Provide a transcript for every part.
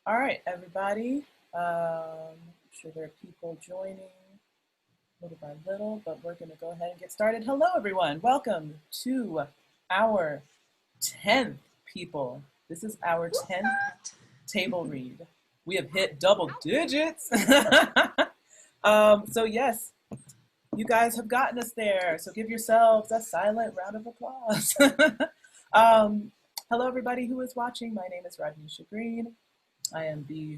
All right, everybody. I'm sure there are people joining little by little, but we're going to go ahead and get started. Hello, everyone. Welcome to our 10th people. This is our 10th table read. We have hit double digits. So yes, you guys have gotten us there. So give yourselves a silent round of applause. Hello, everybody who is watching. My name is Rodnisha Green. I am the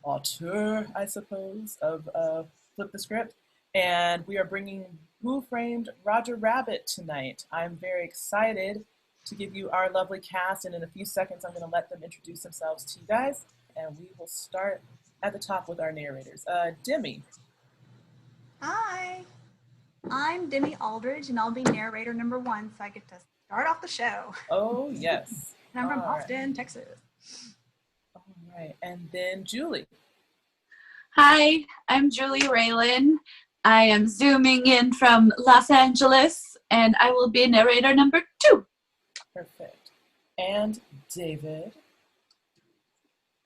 auteur, I suppose, of Flip the Script. And we are bringing Who Framed Roger Rabbit tonight. I'm very excited to give you our lovely cast. And in a few seconds, I'm going to let them introduce themselves to you guys. And we will start at the top with our narrators. Demi. Hi, I'm Demi Aldridge, and I'll be narrator number 1, so I get to start off the show. Oh, yes. And I'm from Austin, Texas. All right. And then Julie. Hi, I'm Julie Raylan. I am zooming in from Los Angeles, and I will be narrator number 2. Perfect. And David.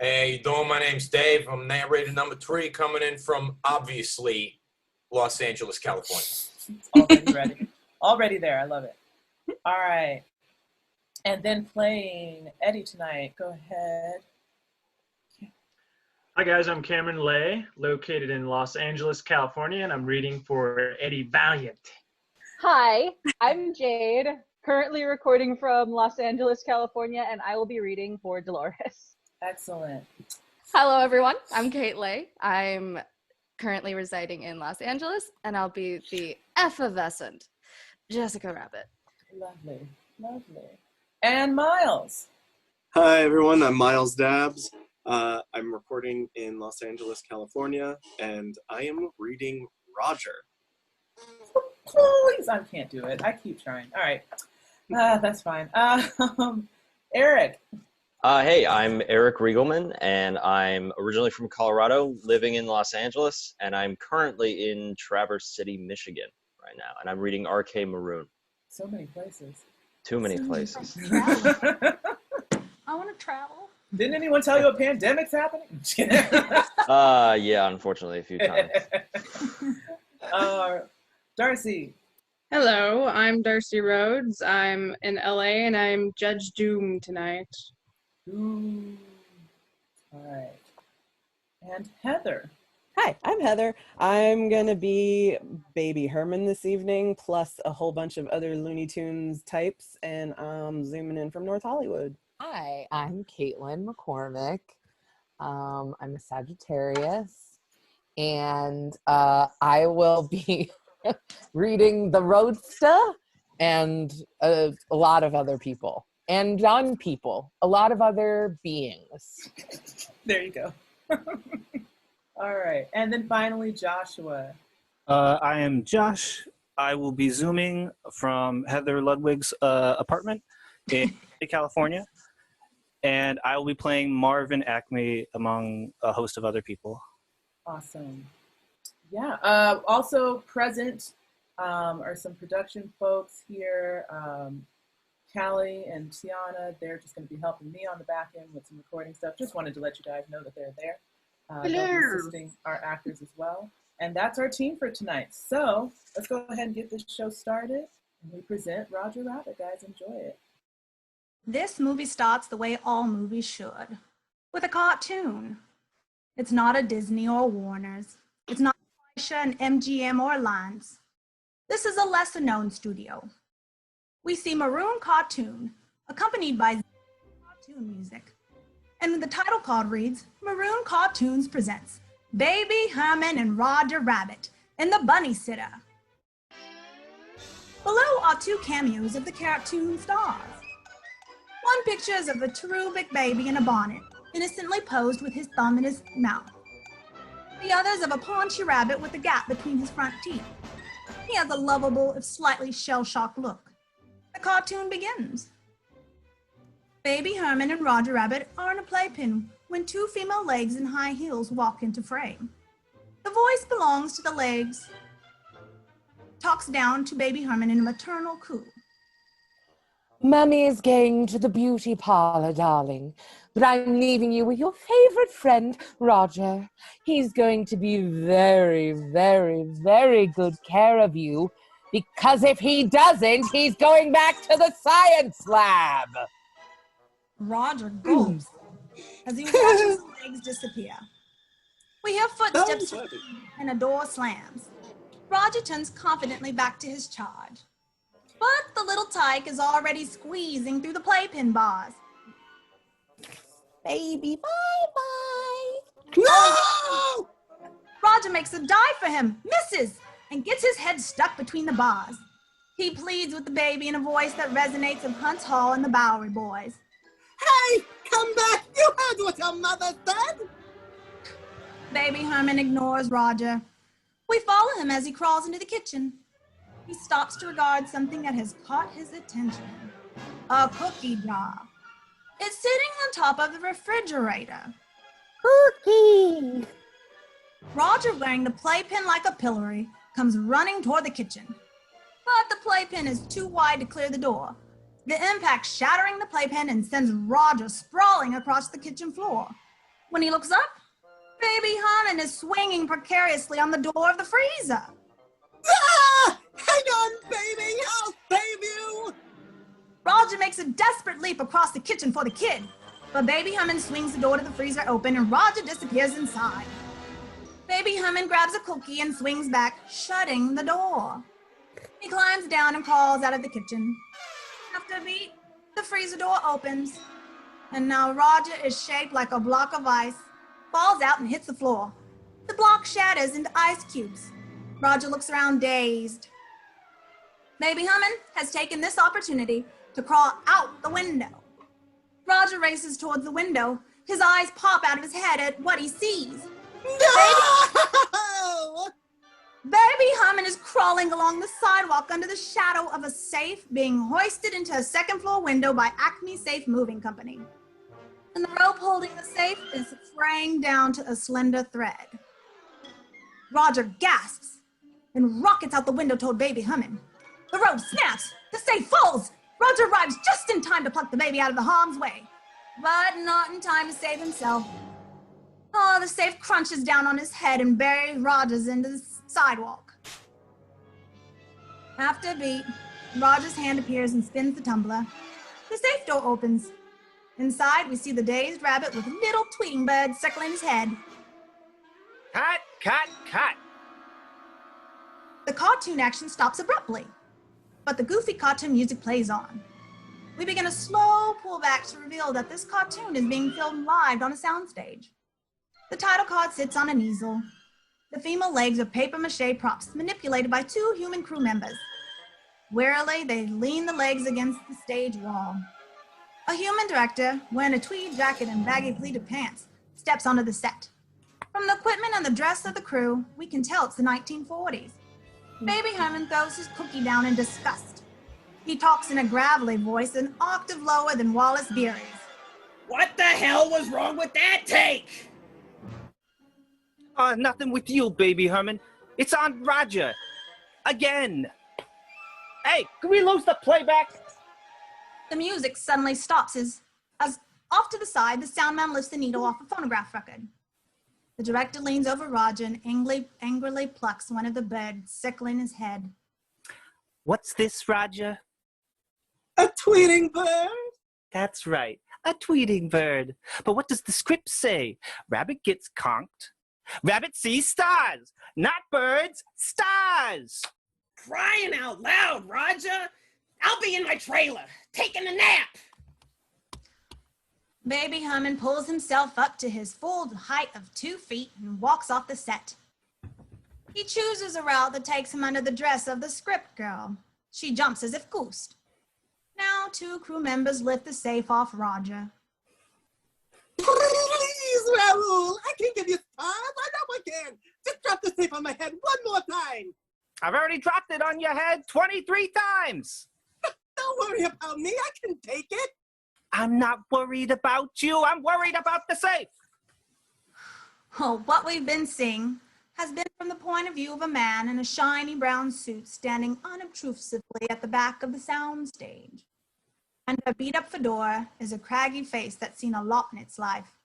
Hey, how you doing? My name's Dave. I'm narrator number 3, coming in from, obviously, Los Angeles, California. Already ready. Already there. I love it. All right. And then playing Eddie tonight. Go ahead. Hi guys, I'm Cameron Lay, located in Los Angeles, California, and I'm reading for Eddie Valiant. Hi, I'm Jade, currently recording from Los Angeles, California, and I will be reading for Dolores. Excellent. Hello everyone, I'm Kate Lay. I'm currently residing in Los Angeles, and I'll be the effervescent Jessica Rabbit. Lovely. Lovely. And Miles. Hi everyone, I'm Miles Dabbs. I'm recording in Los Angeles, California, and I am reading Roger. Please, I can't do it. I keep trying. All right. That's fine. Eric. Hey, I'm Eric Riegelman, and I'm originally from Colorado, living in Los Angeles, and I'm currently in Traverse City, Michigan right now, and I'm reading R.K. Maroon. So many places. Too many places. I want to travel. Didn't anyone tell you a pandemic's happening? Yeah, unfortunately, a few times. Darcy. Hello, I'm Darcy Rhodes. I'm in LA and I'm Judge Doom tonight. Ooh. All right. And Heather. Hi, I'm Heather. I'm going to be Baby Herman this evening, plus a whole bunch of other Looney Tunes types, and I'm zooming in from North Hollywood. Hi, I'm Caitlin McCormick. I'm a Sagittarius, and I will be reading The Roadster and a lot of other people, and non-people, a lot of other beings. There you go. All right, and then finally Joshua. I am Josh. I will be zooming from Heather Ludwig's apartment in California. And I will be playing Marvin Acme among a host of other people. Awesome. Yeah. Also present are some production folks here. Callie and Tiana, they're just going to be helping me on the back end with some recording stuff. Just wanted to let you guys know that they're there. They'll be assisting our actors as well. And that's our team for tonight. So let's go ahead and get this show started. And we present Roger Rabbit, guys. Enjoy it. This movie starts the way all movies should, with a cartoon. It's not a Disney or Warner's. It's not Aisha and MGM or Alliance. This is a lesser-known studio. We see Maroon Cartoon, accompanied by cartoon music. And the title card reads, Maroon Cartoons presents Baby Herman and Roger Rabbit and the Bunny Sitter. Below are 2 cameos of the cartoon stars. One picture is of a cherubic baby in a bonnet, innocently posed with his thumb in his mouth. The other is of a paunchy rabbit with a gap between his front teeth. He has a lovable, if slightly shell-shocked look. The cartoon begins. Baby Herman and Roger Rabbit are in a playpen when 2 female legs in high heels walk into frame. The voice belongs to the legs, talks down to Baby Herman in a maternal coo. Mummy's going to the beauty parlor, darling. But I'm leaving you with your favorite friend, Roger. He's going to be very, very, very good care of you. Because if he doesn't, he's going back to the science lab. Roger gulps as he watches the legs disappear. We hear footsteps and a door slams. Roger turns confidently back to his charge. But the little tyke is already squeezing through the playpen bars. Baby, bye-bye. No! Roger makes a dive for him, misses, and gets his head stuck between the bars. He pleads with the baby in a voice that resonates of Hunt's Hall and the Bowery Boys. Hey, come back! You heard what your mother said! Baby Herman ignores Roger. We follow him as he crawls into the kitchen. He stops to regard something that has caught his attention. A cookie jar. It's sitting on top of the refrigerator. Cookie! Roger, wearing the playpen like a pillory, comes running toward the kitchen. But the playpen is too wide to clear the door. The impact shattering the playpen and sends Roger sprawling across the kitchen floor. When he looks up, Baby Herman is swinging precariously on the door of the freezer. Ah! Hang on, baby! I'll save you! Roger makes a desperate leap across the kitchen for the kid, but Baby Herman swings the door to the freezer open and Roger disappears inside. Baby Herman grabs a cookie and swings back, shutting the door. He climbs down and crawls out of the kitchen. After a beat, the freezer door opens, and now Roger is shaped like a block of ice, falls out and hits the floor. The block shatters into ice cubes. Roger looks around dazed. Baby Herman has taken this opportunity to crawl out the window. Roger races towards the window. His eyes pop out of his head at what he sees. No! Baby Herman is crawling along the sidewalk under the shadow of a safe being hoisted into a second-floor window by Acme Safe Moving Company. And the rope holding the safe is fraying down to a slender thread. Roger gasps and rockets out the window toward Baby Herman. The rope snaps. The safe falls. Roger arrives just in time to pluck the baby out of the harm's way, but not in time to save himself. Oh, the safe crunches down on his head and buries Roger's into the sidewalk. After a beat, Roger's hand appears and spins the tumbler. The safe door opens. Inside, we see the dazed rabbit with little tweeting birds circling his head. Cut, cut, cut. The cartoon action stops abruptly, but the goofy cartoon music plays on. We begin a slow pullback to reveal that this cartoon is being filmed live on a soundstage. The title card sits on an easel. The female legs are papier-mâché props manipulated by two human crew members. Warily, they lean the legs against the stage wall. A human director, wearing a tweed jacket and baggy pleated pants, steps onto the set. From the equipment and the dress of the crew, we can tell it's the 1940s. Baby Herman throws his cookie down in disgust. He talks in a gravelly voice, an octave lower than Wallace Beery's. What the hell was wrong with that take? Nothing with you, Baby Herman. It's on Roger. Again. Hey, can we lose the playback? The music suddenly stops as off to the side, the soundman lifts the needle off a phonograph record. The director leans over Roger and angrily plucks one of the birds, circling his head. What's this, Roger? A tweeting bird? That's right, a tweeting bird. But what does the script say? Rabbit gets conked. Rabbit sees stars, not birds, stars. Crying out loud, Roger! I'll be in my trailer, taking a nap! Baby Herman pulls himself up to his full height of 2 feet and walks off the set. He chooses a route that takes him under the dress of the script girl. She jumps as if goosed. Now 2 crew members lift the safe off Roger. Please, Raoul! I can give you stars! I know I can! Just drop the safe on my head one more time! I've already dropped it on your head 23 times. Don't worry about me, I can take it! I'm not worried about you, I'm worried about the safe! Oh, what we've been seeing has been from the point of view of a man in a shiny brown suit standing unobtrusively at the back of the soundstage. Under a beat-up fedora is a craggy face that's seen a lot in its life.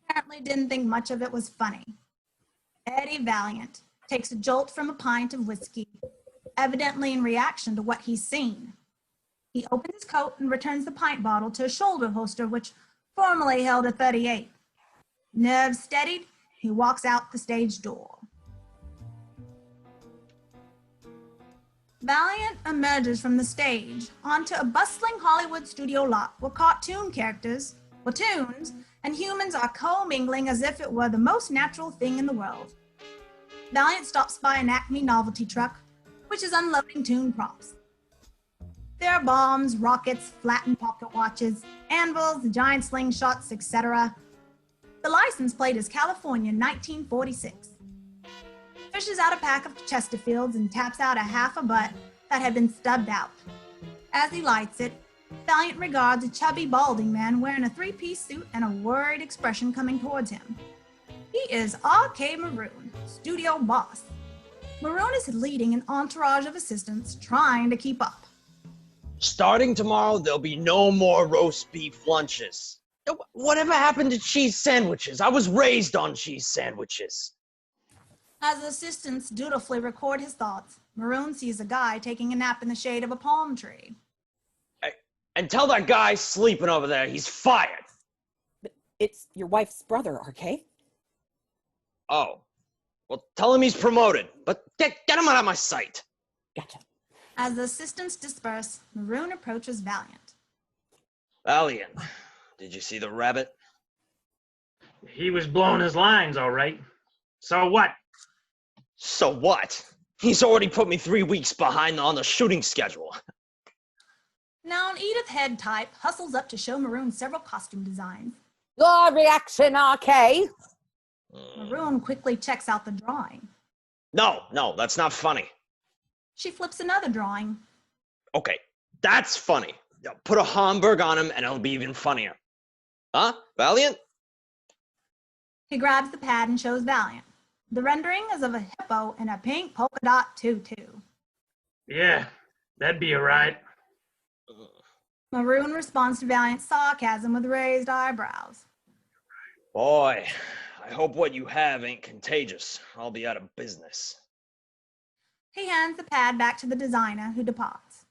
Apparently didn't think much of it was funny. Eddie Valiant takes a jolt from a pint of whiskey, evidently in reaction to what he's seen. He opens his coat and returns the pint bottle to a shoulder holster which formerly held a .38. Nerves steadied, he walks out the stage door. Valiant emerges from the stage onto a bustling Hollywood studio lot where cartoon characters, platoons, and humans are co-mingling as if it were the most natural thing in the world. Valiant stops by an Acme novelty truck, which is unloading toon props. There are bombs, rockets, flattened pocket watches, anvils, giant slingshots, etc. The license plate is California 1946. Fishes out a pack of Chesterfields and taps out a half a butt that had been stubbed out. As he lights it, Valiant regards a chubby, balding man wearing a three-piece suit and a worried expression coming towards him. He is R.K. Maroon, studio boss. Maroon is leading an entourage of assistants trying to keep up. Starting tomorrow, there'll be no more roast beef lunches. Whatever happened to cheese sandwiches? I was raised on cheese sandwiches. As the assistants dutifully record his thoughts, Maroon sees a guy taking a nap in the shade of a palm tree. And tell that guy sleeping over there he's fired. It's your wife's brother, RK. Oh. Well, tell him he's promoted, but get him out of my sight. Gotcha. As the assistants disperse, Maroon approaches Valiant. Valiant, did you see the rabbit? He was blowing his lines, all right. So what? So what? He's already put me 3 weeks behind on the shooting schedule. Now an Edith Head type hustles up to show Maroon several costume designs. Your reaction, RK? Maroon quickly checks out the drawing. No, that's not funny. She flips another drawing. Okay, that's funny. Put a Hamburg on him and it'll be even funnier. Huh, Valiant? He grabs the pad and shows Valiant. The rendering is of a hippo in a pink polka dot tutu. Yeah, that'd be all right. Maroon responds to Valiant's sarcasm with raised eyebrows. Boy, I hope what you have ain't contagious. I'll be out of business. He hands the pad back to the designer, who departs.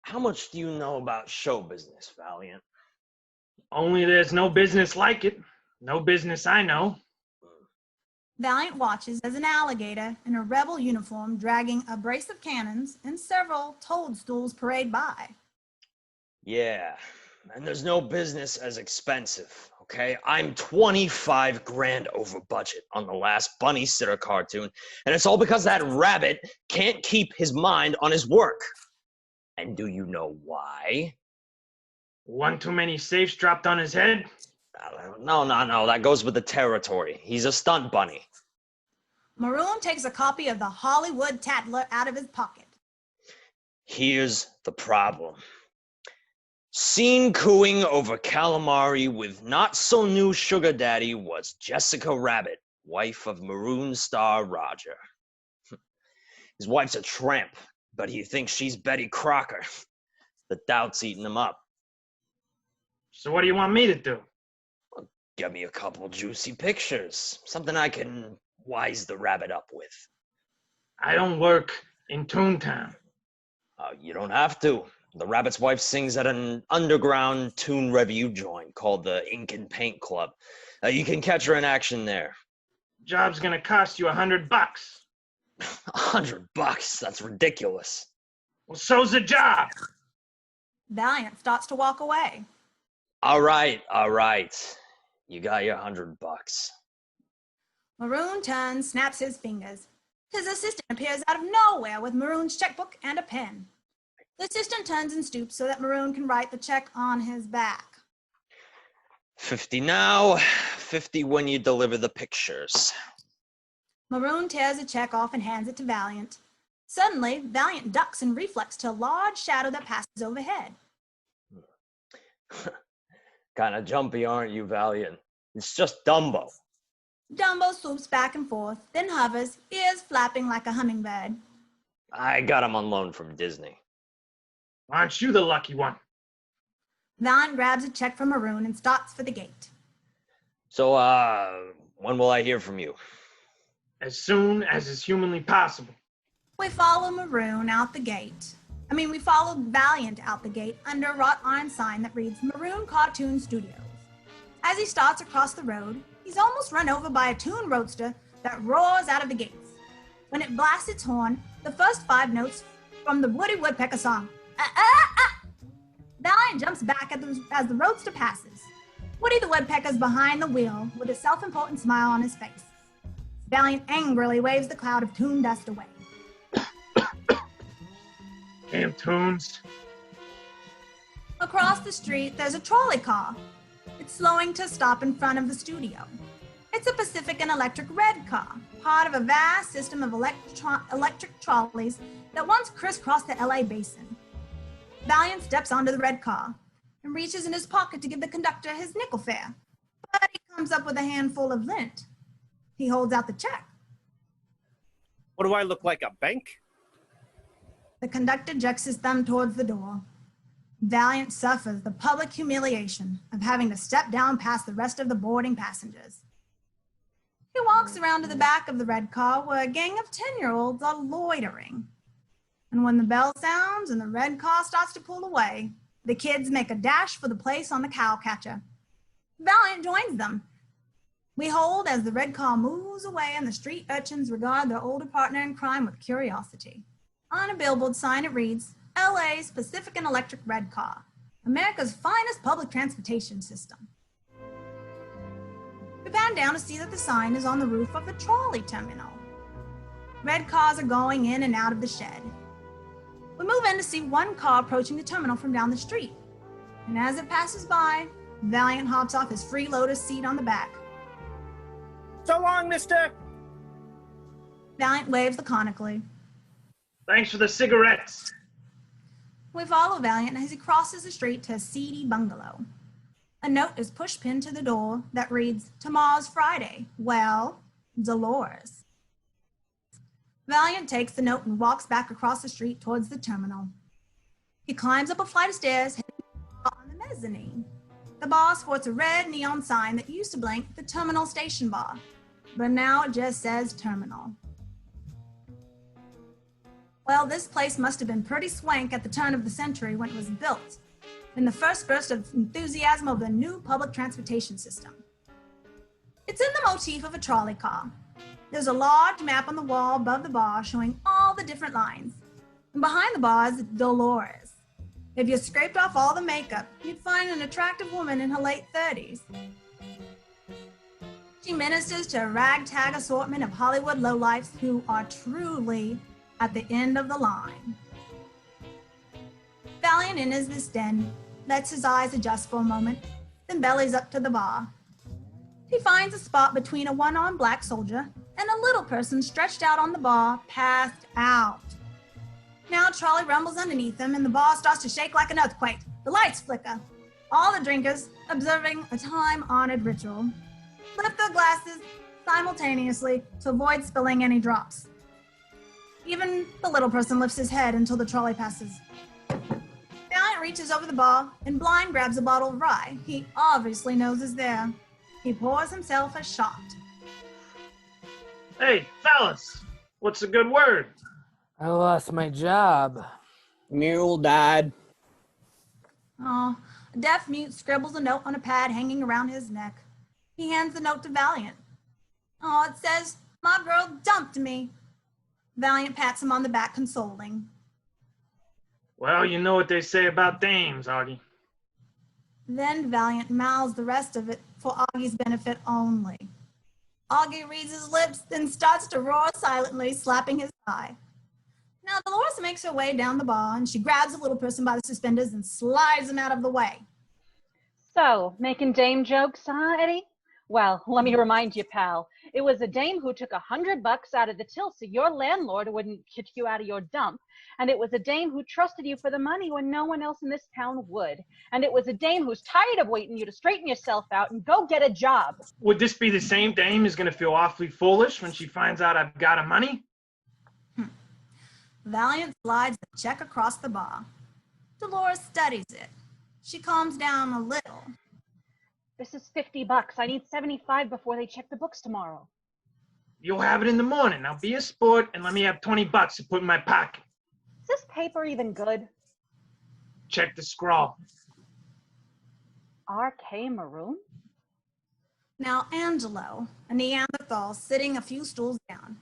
How much do you know about show business, Valiant? Only there's no business like it. No business I know. Valiant watches as an alligator in a rebel uniform dragging a brace of cannons and several toadstools parade by. Yeah, and there's no business as expensive, okay? I'm 25 grand over budget on the last Bunny Sitter cartoon, and it's all because that rabbit can't keep his mind on his work. And do you know why? One too many safes dropped on his head? No, that goes with the territory. He's a stunt bunny. Maroon takes a copy of the Hollywood Tatler out of his pocket. Here's the problem. Seen cooing over calamari with not-so-new sugar daddy was Jessica Rabbit, wife of Maroon star Roger. His wife's a tramp, but he thinks she's Betty Crocker. The doubt's eating him up. So what do you want me to do? Get me a couple juicy pictures. Something I can wise the rabbit up with. I don't work in Toontown. You don't have to. The rabbit's wife sings at an underground tune revue joint called the Ink and Paint Club. You can catch her in action there. Job's gonna cost you $100. $100? That's ridiculous. Well, so's the job. Valiant starts to walk away. All right. You got your $100. Maroon turns, snaps his fingers. His assistant appears out of nowhere with Maroon's checkbook and a pen. The assistant turns and stoops so that Maroon can write the check on his back. 50 now, 50 when you deliver the pictures. Maroon tears a check off and hands it to Valiant. Suddenly, Valiant ducks in reflex to a large shadow that passes overhead. Kind of jumpy, aren't you, Valiant? It's just Dumbo. Dumbo swoops back and forth, then hovers, ears flapping like a hummingbird. I got him on loan from Disney. Aren't you the lucky one? Valiant grabs a check from Maroon and starts for the gate. So, when will I hear from you? As soon as is humanly possible. We follow Maroon out the gate. We follow Valiant out the gate under a wrought iron sign that reads Maroon Cartoon Studios. As he starts across the road, he's almost run over by a Toon Roadster that roars out of the gates. When it blasts its horn, the first 5 notes from the Woody Woodpecker song. Valiant jumps back as the Roadster passes. Woody the Woodpecker's behind the wheel with a self-important smile on his face. Valiant angrily waves the cloud of Toon dust away. Damn Toons. Across the street, there's a trolley car. It's slowing to a stop in front of the studio. It's a Pacific and Electric red car, part of a vast system of electric trolleys that once crisscrossed the LA basin. Valiant steps onto the red car and reaches in his pocket to give the conductor his nickel fare, but he comes up with a handful of lint. He holds out the check. What do I look like, a bank? The conductor jerks his thumb towards the door. Valiant suffers the public humiliation of having to step down past the rest of the boarding passengers. He walks around to the back of the red car where a gang of 10-year-olds are loitering. And when the bell sounds and the red car starts to pull away, the kids make a dash for the place on the cowcatcher. Valiant joins them. We hold as the red car moves away and the street urchins regard their older partner in crime with curiosity. On a billboard sign it reads, LA's Pacific and Electric Red Car, America's finest public transportation system. We pan down to see that the sign is on the roof of a trolley terminal. Red cars are going in and out of the shed. We move in to see one car approaching the terminal from down the street. And as it passes by, Valiant hops off his freeloader seat on the back. So long, mister! Valiant waves laconically. Thanks for the cigarettes. We follow Valiant as he crosses the street to a seedy bungalow. A note is push pinned to the door that reads, Tomorrow's Friday. Well, Dolores. Valiant takes the note and walks back across the street towards the terminal. He climbs up a flight of stairs heading on the mezzanine. The bar sports a red neon sign that used to blank the terminal station bar, but now it just says terminal. Well, this place must have been pretty swank at the turn of the century when it was built, in the first burst of enthusiasm of the new public transportation system. It's in the motif of a trolley car. There's a large map on the wall above the bar showing all the different lines. And behind the bar is Dolores. If you scraped off all the makeup, you'd find an attractive woman in her late 30s. She ministers to a ragtag assortment of Hollywood lowlifes who are truly at the end of the line. Valiant enters this den, lets his eyes adjust for a moment, then bellies up to the bar. He finds a spot between a one-armed black soldier and a little person stretched out on the bar, passed out. Now a trolley rumbles underneath him and the bar starts to shake like an earthquake. The lights flicker. All the drinkers, observing a time-honored ritual, lift their glasses simultaneously to avoid spilling any drops. Even the little person lifts his head until the trolley passes. Valiant reaches over the bar and blind grabs a bottle of rye he obviously knows is there. He pours himself a shot. Hey, fellas, what's a good word? I lost my job. Mule died. Oh, a deaf mute scribbles a note on a pad hanging around his neck. He hands the note to Valiant. Oh, it says, my girl dumped me. Valiant pats him on the back, consoling. Well, you know what they say about dames, Augie. Then Valiant mouths the rest of it for Augie's benefit only. Augie reads his lips, then starts to roar silently, slapping his thigh. Now Dolores makes her way down the bar, and she grabs the little person by the suspenders and slides him out of the way. So, making dame jokes, huh, Eddie? Well, let me remind you, pal. It was a dame who took $100 out of the till so your landlord wouldn't kick you out of your dump. And it was a dame who trusted you for the money when no one else in this town would. And it was a dame who's tired of waiting you to straighten yourself out and go get a job. Would this be the same dame who's going to feel awfully foolish when she finds out I've got her money? Valiant slides the check across the bar. Dolores studies it. She calms down a little. This is $50. I need 75 before they check the books tomorrow. You'll have it in the morning. Now be a sport and let me have $20 to put in my pocket. Is this paper even good? Check the scrawl. RK Maroon? Now Angelo, a Neanderthal sitting a few stools down,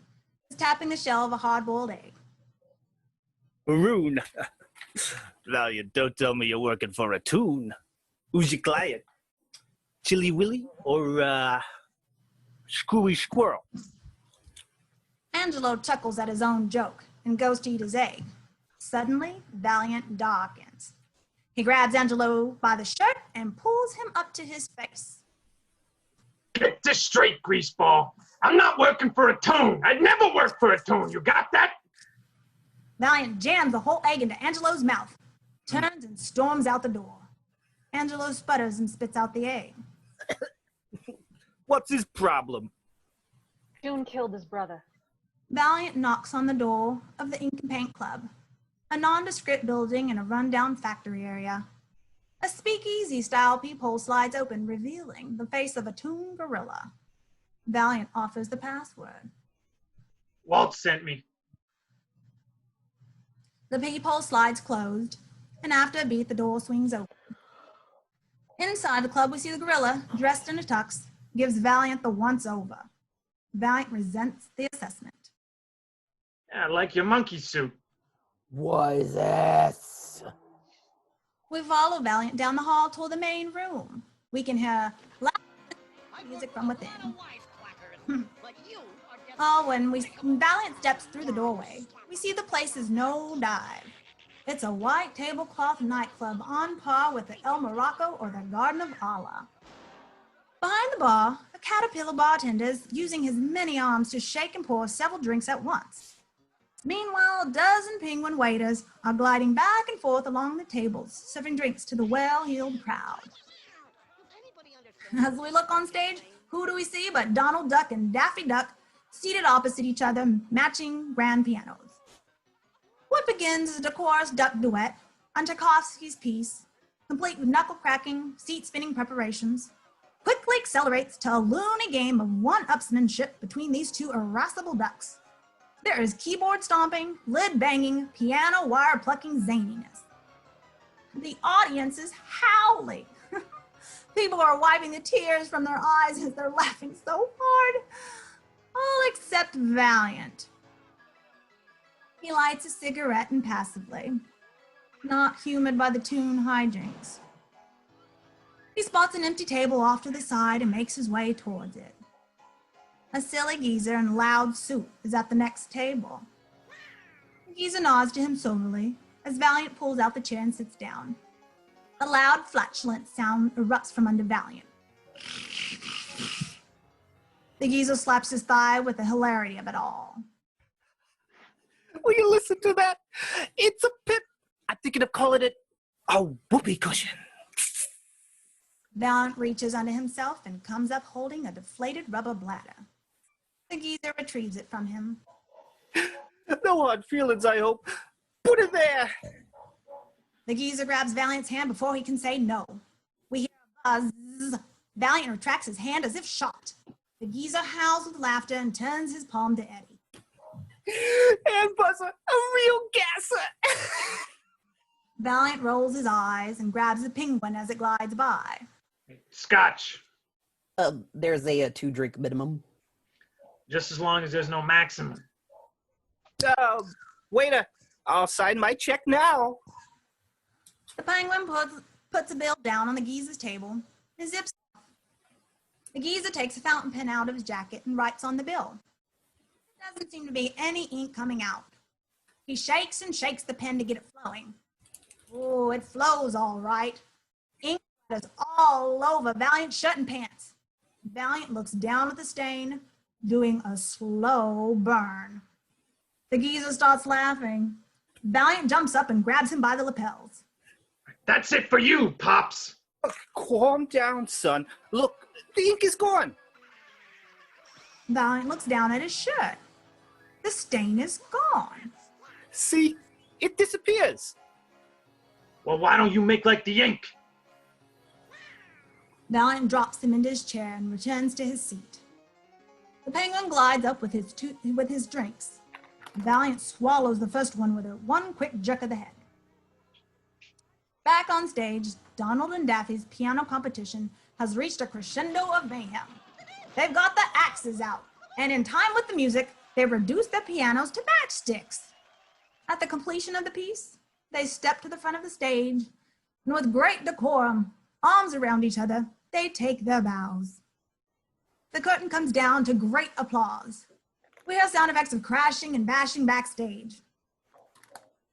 is tapping the shell of a hard-boiled egg. Maroon. Valiant, don't tell me you're working for a tune. Who's your client? Chili Willy or Screwy Squirrel? Angelo chuckles at his own joke and goes to eat his egg. Suddenly, Valiant darkens. He grabs Angelo by the shirt and pulls him up to his face. Get this straight, greaseball. I'm not working for a tune. I'd never work for a tune. You got that? Valiant jams the whole egg into Angelo's mouth, turns and storms out the door. Angelo sputters and spits out the egg. What's his problem? June killed his brother. Valiant knocks on the door of the Ink and Paint Club, a nondescript building in a rundown factory area. A speakeasy-style peephole slides open, revealing the face of a toon gorilla. Valiant offers the password. Walt sent me. The peephole slides closed, and after a beat, the door swings open. Inside the club, we see the gorilla, dressed in a tux, gives Valiant the once-over. Valiant resents the assessment. Yeah, I like your monkey suit. What is this? We follow Valiant down the hall toward the main room. We can hear loud music from within. When Valiant steps through the doorway, we see the place is no dive. It's a white tablecloth nightclub on par with the El Morocco or the Garden of Allah. Behind the bar, a caterpillar bartender is using his many arms to shake and pour several drinks at once. Meanwhile, a dozen penguin waiters are gliding back and forth along the tables, serving drinks to the well-heeled crowd. As we look on stage, who do we see but Donald Duck and Daffy Duck seated opposite each other, matching grand pianos. What begins as a decorous duck duet on Tchaikovsky's piece, complete with knuckle-cracking, seat-spinning preparations, quickly accelerates to a loony game of one-upsmanship between these two irascible ducks. There is keyboard stomping, lid banging, piano wire plucking zaniness. The audience is howling. People are wiping the tears from their eyes as they're laughing so hard. All except Valiant. He lights a cigarette impassively, not humid by the toon hijinks. He spots an empty table off to the side and makes his way towards it. A silly geezer in a loud suit is at the next table. The geezer nods to him soberly as Valiant pulls out the chair and sits down. A loud flatulent sound erupts from under Valiant. The geezer slaps his thigh with the hilarity of it all. Will you listen to that? It's a pip. I'm thinking of calling it a whoopee cushion. Valiant reaches under himself and comes up holding a deflated rubber bladder. The geezer retrieves it from him. No hard feelings, I hope. Put it there. The geezer grabs Valiant's hand before he can say no. We hear a buzz. Valiant retracts his hand as if shot. The geezer howls with laughter and turns his palm to Eddie. And buzzer, a real gasser. Valiant rolls his eyes and grabs the penguin as it glides by. Scotch. There's a 2-drink minimum. Just as long as there's no maximum. Waiter, I'll sign my check now. The penguin puts a bill down on the geezer's table and zips off. The geezer takes a fountain pen out of his jacket and writes on the bill. There doesn't seem to be any ink coming out. He shakes and shakes the pen to get it flowing. Oh, it flows all right. Ink is all over Valiant's shirt and pants. Valiant looks down at the stain, doing a slow burn. The geezer starts laughing. Valiant jumps up and grabs him by the lapels. That's it for you, Pops. Calm down, son. Look, the ink is gone. Valiant looks down at his shirt. The stain is gone. See, it disappears. Well, why don't you make like the ink? Valiant drops him into his chair and returns to his seat. The penguin glides up with his drinks. Valiant swallows the first one with one quick jerk of the head. Back on stage, Donald and Daffy's piano competition has reached a crescendo of mayhem. They've got the axes out, and in time with the music, they reduce their pianos to matchsticks. At the completion of the piece, they step to the front of the stage, and with great decorum, arms around each other, they take their bows. The curtain comes down to great applause. We hear sound effects of crashing and bashing backstage.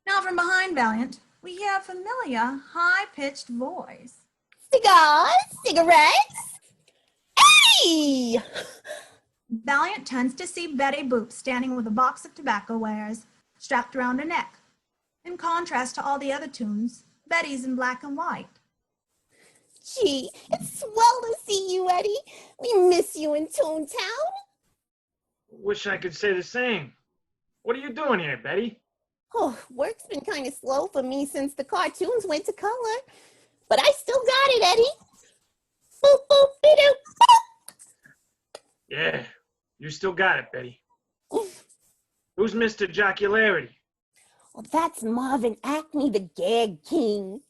Now from behind Valiant, we hear a familiar, high-pitched voice. Cigars? Cigarettes? Hey! Valiant turns to see Betty Boop standing with a box of tobacco wares strapped around her neck. In contrast to all the other tunes, Betty's in black and white. Gee, it's swell to see you, Eddie. We miss you in Toontown. Wish I could say the same. What are you doing here, Betty? Oh, work's been kind of slow for me since the cartoons went to color. But I still got it, Eddie. Boop, boop, be-doop, boop. Yeah, you still got it, Betty. Who's Mr. Jocularity? Well, that's Marvin Acme, the gag king.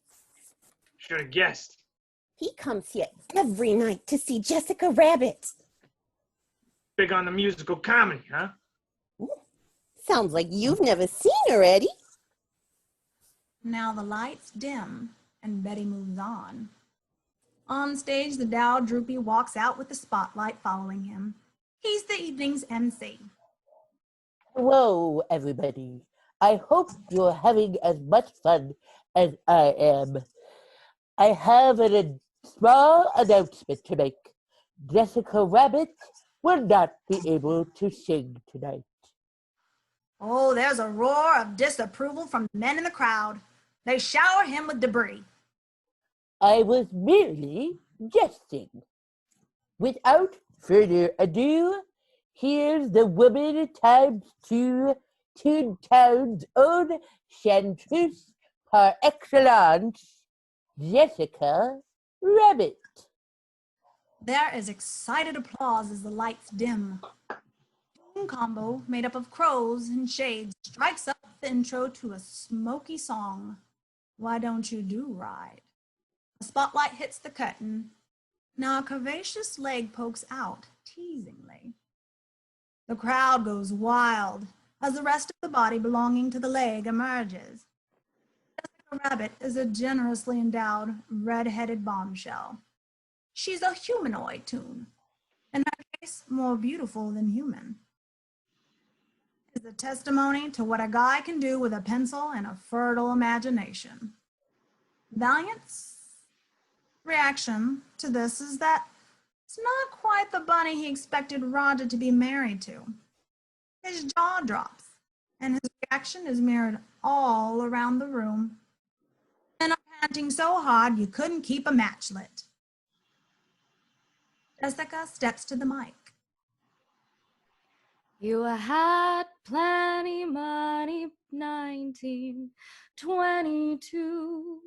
Should have guessed. He comes here every night to see Jessica Rabbit. Big on the musical comedy, huh? Sounds like you've never seen her, Eddie. Now the lights dim and Betty moves on. On stage, the Dow Droopy walks out with the spotlight following him. He's the evening's MC. Hello, everybody. I hope you're having as much fun as I am. I have a small announcement to make. Jessica Rabbit will not be able to sing tonight. Oh, there's a roar of disapproval from the men in the crowd. They shower him with debris. I was merely jesting. Without further ado, here's the woman times two, Toontown's own chanteuse par excellence, Jessica Rabbit. There is excited applause as the lights dim. Tune combo made up of crows and shades strikes up the intro to a smoky song, Why Don't You Do Right? A spotlight hits the curtain. Now a curvaceous leg pokes out teasingly. The crowd goes wild as the rest of the body belonging to the leg emerges. Jessica Rabbit is a generously endowed, red-headed bombshell. She's a humanoid toon, in her case, more beautiful than human. Is a testimony to what a guy can do with a pencil and a fertile imagination. Valiant's reaction to this is that it's not quite the bunny he expected Roger to be married to. His jaw drops, and his reaction is mirrored all around the room. Men are panting so hard you couldn't keep a match lit. Jessica steps to the mic. You had plenty money, 1922.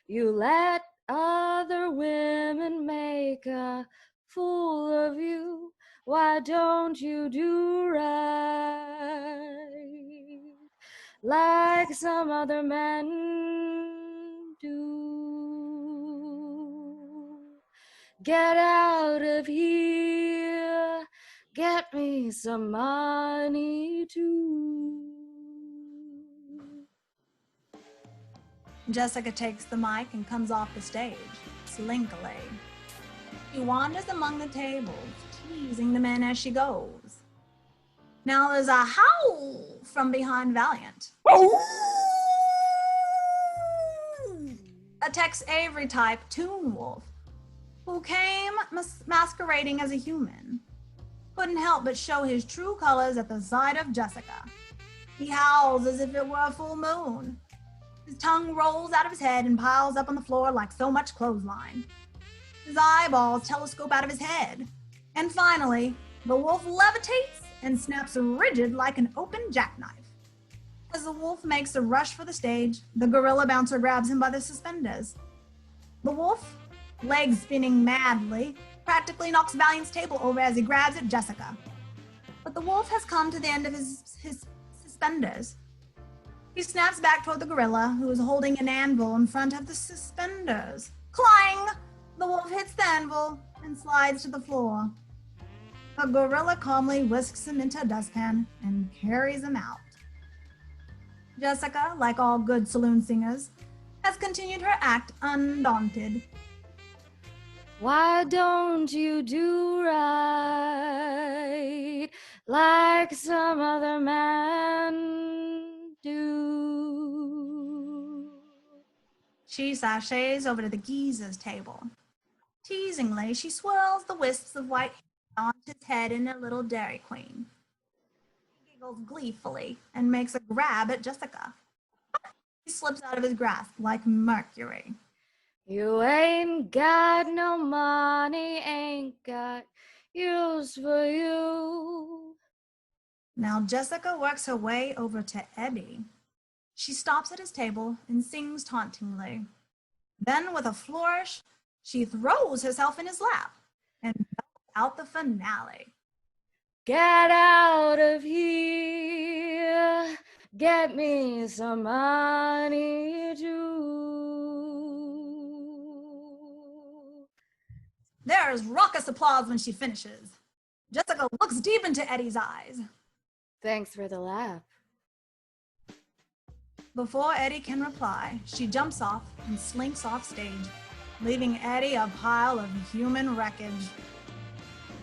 You let other women make a fool of you. Why don't you do right like some other men do? Get out of here. Get me some money too. Jessica takes the mic and comes off the stage, slinkily. She wanders among the tables, teasing the men as she goes. Now there's a howl from behind Valiant. A Tex Avery type Toon Wolf, who came masquerading as a human, couldn't help but show his true colors at the sight of Jessica. He howls as if it were a full moon. His tongue rolls out of his head and piles up on the floor like so much clothesline. His eyeballs telescope out of his head. And finally, the wolf levitates and snaps rigid like an open jackknife. As the wolf makes a rush for the stage, the gorilla bouncer grabs him by the suspenders. The wolf legs spinning madly, practically knocks Valiant's table over as he grabs at Jessica. But the wolf has come to the end of his suspenders. He snaps back toward the gorilla, who is holding an anvil in front of the suspenders. Clang! The wolf hits the anvil and slides to the floor. The gorilla calmly whisks him into a dustpan and carries him out. Jessica, like all good saloon singers, has continued her act undaunted. Why don't you do right like some other man do? She sashays over to the geezer's table. Teasingly, she swirls the wisps of white hair onto his head in a little Dairy Queen. He giggles gleefully and makes a grab at Jessica. He slips out of his grasp like mercury. You ain't got no money, ain't got use for you. Now Jessica works her way over to Eddie. She stops at his table and sings tauntingly. Then, with a flourish, she throws herself in his lap and belts out the finale. Get out of here, get me some money too. There is raucous applause when she finishes. Jessica looks deep into Eddie's eyes. Thanks for the laugh. Before Eddie can reply, she jumps off and slinks off stage, leaving Eddie a pile of human wreckage.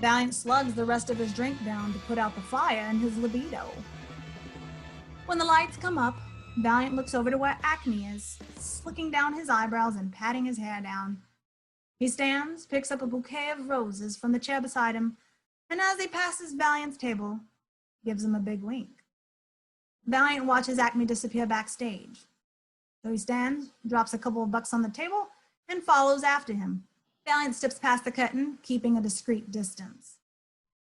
Valiant slugs the rest of his drink down to put out the fire in his libido. When the lights come up, Valiant looks over to where Acme is, slicking down his eyebrows and patting his hair down. He stands, picks up a bouquet of roses from the chair beside him, and as he passes Valiant's table, gives him a big wink. Valiant watches Acme disappear backstage. So he stands, drops a couple of bucks on the table, and follows after him. Valiant steps past the curtain, keeping a discreet distance.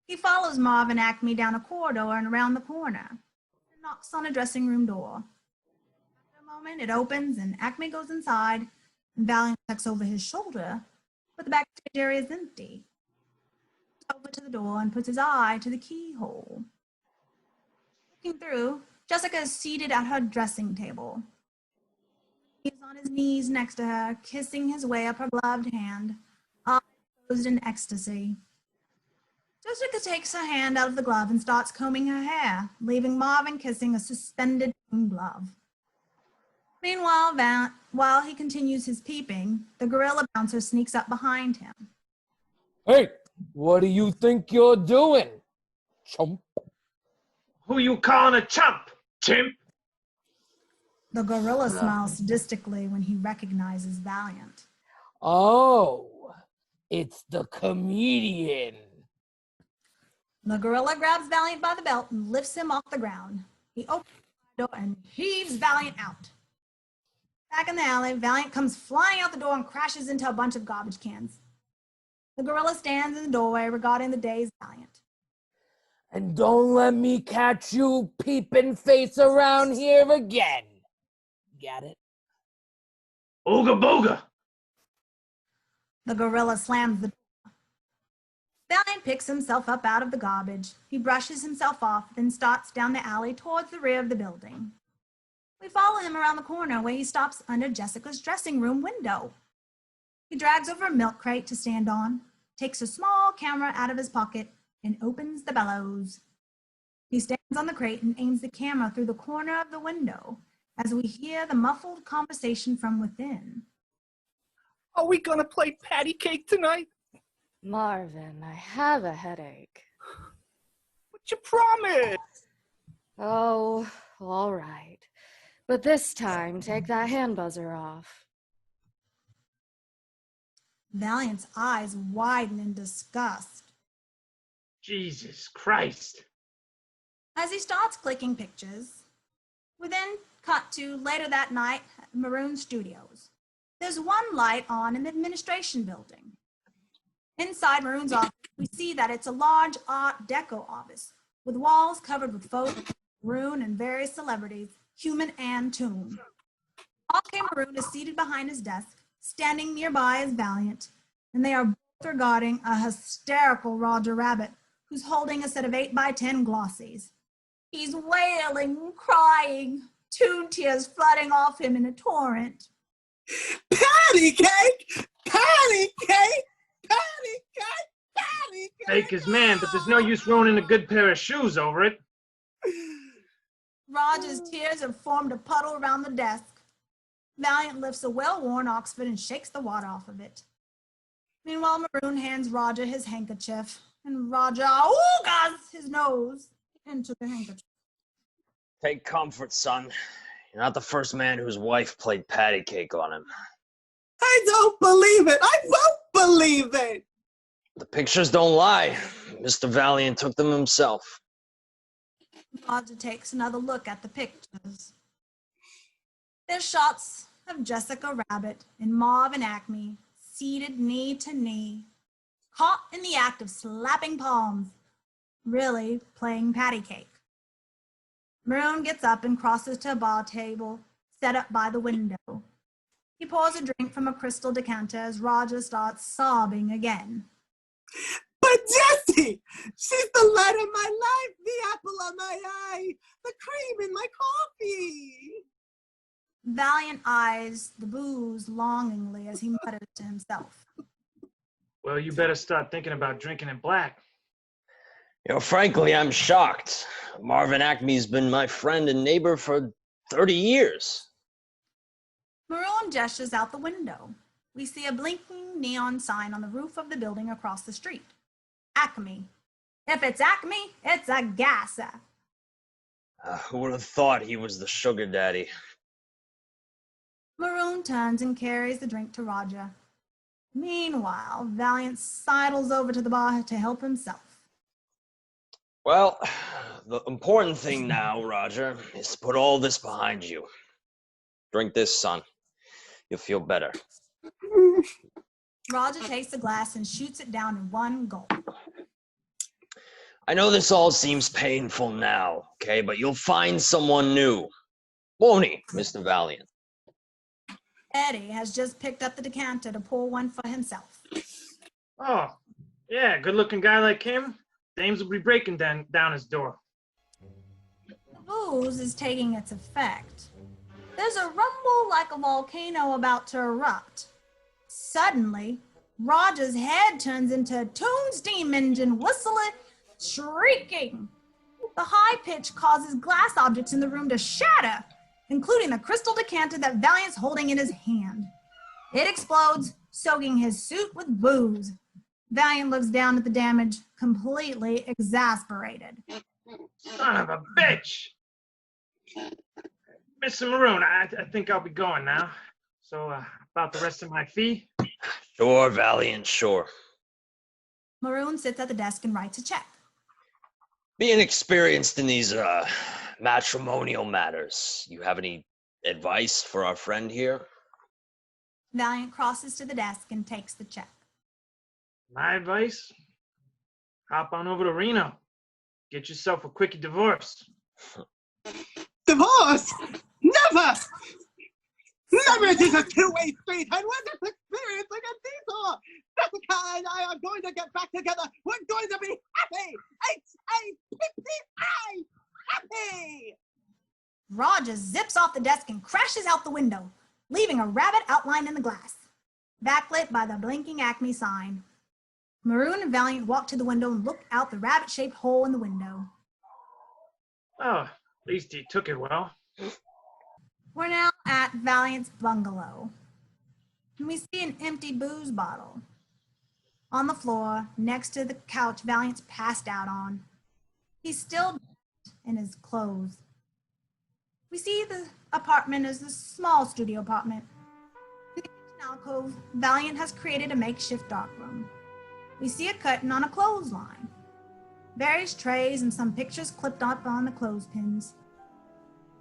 He follows Marv and Acme down a corridor and around the corner, and knocks on a dressing room door. After a moment, it opens, and Acme goes inside, and Valiant checks over his shoulder, but the backstage area is empty. He goes over to the door and puts his eye to the keyhole. Looking through, Jessica is seated at her dressing table. He is on his knees next to her, kissing his way up her gloved hand, eyes closed in ecstasy. Jessica takes her hand out of the glove and starts combing her hair, leaving Marvin kissing a suspended glove. Meanwhile, while he continues his peeping, the gorilla bouncer sneaks up behind him. Hey, what do you think you're doing, chump? Who you calling a chump, chimp? The gorilla smiles sadistically when he recognizes Valiant. Oh, it's the comedian. The gorilla grabs Valiant by the belt and lifts him off the ground. He opens the door and heaves Valiant out. Back in the alley, Valiant comes flying out the door and crashes into a bunch of garbage cans. The gorilla stands in the doorway regarding the dazed Valiant. And don't let me catch you peeping face around here again. Got it? Ooga booga. The gorilla slams the door. Valiant picks himself up out of the garbage. He brushes himself off, then starts down the alley towards the rear of the building. We follow him around the corner where he stops under Jessica's dressing room window. He drags over a milk crate to stand on, takes a small camera out of his pocket, and opens the bellows. He stands on the crate and aims the camera through the corner of the window as we hear the muffled conversation from within. Are we gonna play patty cake tonight? Marvin, I have a headache. But you promised. Oh, all right. But this time, take that hand buzzer off. Valiant's eyes widen in disgust. Jesus Christ. As he starts clicking pictures, we then cut to later that night at Maroon Studios. There's one light on in the administration building. Inside Maroon's office, we see that it's a large Art Deco office with walls covered with photos of Maroon and various celebrities, human and tomb. R.K. Maroon is seated behind his desk. Standing nearby is Valiant, and they are both regarding a hysterical Roger Rabbit who's holding a set of 8x10 glossies. He's wailing and crying, Toon tears flooding off him in a torrent. Patty cake! Patty cake! Patty cake! Patty cake! Fake is man, but there's no use ruining a good pair of shoes over it. Roger's tears have formed a puddle around the desk. Valiant lifts a well-worn Oxford and shakes the water off of it. Meanwhile, Maroon hands Roger his handkerchief, and Roger oogas his nose into the handkerchief. Take comfort, son. You're not the first man whose wife played patty cake on him. I don't believe it! I won't believe it! The pictures don't lie. Mr. Valiant took them himself. Roger takes another look at the pictures. There's shots of Jessica Rabbit and Marvin Acme seated knee to knee, caught in the act of slapping palms, really playing patty cake. Maroon gets up and crosses to a bar table set up by the window. He pours a drink from a crystal decanter as Roger starts sobbing again. But Jessie, she's the light of my life, the apple of my eye, the cream in my coffee. Valiant eyes the booze longingly as he mutters to himself. Well, you better start thinking about drinking it black. You know, frankly, I'm shocked. Marvin Acme's been my friend and neighbor for 30 years. Maroon gestures out the window. We see a blinking neon sign on the roof of the building across the street. Acme. If it's Acme, it's a gasser. Who would have thought he was the sugar daddy? Maroon turns and carries the drink to Roger. Meanwhile, Valiant sidles over to the bar to help himself. Well, the important thing now, Roger, is to put all this behind you. Drink this, son. You'll feel better. Roger takes the glass and shoots it down in one gulp. I know this all seems painful now, okay, but you'll find someone new. Won't he, Mr. Valiant? Eddie has just picked up the decanter to pour one for himself. Oh, yeah, good-looking guy like him, dames will be breaking down his door. The booze is taking its effect. There's a rumble like a volcano about to erupt. Suddenly, Roger's head turns into a Toon steam engine, whistling, shrieking. The high pitch causes glass objects in the room to shatter, including the crystal decanter that Valiant's holding in his hand. It explodes, soaking his suit with booze. Valiant looks down at the damage, completely exasperated. Son of a bitch! Mr. Maroon, I think I'll be going now. So, about the rest of my fee? Sure, Valiant, sure. Maroon sits at the desk and writes a check. Being experienced in these matrimonial matters, you have any advice for our friend here? Valiant crosses to the desk and takes the check. My advice? Hop on over to Reno. Get yourself a quickie divorce. Divorce? Never! Never is this a two-way street. I'd rather experience like a detour. Jessica and I are going to get back together. We're going to be happy. H-A-P-P-I. Happy. Roger zips off the desk and crashes out the window, leaving a rabbit outlined in the glass, backlit by the blinking Acme sign. Maroon and Valiant walk to the window and look out the rabbit-shaped hole in the window. Oh, at least he took it well. We're now at Valiant's bungalow, and we see an empty booze bottle. On the floor, next to the couch Valiant's passed out on. He's still in his clothes. We see the apartment as a small studio apartment. In the kitchen alcove, Valiant has created a makeshift darkroom. We see a curtain on a clothesline, various trays and some pictures clipped up on the clothespins.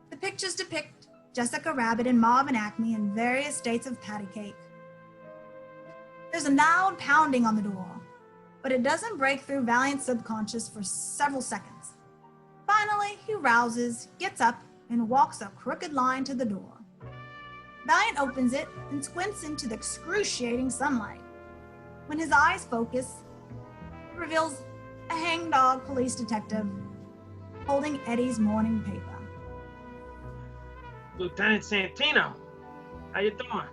The pictures depict Jessica Rabbit and Marvin Acme in various states of patty cake. There's a loud pounding on the door, but it doesn't break through Valiant's subconscious for several seconds. Finally, he rouses, gets up, and walks a crooked line to the door. Valiant opens it and squints into the excruciating sunlight. When his eyes focus, it reveals a hangdog police detective holding Eddie's morning paper. Lieutenant Santino, how you doing?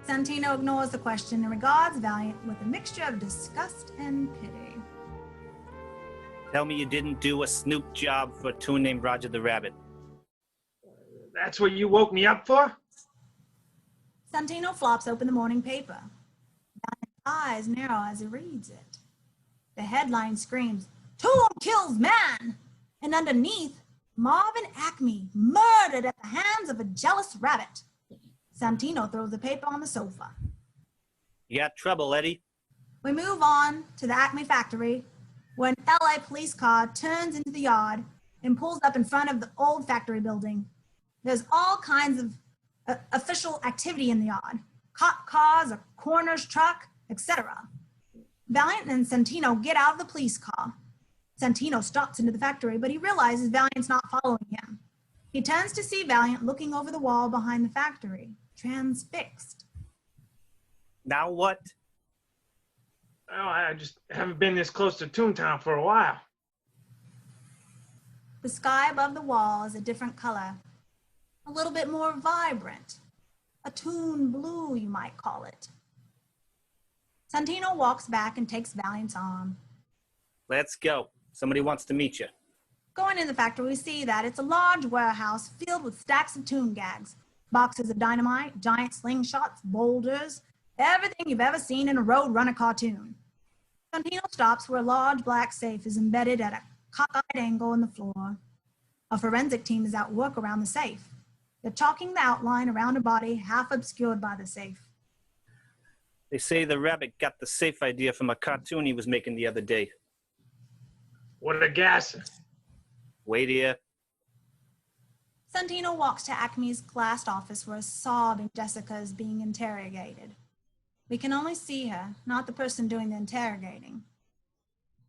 Santino ignores the question and regards Valiant with a mixture of disgust and pity. Tell me you didn't do a snoop job for a tune named Roger the Rabbit. That's what you woke me up for? Santino flops open the morning paper. Valiant's eyes narrow as he reads it. The headline screams, "Toon kills man!" And underneath, Marvin Acme murdered at the hands of a jealous rabbit. Santino throws the paper on the sofa. You got trouble, Eddie. We move on to the Acme factory, where an LA police car turns into the yard and pulls up in front of the old factory building. There's all kinds of official activity in the yard. Cop cars, a coroner's truck, etc. Valiant and Santino get out of the police car. Santino stops into the factory, but he realizes Valiant's not following him. He turns to see Valiant looking over the wall behind the factory, transfixed. Now what? Oh, I just haven't been this close to Toontown for a while. The sky above the wall is a different color, a little bit more vibrant, a toon blue, you might call it. Santino walks back and takes Valiant's arm. Let's go. Somebody wants to meet you. Going in the factory, we see that it's a large warehouse filled with stacks of toon gags, boxes of dynamite, giant slingshots, boulders, everything you've ever seen in a Roadrunner cartoon. Santino stops where a large black safe is embedded at a cockeyed angle in the floor. A forensic team is at work around the safe. They're chalking the outline around a body half obscured by the safe. They say the rabbit got the safe idea from a cartoon he was making the other day. What a gasser. Wait here. Santino walks to Acme's glassed office where a sobbing Jessica is being interrogated. We can only see her, not the person doing the interrogating.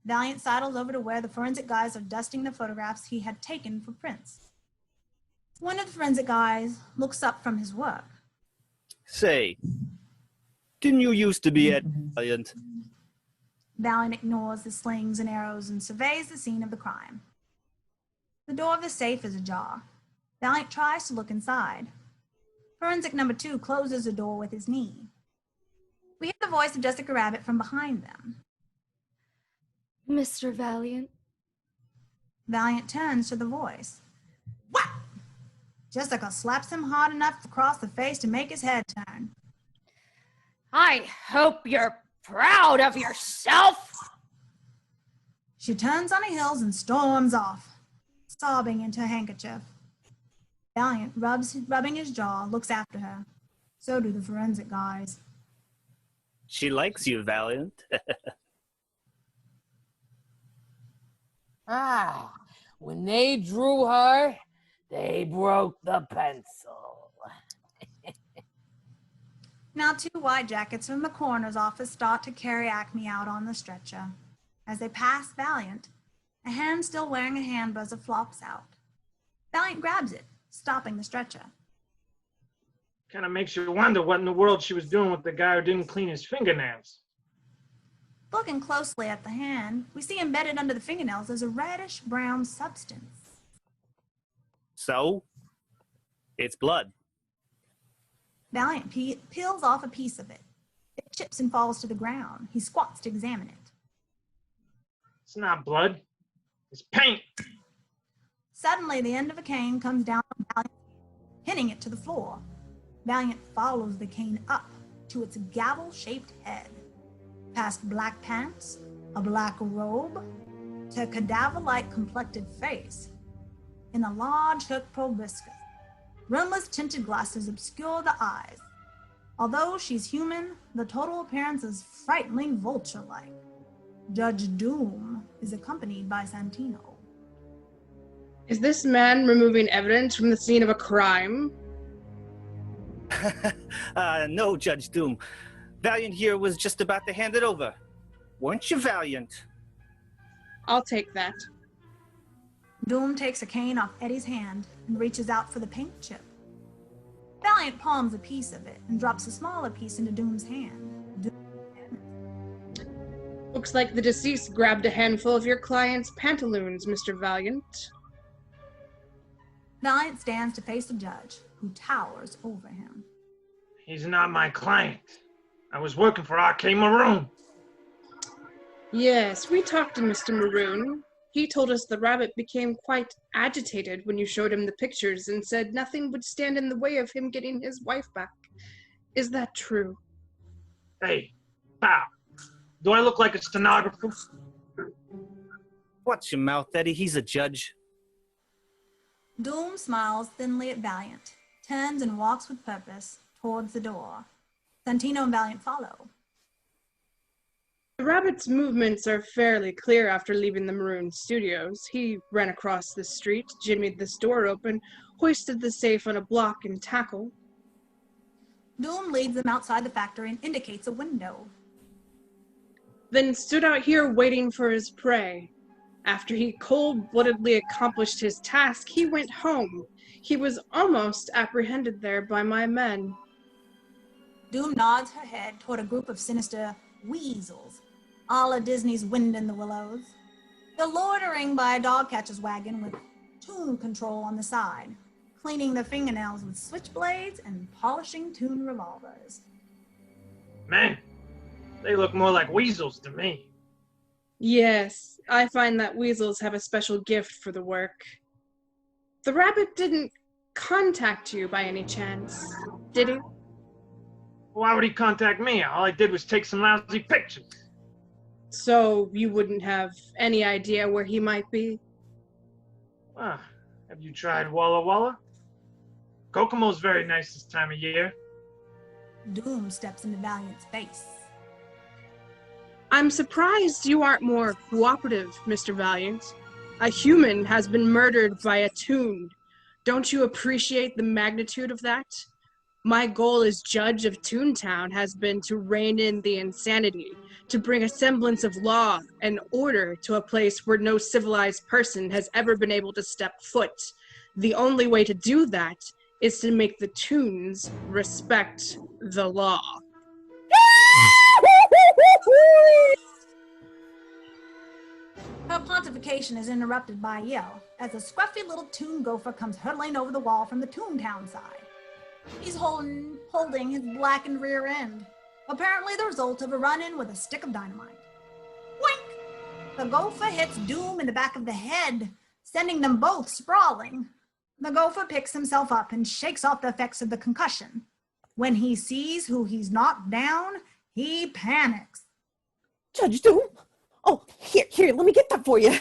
Valiant sidles over to where the forensic guys are dusting the photographs he had taken for prints. One of the forensic guys looks up from his work. Say, didn't you used to be at Valiant? Valiant ignores the slings and arrows and surveys the scene of the crime. The door of the safe is ajar. Valiant tries to look inside. Forensic number 2 closes the door with his knee. We hear the voice of Jessica Rabbit from behind them. Mr. Valiant. Valiant turns to the voice. What? Jessica slaps him hard enough across the face to make his head turn. I hope you're proud of yourself. She turns on her heels and storms off, sobbing into a handkerchief. Valiant, rubbing his jaw, looks after her. So do the forensic guys. She likes you, Valiant. When they drew her, they broke the pencil. Now 2 white jackets from the coroner's office start to carry Acme out on the stretcher. As they pass Valiant, a hand still wearing a hand buzzer flops out. Valiant grabs it, stopping the stretcher. Kind of makes you wonder what in the world she was doing with the guy who didn't clean his fingernails. Looking closely at the hand, we see embedded under the fingernails is a reddish-brown substance. So? It's blood. Valiant peels off a piece of it. It chips and falls to the ground. He squats to examine it. It's not blood. It's paint. Suddenly, the end of a cane comes down on Valiant, hitting it to the floor. Valiant follows the cane up to its gavel-shaped head, past black pants, a black robe, to a cadaver-like complected face, in a large hook proboscis. Rimless tinted glasses obscure the eyes. Although she's human, the total appearance is frighteningly vulture-like. Judge Doom is accompanied by Santino. Is this man removing evidence from the scene of a crime? No, Judge Doom. Valiant here was just about to hand it over. Weren't you, Valiant? I'll take that. Doom takes a cane off Eddie's hand and reaches out for the paint chip. Valiant palms a piece of it and drops a smaller piece into Doom's hand. Doom Looks like the deceased grabbed a handful of your client's pantaloons, Mr. Valiant. Valiant stands to face the judge, who towers over him. He's not my client. I was working for R.K. Maroon. Yes, we talked to Mr. Maroon. He told us the rabbit became quite agitated when you showed him the pictures and said nothing would stand in the way of him getting his wife back. Is that true? Hey, pal. Do I look like a stenographer? Watch your mouth, Eddie. He's a judge. Doom smiles thinly at Valiant, turns and walks with purpose towards the door. Santino and Valiant follow. The rabbit's movements are fairly clear after leaving the Maroon Studios. He ran across the street, jimmied this door open, hoisted the safe on a block and tackle. Doom leads them outside the factory and indicates a window. Then stood out here waiting for his prey. After he cold-bloodedly accomplished his task, he went home. He was almost apprehended there by my men. Doom nods her head toward a group of sinister weasels, a la Disney's Wind in the Willows. They're loitering by a dog catcher's wagon with tune control on the side, cleaning their fingernails with switchblades and polishing tune revolvers. Man, they look more like weasels to me. Yes, I find that weasels have a special gift for the work. The rabbit didn't contact you by any chance, did he? Why would he contact me? All I did was take some lousy pictures. So you wouldn't have any idea where he might be? Ah, have you tried Walla Walla? Kokomo's very nice this time of year. Doom steps into Valiant's face. I'm surprised you aren't more cooperative, Mr. Valiant. A human has been murdered by a tune. Don't you appreciate the magnitude of that? My goal as judge of Toontown has been to rein in the insanity, to bring a semblance of law and order to a place where no civilized person has ever been able to step foot. The only way to do that is to make the Toons respect the law. Her pontification is interrupted by a yell as a scruffy little Toon gopher comes hurtling over the wall from the Toontown side. He's holding his blackened rear end, apparently the result of a run-in with a stick of dynamite. Wink! The gopher hits Doom in the back of the head, sending them both sprawling. The gopher picks himself up and shakes off the effects of the concussion. When he sees who he's knocked down, he panics. Judge Doom? Oh, here, let me get that for you.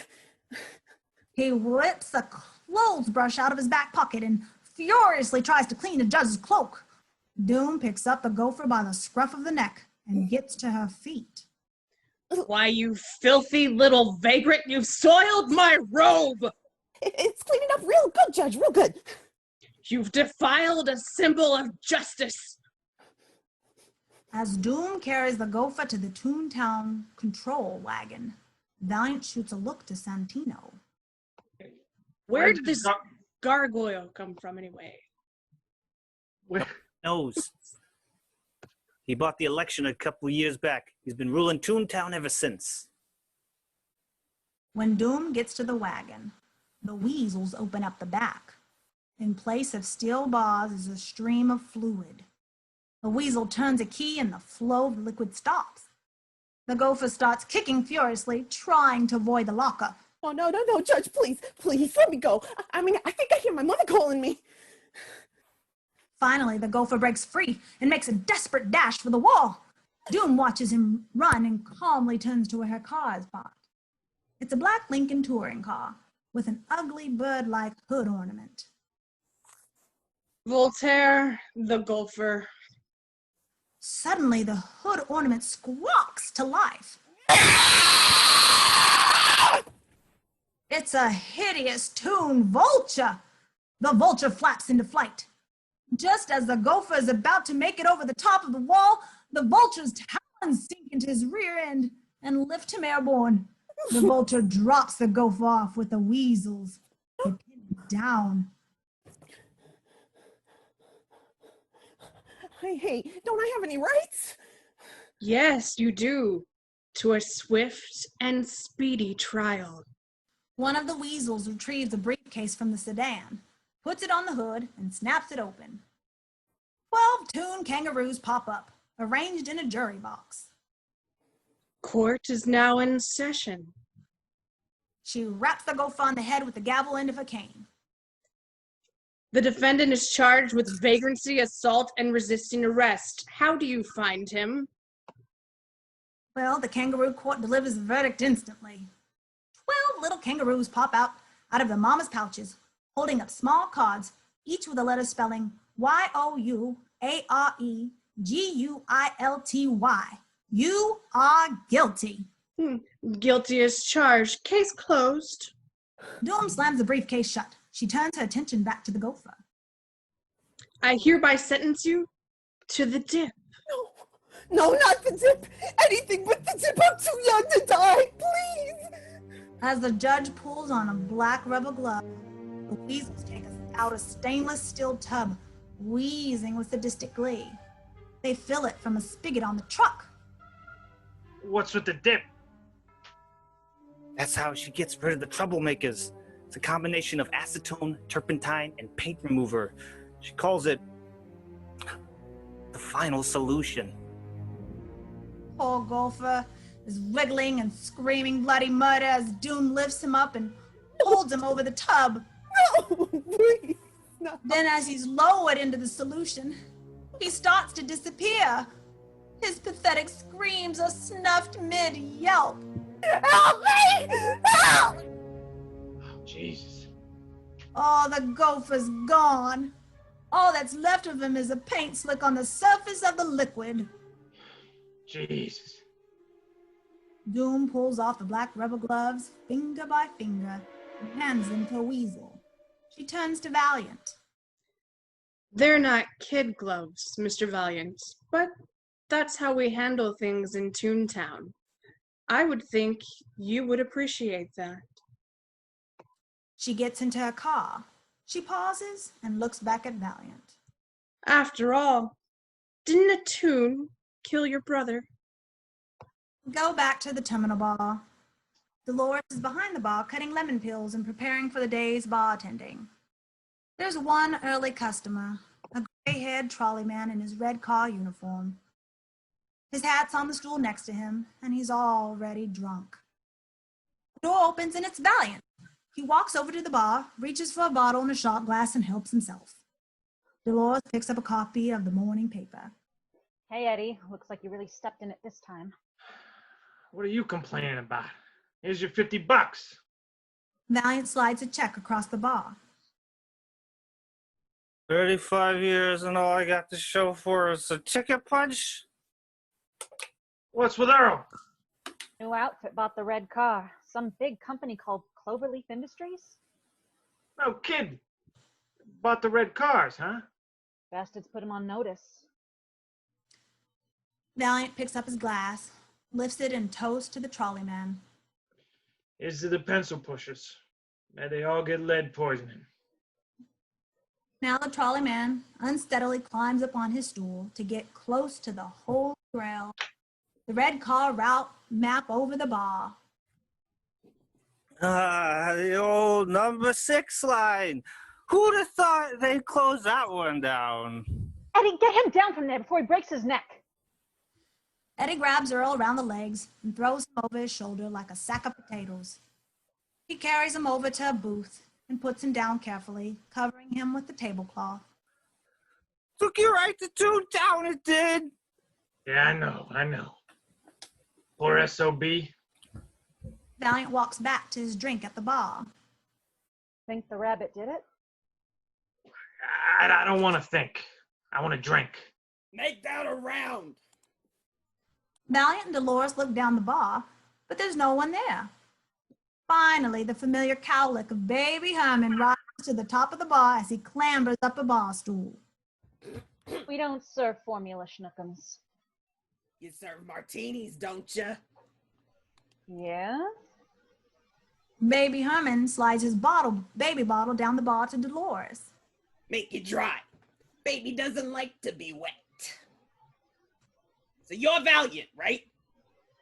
He whips a clothes brush out of his back pocket and furiously tries to clean the judge's cloak. Doom picks up the gopher by the scruff of the neck and gets to her feet. Why, you filthy little vagrant, you've soiled my robe! It's cleaning up real good, Judge, real good. You've defiled a symbol of justice. As Doom carries the gopher to the Toontown control wagon, Valiant shoots a look to Santino. Where did this gargoyle come from anyway? Knows. He bought the election a couple of years back. He's been ruling Toontown ever since. When Doom gets to the wagon, the weasels open up the back. In place of steel bars is a stream of fluid. The weasel turns a key and the flow of liquid stops. The gopher starts kicking furiously, trying to avoid the lockup. Oh, no, Judge, please, let me go. I mean, I think I hear my mother calling me. Finally, the gopher breaks free and makes a desperate dash for the wall. Doom watches him run and calmly turns to where her car is parked. It's a black Lincoln touring car with an ugly bird-like hood ornament. Voltaire, the gopher. Suddenly, the hood ornament squawks to life. It's a hideous Toon vulture. The vulture flaps into flight. Just as the gopher is about to make it over the top of the wall, the vulture's talons sink into his rear end and lift him airborne. The vulture drops the gopher off with the weasels. They pin him down. Hey, don't I have any rights? Yes, you do. to a swift and speedy trial. One of the weasels retrieves a briefcase from the sedan, puts it on the hood, and snaps it open. 12 toon kangaroos pop up, arranged in a jury box. Court is now in session. She raps the gopher on the head with the gavel end of a cane. The defendant is charged with vagrancy, assault, and resisting arrest. How do you find him? Well, the kangaroo court delivers the verdict instantly. 12 little kangaroos pop out of their mama's pouches, holding up small cards, each with a letter spelling Y-O-U-A-R-E-G-U-I-L-T-Y. You are guilty. Guilty as charged. Case closed. Doom slams the briefcase shut. She turns her attention back to the gopher. I hereby sentence you to the dip. No, not the dip. Anything but the dip. I'm too young to die. Please. As the judge pulls on a black rubber glove, the weasels take out a stainless steel tub, wheezing with sadistic glee. They fill it from a spigot on the truck. What's with the dip? That's how she gets rid of the troublemakers. It's a combination of acetone, turpentine, and paint remover. She calls it the final solution. Poor gopher is wriggling and screaming bloody murder as Doom lifts him up and holds him over the tub. No, please, no. Then as he's lowered into the solution, he starts to disappear. His pathetic screams are snuffed mid-yelp. Help me! Help! Oh, Jesus. Oh, the gopher's gone. All that's left of him is a paint slick on the surface of the liquid. Jesus. Doom pulls off the black rubber gloves, finger by finger, and hands them to Weasel. She turns to Valiant. They're not kid gloves, Mr. Valiant, but that's how we handle things in Toontown. I would think you would appreciate that. She gets into her car. She pauses and looks back at Valiant. After all, didn't a toon kill your brother? Go back to the terminal bar. Dolores is behind the bar cutting lemon peels and preparing for the day's bartending. There's one early customer, a gray-haired trolley man in his red car uniform. His hat's on the stool next to him, and he's already drunk. The door opens and it's Valiant. He walks over to the bar, reaches for a bottle and a shot glass, and helps himself. Dolores picks up a copy of the morning paper. Hey, Eddie. Looks like you really stepped in it this time. What are you complaining about? Here's your $50. Valiant slides a check across the bar. 35 years and all I got to show for is a ticket punch? What's with Earl? New outfit bought the red car. Some big company called Cloverleaf Industries? No kid. Bought the red cars, huh? Bastards put him on notice. Valiant picks up his glass, lifts it in toast to the trolley man. Here's to the pencil pushers. May they all get lead poisoning. Now the trolley man unsteadily climbs up on his stool to get close to the Holy Grail, the red car route map over the bar. The old number 6 line. Who'd have thought they'd close that one down? Eddie, get him down from there before he breaks his neck. Eddie grabs Earl around the legs and throws him over his shoulder like a sack of potatoes. He carries him over to a booth and puts him down carefully, covering him with the tablecloth. Took you right to Toontown, it did. Yeah, I know. Poor SOB. Valiant walks back to his drink at the bar. Think the rabbit did it? I don't want to think. I want to drink. Make that a round. Valiant and Dolores look down the bar, but there's no one there. Finally, the familiar cowlick of Baby Herman rises to the top of the bar as he clambers up a bar stool. We don't serve formula schnookums. You serve martinis, don't you? Yeah? Baby Herman slides his baby bottle down the bar to Dolores. Make you dry. Baby doesn't like to be wet. So you're Valiant, right?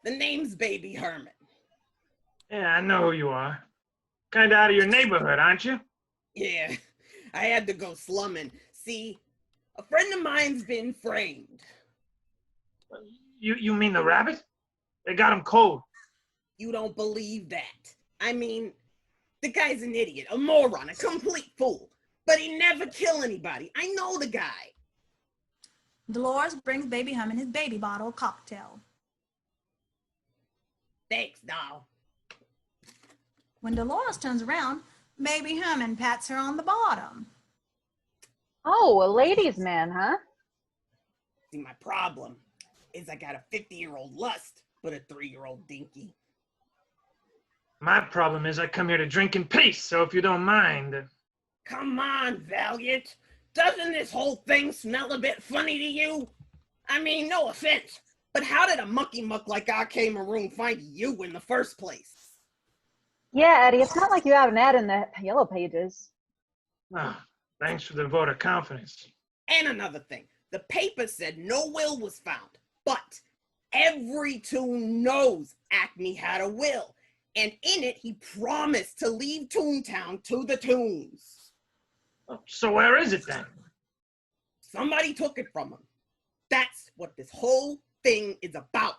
The name's Baby Herman. Yeah, I know who you are. Kinda out of your neighborhood, aren't you? Yeah, I had to go slumming. See, a friend of mine's been framed. You mean the rabbit? They got him cold. You don't believe that. I mean, the guy's an idiot, a moron, a complete fool. But he never killed anybody. I know the guy. Dolores brings Baby Herman his baby bottle cocktail. Thanks, doll. When Dolores turns around, Baby Herman pats her on the bottom. Oh, a ladies' man, huh? See, my problem is I got a 50-year-old lust, but a 3-year-old dinky. My problem is I come here to drink in peace, so if you don't mind. Come on, Valiant. Doesn't this whole thing smell a bit funny to you? I mean, no offense, but how did a mucky muck like R.K. Maroon find you in the first place? Yeah, Eddie, it's not like you have an ad in the Yellow Pages. Oh, thanks for the vote of confidence. And another thing, the paper said no will was found, but every Toon knows Acme had a will, and in it he promised to leave Toontown to the Toons. So where is it then? Somebody took it from him. That's what this whole thing is about.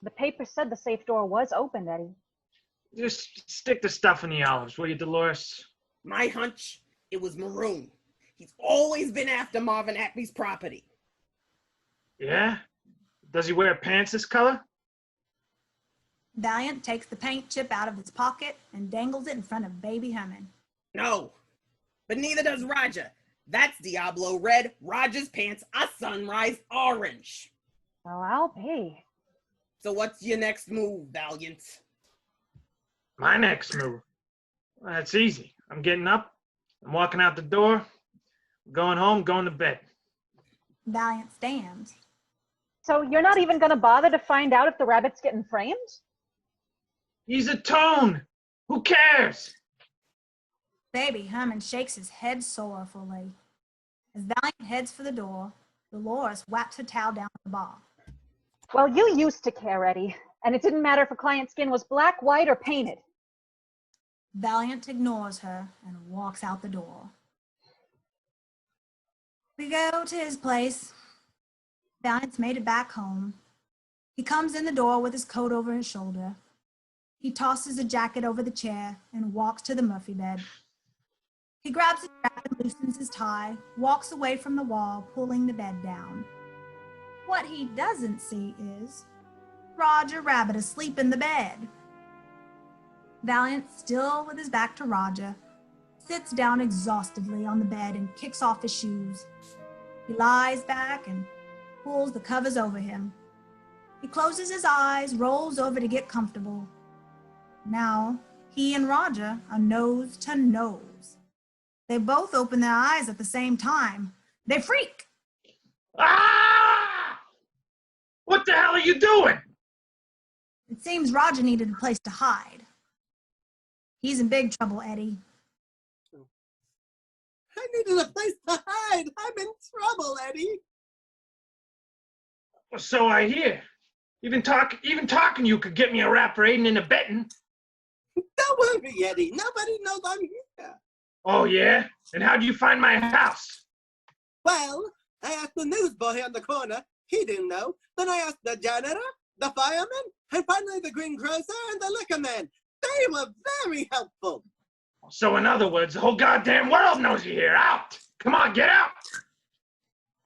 The paper said the safe door was open, Eddie. Just stick the stuff in the olives, will you, Dolores? My hunch, it was Maroon. He's always been after Marvin Acme's property. Yeah? Does he wear pants this color? Valiant takes the paint chip out of his pocket and dangles it in front of Baby Herman. No, but neither does Roger. That's Diablo Red. Roger's pants are sunrise orange. Well, I'll be. So what's your next move, Valiant? My next move? Well, that's easy. I'm getting up. I'm walking out the door. Going home, going to bed. Valiant stands. So you're not even going to bother to find out if the rabbit's getting framed? He's a Toon. Who cares? Baby Herman shakes his head sorrowfully. As Valiant heads for the door, Dolores whaps her towel down the bar. Well, you used to care, Eddie, and it didn't matter if a client's skin was black, white, or painted. Valiant ignores her and walks out the door. We go to his place. Valiant's made it back home. He comes in the door with his coat over his shoulder. He tosses a jacket over the chair and walks to the Murphy bed. He grabs his strap and loosens his tie, walks away from the wall, pulling the bed down. What he doesn't see is Roger Rabbit asleep in the bed. Valiant, still with his back to Roger, sits down exhaustedly on the bed and kicks off his shoes. He lies back and pulls the covers over him. He closes his eyes, rolls over to get comfortable. Now, he and Roger are nose to nose. They both open their eyes at the same time. They freak. Ah! What the hell are you doing? It seems Roger needed a place to hide. He's in big trouble, Eddie. I needed a place to hide. I'm in trouble, Eddie. So I hear. Even talking you could get me a rap for aiding and abetting. Don't worry, Eddie. Nobody knows I'm here. Oh, yeah? And how'd you find my house? Well, I asked the newsboy on the corner. He didn't know. Then I asked the janitor, the fireman, and finally the greengrocer and the liquor man. They were very helpful. So in other words, the whole goddamn world knows you're here. Out! Come on, get out!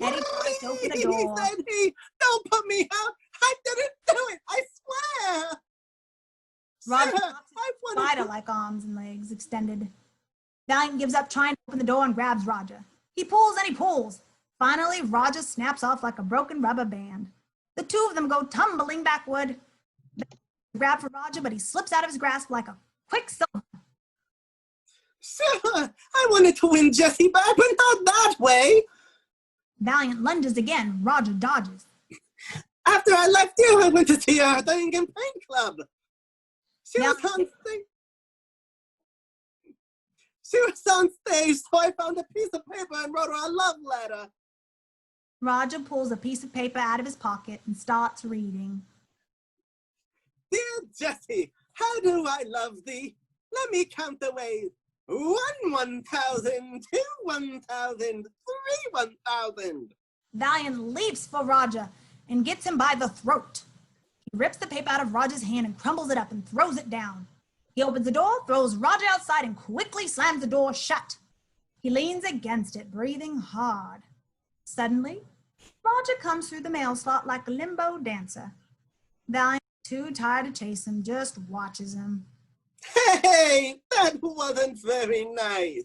Eddie pushed open the door. He said don't put me out. I didn't do it. I swear. Roger Sir, knocks his spider-like arms and legs extended. Valiant gives up trying to open the door and grabs Roger. He pulls and he pulls. Finally, Roger snaps off like a broken rubber band. The two of them go tumbling backward. Grab for Roger, but he slips out of his grasp like a quicksilver. Sir, I wanted to win Jesse back, but not that way. Valiant lunges again. Roger dodges. After I left you, I went to see her at the Lincoln Paint Club. She was on stage, so I found a piece of paper and wrote her a love letter. Roger pulls a piece of paper out of his pocket and starts reading. Dear Jessie, how do I love thee? Let me count the ways. 1, 1,000, 2, 1,000, 3, 1,000. Valiant leaps for Roger and gets him by the throat. He rips the paper out of Roger's hand and crumbles it up and throws it down. He opens the door, throws Roger outside, and quickly slams the door shut. He leans against it, breathing hard. Suddenly, Roger comes through the mail slot like a limbo dancer. Valiant, too tired to chase him, just watches him. Hey, that wasn't very nice.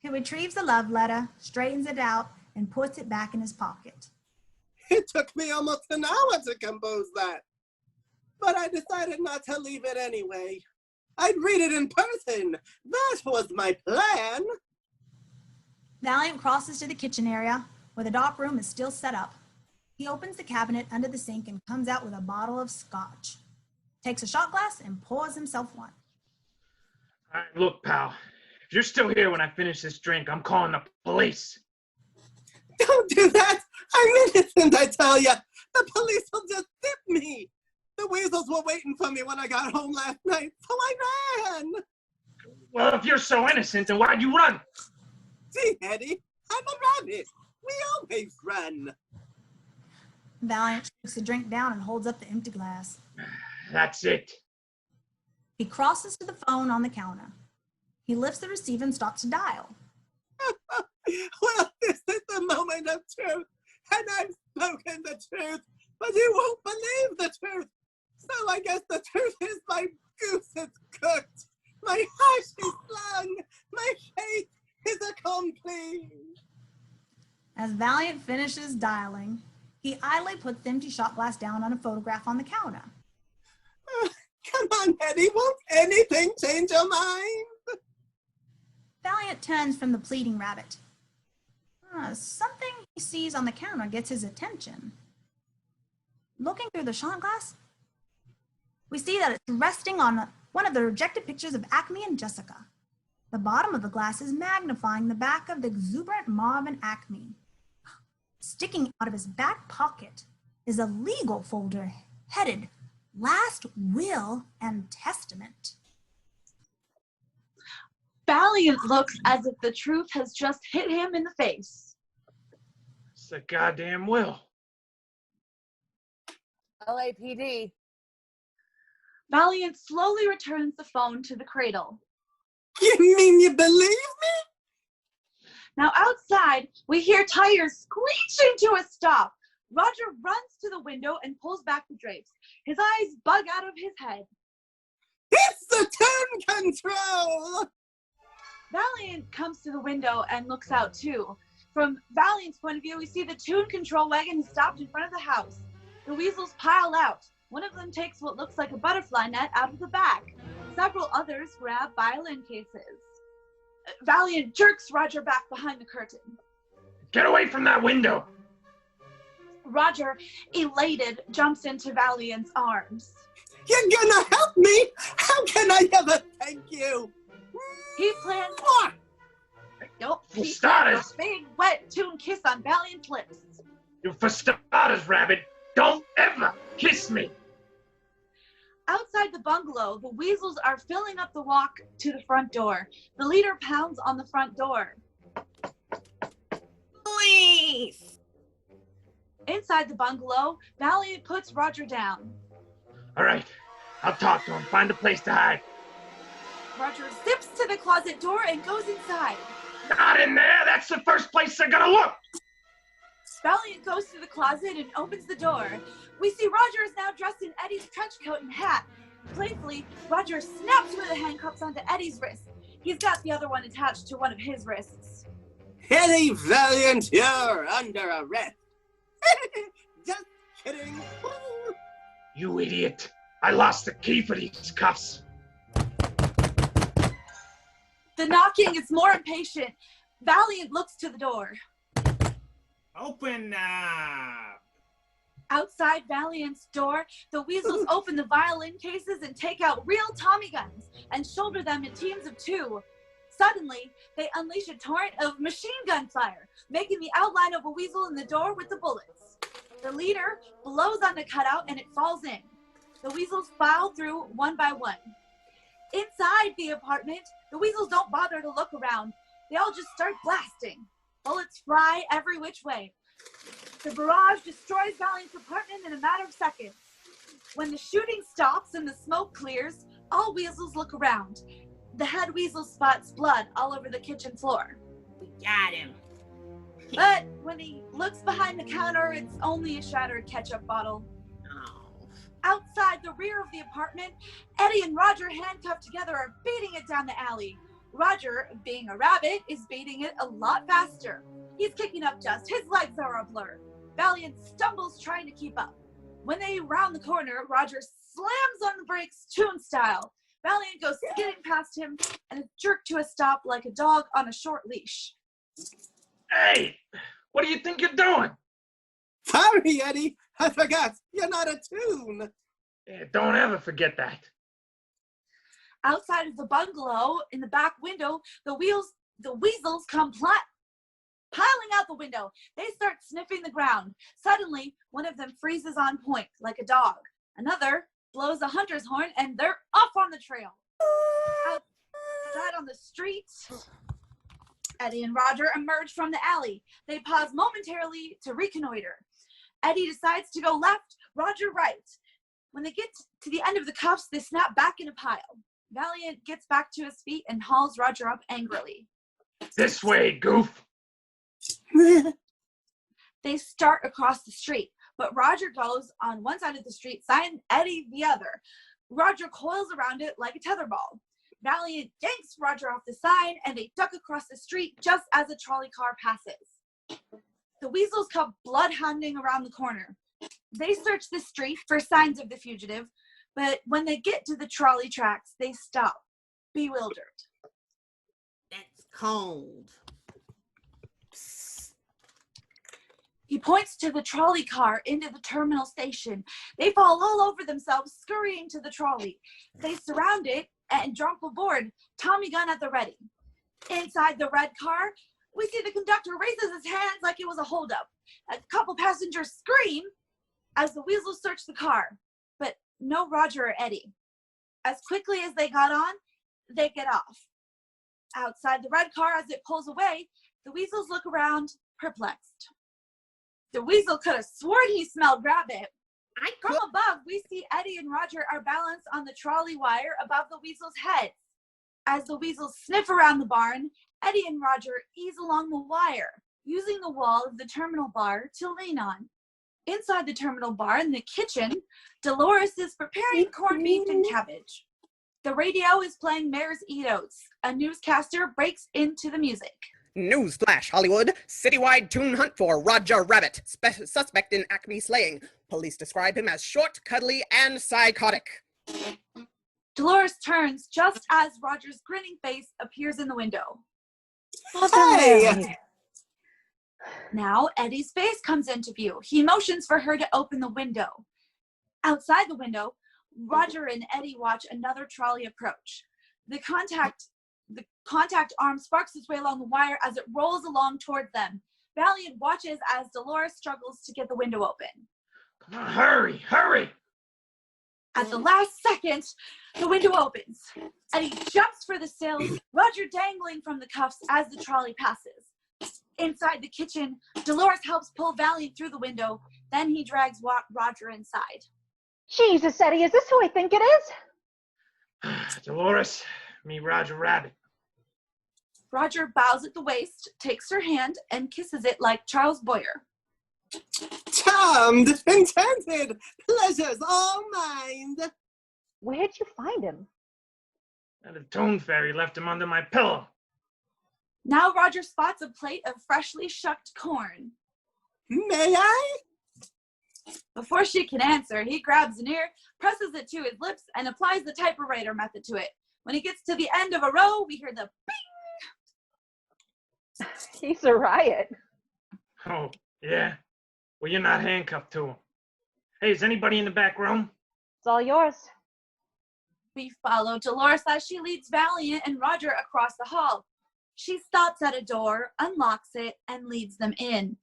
He retrieves the love letter, straightens it out, and puts it back in his pocket. It took me almost an hour to compose that. But I decided not to leave it anyway. I'd read it in person. That was my plan. Valiant crosses to the kitchen area, where the dark room is still set up. He opens the cabinet under the sink and comes out with a bottle of scotch. Takes a shot glass and pours himself one. All right, look, pal. If you're still here when I finish this drink, I'm calling the police. Don't do that. I'm innocent, I tell you. The police will just zip me. The weasels were waiting for me when I got home last night, so I ran. Well, if you're so innocent, then why'd you run? See, Eddie, I'm a rabbit. We always run. Valiant shakes the drink down and holds up the empty glass. That's it. He crosses to the phone on the counter. He lifts the receiver and starts to dial. Well, this is the moment of truth, and I've spoken the truth, but you won't believe the truth. So I guess the truth is my goose is cooked, my hash is slung, my fate is accomplished. As Valiant finishes dialing, he idly puts the empty shot glass down on a photograph on the counter. Come on, Eddie, won't anything change your mind? Valiant turns from the pleading rabbit. Something he sees on the counter gets his attention. Looking through the shot glass, we see that it's resting on one of the rejected pictures of Acme and Jessica. The bottom of the glass is magnifying the back of the exuberant Marvin Acme. Sticking out of his back pocket is a legal folder headed Last Will and Testament. Valiant looks as if the truth has just hit him in the face. It's the goddamn will. LAPD. Valiant slowly returns the phone to the cradle. You mean you believe me? Now outside, we hear tires screeching to a stop. Roger runs to the window and pulls back the drapes. His eyes bug out of his head. It's the turn control! Valiant comes to the window and looks out too. From Valiant's point of view, we see the tune control wagon stopped in front of the house. The weasels pile out. One of them takes what looks like a butterfly net out of the back. Several others grab violin cases. Valiant jerks Roger back behind the curtain. Get away from that window! Roger, elated, jumps into Valiant's arms. You're gonna help me? How can I ever thank you? He plans... Nope, he starters. plans a big, wet tune kiss on Valiant's lips. You for starters, rabbit, don't ever kiss me! Outside the bungalow, the weasels are filling up the walk to the front door. The leader pounds on the front door. Please! Inside the bungalow, Valiant puts Roger down. All right, I'll talk to him, find a place to hide. Roger zips to the closet door and goes inside. Not in there, that's the first place they're gonna look! Valiant goes to the closet and opens the door. We see Roger is now dressed in Eddie's trench coat and hat. Playfully, Roger snaps one of the handcuffs onto Eddie's wrist. He's got the other one attached to one of his wrists. Eddie Valiant, you're under arrest. Just kidding. You idiot. I lost the key for these cuffs. The knocking is more impatient. Valiant looks to the door. Open up. Outside Valiant's door, the weasels open the violin cases and take out real Tommy guns and shoulder them in teams of 2. Suddenly, they unleash a torrent of machine gun fire, making the outline of a weasel in the door with the bullets. The leader blows on the cutout and it falls in. The weasels file through one by one. Inside the apartment, the weasels don't bother to look around. They all just start blasting. Bullets fly every which way. The barrage destroys Valiant's apartment in a matter of seconds. When the shooting stops and the smoke clears, all weasels look around. The head weasel spots blood all over the kitchen floor. We got him. But when he looks behind the counter, it's only a shattered ketchup bottle. Outside the rear of the apartment, Eddie and Roger, handcuffed together, are beating it down the alley. Roger, being a rabbit, is beating it a lot faster. He's kicking up dust. His legs are a blur. Valiant stumbles trying to keep up. When they round the corner, Roger slams on the brakes, Toon style. Valiant goes skidding past him and is jerked to a stop like a dog on a short leash. Hey, what do you think you're doing? Sorry, Eddie. I forgot. You're not a Toon. Yeah, don't ever forget that. Outside of the bungalow, in the back window, the weasels come piling out the window. They start sniffing the ground. Suddenly, one of them freezes on point, like a dog. Another blows a hunter's horn, and they're off on the trail. Outside on the street, Eddie and Roger emerge from the alley. They pause momentarily to reconnoiter. Eddie decides to go left, Roger right. When they get to the end of the cuffs, they snap back in a pile. Valiant gets back to his feet and hauls Roger up angrily. This way, goof. They start across the street, but Roger goes on one side of the street, sign Eddie the other. Roger coils around it like a tetherball. Valiant yanks Roger off the sign, and they duck across the street just as a trolley car passes. The weasels come bloodhounding around the corner. They search the street for signs of the fugitive, but when they get to the trolley tracks, they stop, bewildered. That's cold. He points to the trolley car into the terminal station. They fall all over themselves, scurrying to the trolley. They surround it and jump aboard, Tommy gun at the ready. Inside the red car, we see the conductor raises his hands like it was a holdup. A couple passengers scream as the weasels search the car, but no Roger or Eddie. As quickly as they got on, they get off. Outside the red car, as it pulls away, the weasels look around, perplexed. The weasel could have sworn he smelled rabbit. From above, we see Eddie and Roger are balanced on the trolley wire above the weasel's heads. As the weasels sniff around the barn, Eddie and Roger ease along the wire, using the wall of the terminal bar to lean on. Inside the terminal bar in the kitchen, Dolores is preparing corned beef and cabbage. The radio is playing Mare's Eat Oats. A newscaster breaks into the music. Newsflash, Hollywood. Citywide Toon hunt for Roger Rabbit. Suspect in Acme slaying. Police describe him as short, cuddly, and psychotic. Dolores turns just as Roger's grinning face appears in the window. Hey! Now Eddie's face comes into view. He motions for her to open the window. Outside the window, Roger and Eddie watch another trolley approach. The contact arm sparks its way along the wire as it rolls along towards them. Valiant watches as Dolores struggles to get the window open. Come on, hurry, hurry! At the last second, the window opens. Eddie jumps for the sill, Roger dangling from the cuffs as the trolley passes. Inside the kitchen, Dolores helps pull Valiant through the window. Then he drags Roger inside. Jesus, Eddie, is this who I think it is? Dolores, me Roger Rabbit. Roger bows at the waist, takes her hand, and kisses it like Charles Boyer. Charmed, enchanted, pleasures all mine. Where'd you find him? The Toon Fairy left him under my pillow. Now Roger spots a plate of freshly shucked corn. May I? Before she can answer, he grabs an ear, presses it to his lips, and applies the typewriter method to it. When he gets to the end of a row, we hear the bing! He's a riot. Oh, yeah? Well, you're not handcuffed to him. Hey, is anybody in the back room? It's all yours. We follow Dolores as she leads Valiant and Roger across the hall. She stops at a door, unlocks it, and leads them in.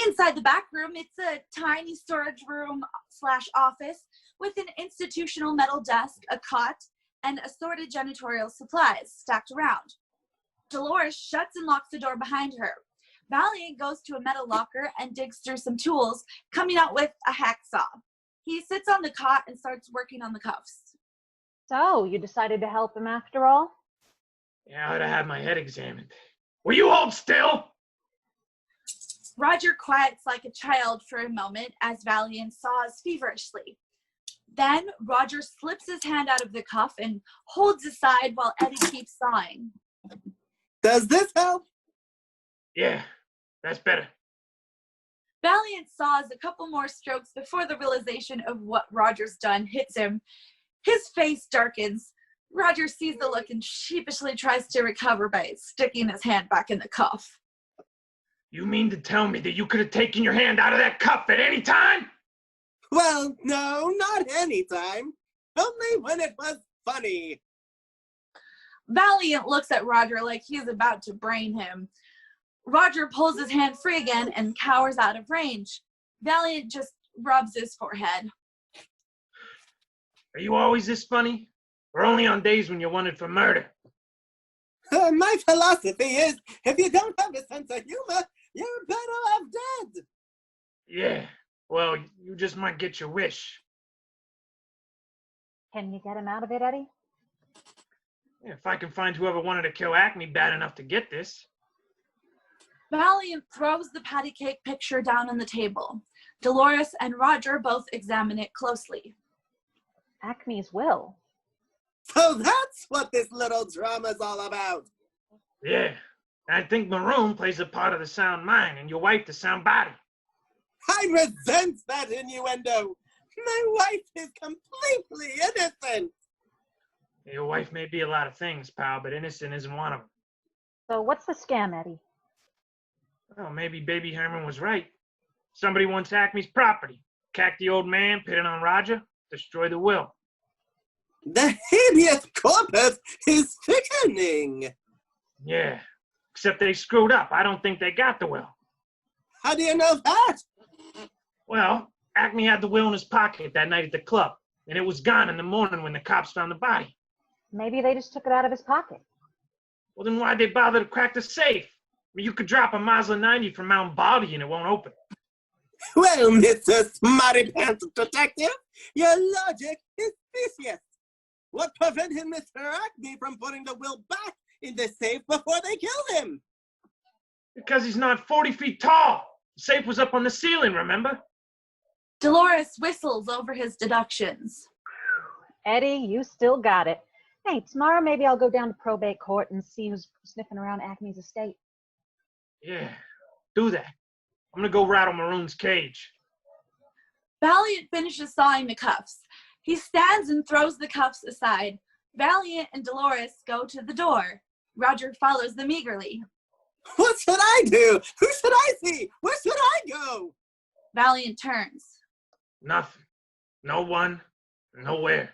Inside the back room, it's a tiny storage room / office with an institutional metal desk, a cot, and assorted janitorial supplies stacked around. Dolores shuts and locks the door behind her. Valiant goes to a metal locker and digs through some tools, coming out with a hacksaw. He sits on the cot and starts working on the cuffs. So, you decided to help him after all? Yeah, I ought to have my head examined. Will you hold still? Roger quiets like a child for a moment as Valiant saws feverishly. Then Roger slips his hand out of the cuff and holds his side while Eddie keeps sawing. Does this help? Yeah, that's better. Valiant saws a couple more strokes before the realization of what Roger's done hits him. His face darkens. Roger sees the look and sheepishly tries to recover by sticking his hand back in the cuff. You mean to tell me that you could have taken your hand out of that cuff at any time? Well, no, not any time. Only when it was funny. Valiant looks at Roger like he's about to brain him. Roger pulls his hand free again and cowers out of range. Valiant just rubs his forehead. Are you always this funny? Or only on days when you're wanted for murder? My philosophy is, if you don't have a sense of humor, you're better off dead. Yeah, well, you just might get your wish. Can you get him out of it, Eddie? Yeah, if I can find whoever wanted to kill Acme bad enough to get this. Valiant throws the patty cake picture down on the table. Dolores and Roger both examine it closely. Acme's will. So that's what this little drama's all about. Yeah, I think Maroon plays a part of the sound mind and your wife the sound body. I resent that innuendo. My wife is completely innocent. Your wife may be a lot of things, pal, but innocent isn't one of them. So what's the scam, Eddie? Well, maybe Baby Herman was right. Somebody wants Acme's property. Cack the old man, pit it on Roger, destroy the will. The habeas corpus is sickening. Yeah, except they screwed up. I don't think they got the will. How do you know that? Well, Acme had the will in his pocket that night at the club, and it was gone in the morning when the cops found the body. Maybe they just took it out of his pocket. Well, then why'd they bother to crack the safe? I mean, you could drop a Mazda 90 from Mount Baldy and it won't open. Well, Mr. Smarty Pants Detective, your logic is vicious. What prevented Mr. Acme from putting the will back in the safe before they killed him? Because he's not 40 feet tall. The safe was up on the ceiling, remember? Dolores whistles over his deductions. Eddie, you still got it. Hey, tomorrow maybe I'll go down to probate court and see who's sniffing around Acme's estate. Yeah, do that. I'm gonna go rattle Maroon's cage. Valiant finishes sawing the cuffs. He stands and throws the cuffs aside. Valiant and Dolores go to the door. Roger follows them eagerly. What should I do? Who should I see? Where should I go? Valiant turns. Nothing. No one. Nowhere.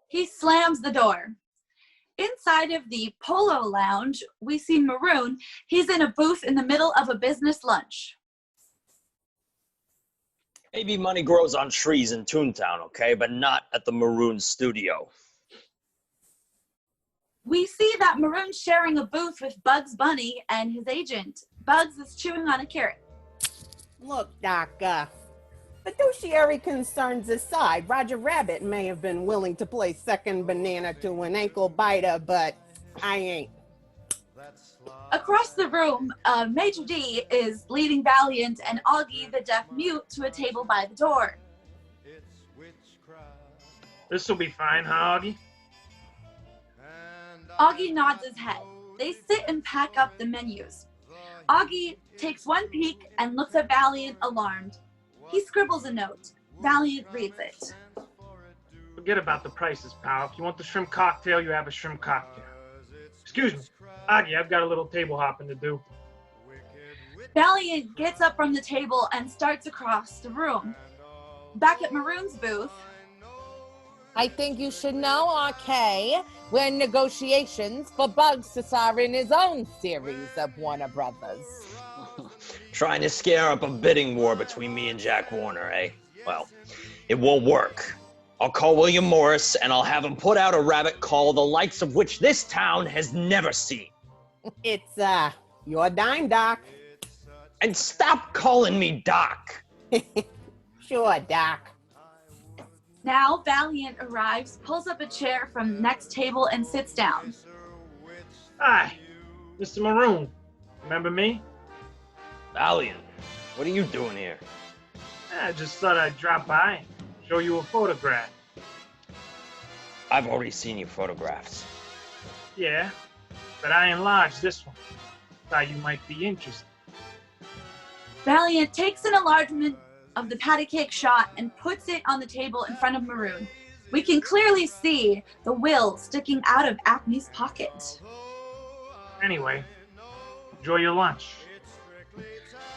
He slams the door. Inside of the Polo Lounge, we see Maroon. He's in a booth in the middle of a business lunch. Maybe money grows on trees in Toontown, okay? But not at the Maroon studio. We see that Maroon's sharing a booth with Bugs Bunny and his agent. Bugs is chewing on a carrot. Look, Doc, fiduciary concerns aside, Roger Rabbit may have been willing to play second banana to an ankle biter, but I ain't. Across the room, Major D is leading Valiant and Augie the deaf mute to a table by the door. This'll be fine, huh, Augie? Augie nods his head. They sit and pack up the menus. Augie takes one peek and looks at Valiant alarmed. He scribbles a note. Valiant reads it. Forget about the prices, pal. If you want the shrimp cocktail, you have a shrimp cocktail. Excuse me, Augie, I've got a little table hopping to do. Valiant gets up from the table and starts across the room. Back at Maroon's booth, I think you should know, RK, we're in negotiations for Bugs to star in his own series of Warner Brothers. Trying to scare up a bidding war between me and Jack Warner, eh? Well, it won't work. I'll call William Morris and I'll have him put out a rabbit call the likes of which this town has never seen. It's, your dime, Doc. And stop calling me Doc. Sure, Doc. Now Valiant arrives, pulls up a chair from the next table, and sits down. Hi, Mr. Maroon. Remember me? Valiant, what are you doing here? I just thought I'd drop by and show you a photograph. I've already seen your photographs. Yeah, but I enlarged this one. Thought you might be interested. Valiant takes an enlargement of the patty cake shot and puts it on the table in front of Maroon. We can clearly see the will sticking out of Acme's pocket. Anyway, enjoy your lunch.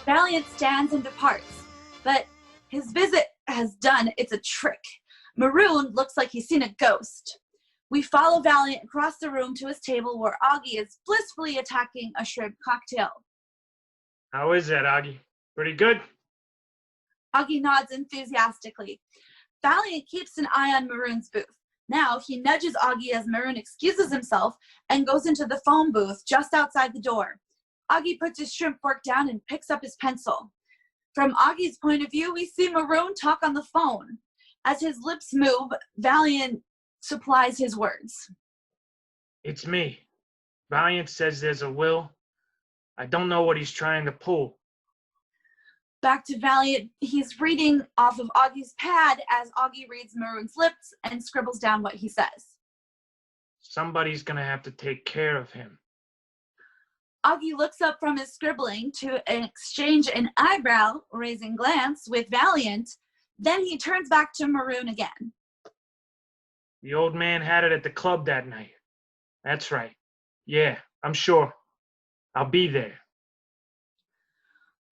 Valiant stands and departs, but his visit has done its a trick. Maroon looks like he's seen a ghost. We follow Valiant across the room to his table where Augie is blissfully attacking a shrimp cocktail. How is that, Augie? Pretty good? Augie nods enthusiastically. Valiant keeps an eye on Maroon's booth. Now he nudges Augie as Maroon excuses himself and goes into the phone booth just outside the door. Augie puts his shrimp fork down and picks up his pencil. From Augie's point of view, we see Maroon talk on the phone. As his lips move, Valiant supplies his words. It's me. Valiant says there's a will. I don't know what he's trying to pull. Back to Valiant, he's reading off of Augie's pad as Augie reads Maroon's lips and scribbles down what he says. Somebody's gonna have to take care of him. Augie looks up from his scribbling to exchange an eyebrow-raising glance with Valiant. Then he turns back to Maroon again. The old man had it at the club that night. That's right. Yeah, I'm sure. I'll be there.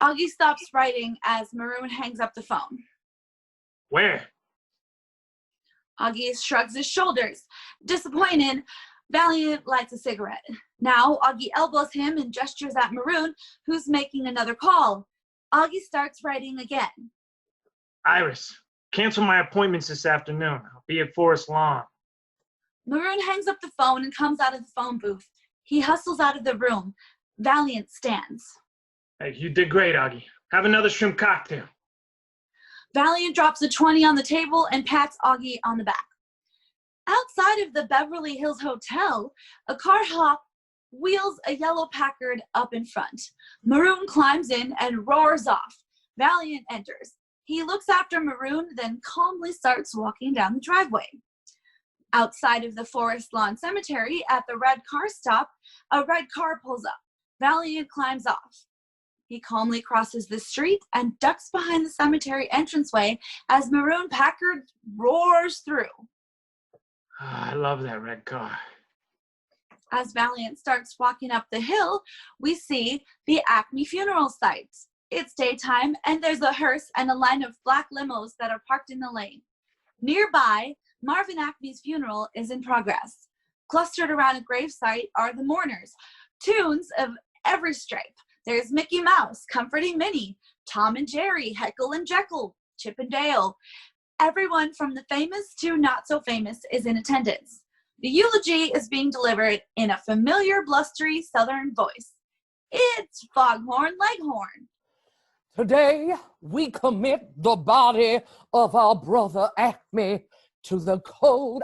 Augie stops writing as Maroon hangs up the phone. Where? Augie shrugs his shoulders. Disappointed, Valiant lights a cigarette. Now Augie elbows him and gestures at Maroon, who's making another call. Augie starts writing again. Iris, cancel my appointments this afternoon. I'll be at Forest Lawn. Maroon hangs up the phone and comes out of the phone booth. He hustles out of the room. Valiant stands. Hey, you did great, Augie. Have another shrimp cocktail. Valiant drops a 20 on the table and pats Augie on the back. Outside of the Beverly Hills Hotel, a car hop wheels a yellow Packard up in front. Maroon climbs in and roars off. Valiant enters. He looks after Maroon, then calmly starts walking down the driveway. Outside of the Forest Lawn Cemetery, at the red car stop, a red car pulls up. Valiant climbs off. He calmly crosses the street and ducks behind the cemetery entranceway as Maroon Packard roars through. I love that red car. As Valiant starts walking up the hill, we see the Acme funeral site. It's daytime, and there's a hearse and a line of black limos that are parked in the lane. Nearby, Marvin Acme's funeral is in progress. Clustered around a gravesite are the mourners, tunes of every stripe. There's Mickey Mouse, Comforting Minnie, Tom and Jerry, Heckle and Jekyll, Chip and Dale. Everyone from the famous to not so famous is in attendance. The eulogy is being delivered in a familiar, blustery Southern voice. It's Foghorn Leghorn. Today, we commit the body of our brother Acme to the cold,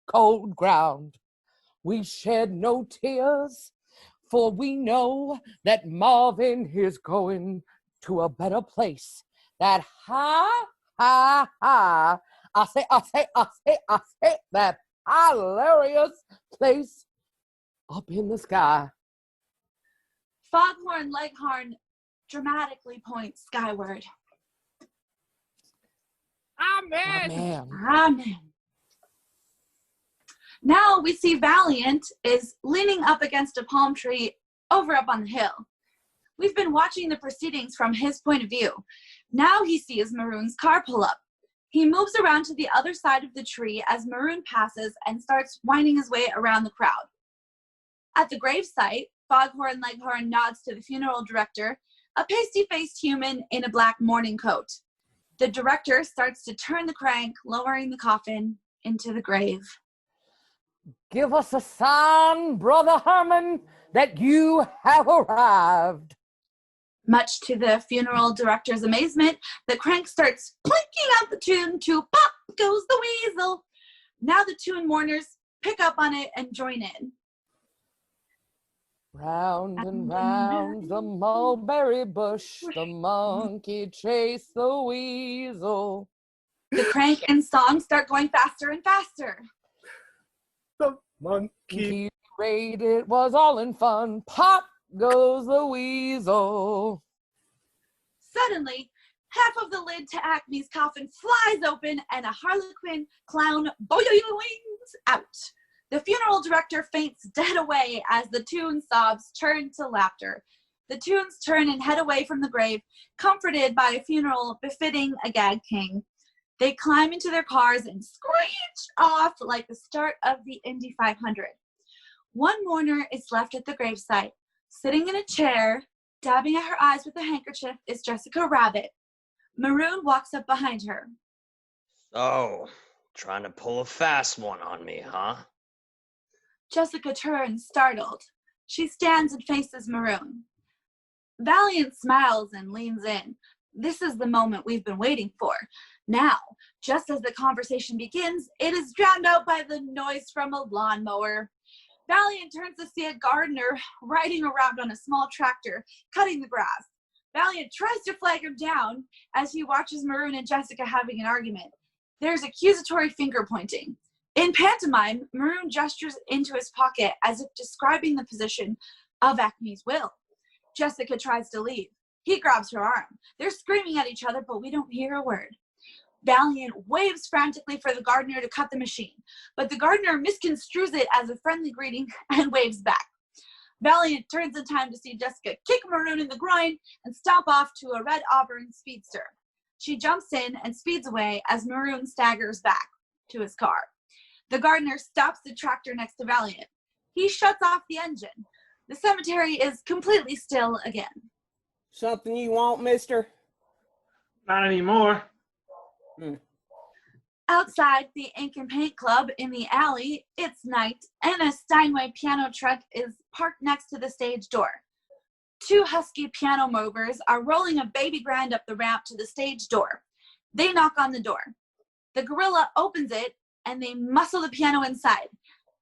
cold ground. We shed no tears, for we know that Marvin is going to a better place. That that hilarious place up in the sky. Foghorn Leghorn dramatically points skyward. Amen. Amen. Now we see Valiant is leaning up against a palm tree over up on the hill. We've been watching the proceedings from his point of view. Now he sees Maroon's car pull up. He moves around to the other side of the tree as Maroon passes and starts winding his way around the crowd. At the gravesite, Foghorn Leghorn nods to the funeral director, a pasty-faced human in a black mourning coat. The director starts to turn the crank, lowering the coffin into the grave. Give us a sign, Brother Herman, that you have arrived. Much to the funeral director's amazement, the crank starts plinking out the tune to Pop Goes the Weasel. Now the tune mourners pick up on it and join in. Round and round the mulberry bush, the monkey chased the weasel. The crank and song start going faster and faster. The monkey. He prayed it was all in fun. Pop goes the weasel. Suddenly, half of the lid to Acme's coffin flies open and a harlequin clown boings out. The funeral director faints dead away as the tune sobs turn to laughter. The tunes turn and head away from the grave, comforted by a funeral befitting a gag king. They climb into their cars and screech off like the start of the Indy 500. One mourner is left at the gravesite. Sitting in a chair, dabbing at her eyes with a handkerchief, is Jessica Rabbit. Maroon walks up behind her. So, trying to pull a fast one on me, huh? Jessica turns, startled. She stands and faces Maroon. Valiant smiles and leans in. This is the moment we've been waiting for. Now, just as the conversation begins, it is drowned out by the noise from a lawnmower. Valiant turns to see a gardener riding around on a small tractor, cutting the grass. Valiant tries to flag him down as he watches Maroon and Jessica having an argument. There's accusatory finger pointing. In pantomime, Maroon gestures into his pocket as if describing the position of Acme's will. Jessica tries to leave. He grabs her arm. They're screaming at each other, but we don't hear a word. Valiant waves frantically for the gardener to cut the machine, but the gardener misconstrues it as a friendly greeting and waves back. Valiant turns in time to see Jessica kick Maroon in the groin and stomp off to a red Auburn speedster. She jumps in and speeds away as Maroon staggers back to his car. The gardener stops the tractor next to Valiant. He shuts off the engine. The cemetery is completely still again. Something you want, mister? Not anymore. Outside the Ink and Paint Club in the alley, it's night, and a Steinway piano truck is parked next to the stage door. Two husky piano movers are rolling a baby grand up the ramp to the stage door. They knock on the door. The gorilla opens it, and they muscle the piano inside.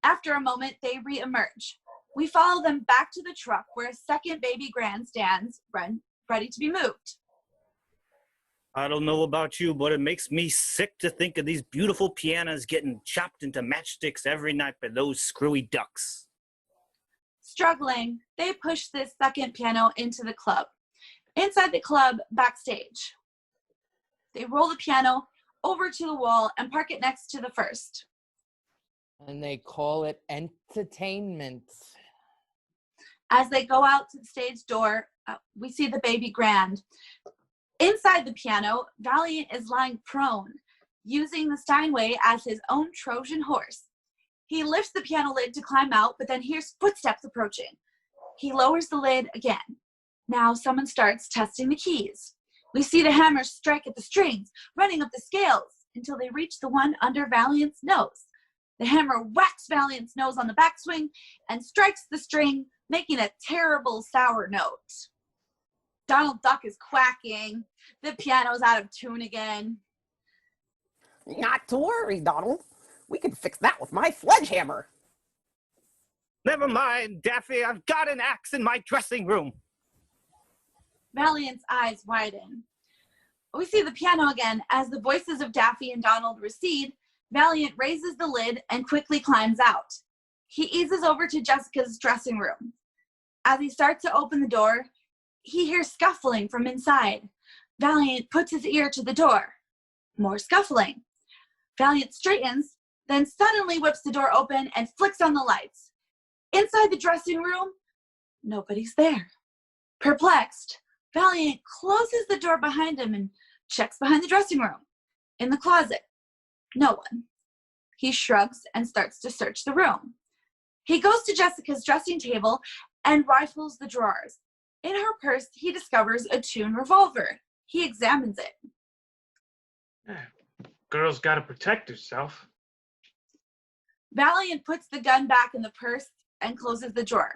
After a moment, they re-emerge. We follow them back to the truck where a second baby grand stands, ready to be moved. I don't know about you, but it makes me sick to think of these beautiful pianos getting chopped into matchsticks every night by those screwy ducks. Struggling, they push this second piano into the club. Inside the club, backstage, they roll the piano over to the wall and park it next to the first. And they call it entertainment. As they go out to the stage door, we see the baby grand. Inside the piano, Valiant is lying prone, using the Steinway as his own Trojan horse. He lifts the piano lid to climb out, but then hears footsteps approaching. He lowers the lid again. Now someone starts testing the keys. We see the hammer strike at the strings, running up the scales until they reach the one under Valiant's nose. The hammer whacks Valiant's nose on the backswing and strikes the string, making a terrible sour note. Donald Duck is quacking. The piano's out of tune again. Not to worry, Donald. We can fix that with my sledgehammer. Never mind, Daffy. I've got an axe in my dressing room. Valiant's eyes widen. We see the piano again. As the voices of Daffy and Donald recede, Valiant raises the lid and quickly climbs out. He eases over to Jessica's dressing room. As he starts to open the door, he hears scuffling from inside. Valiant puts his ear to the door. More scuffling. Valiant straightens, then suddenly whips the door open and flicks on the lights. Inside the dressing room, nobody's there. Perplexed, Valiant closes the door behind him and checks behind the dressing room. In the closet, no one. He shrugs and starts to search the room. He goes to Jessica's dressing table and rifles the drawers. In her purse, he discovers a Toon revolver. He examines it. Girl's got to protect herself. Valiant puts the gun back in the purse and closes the drawer.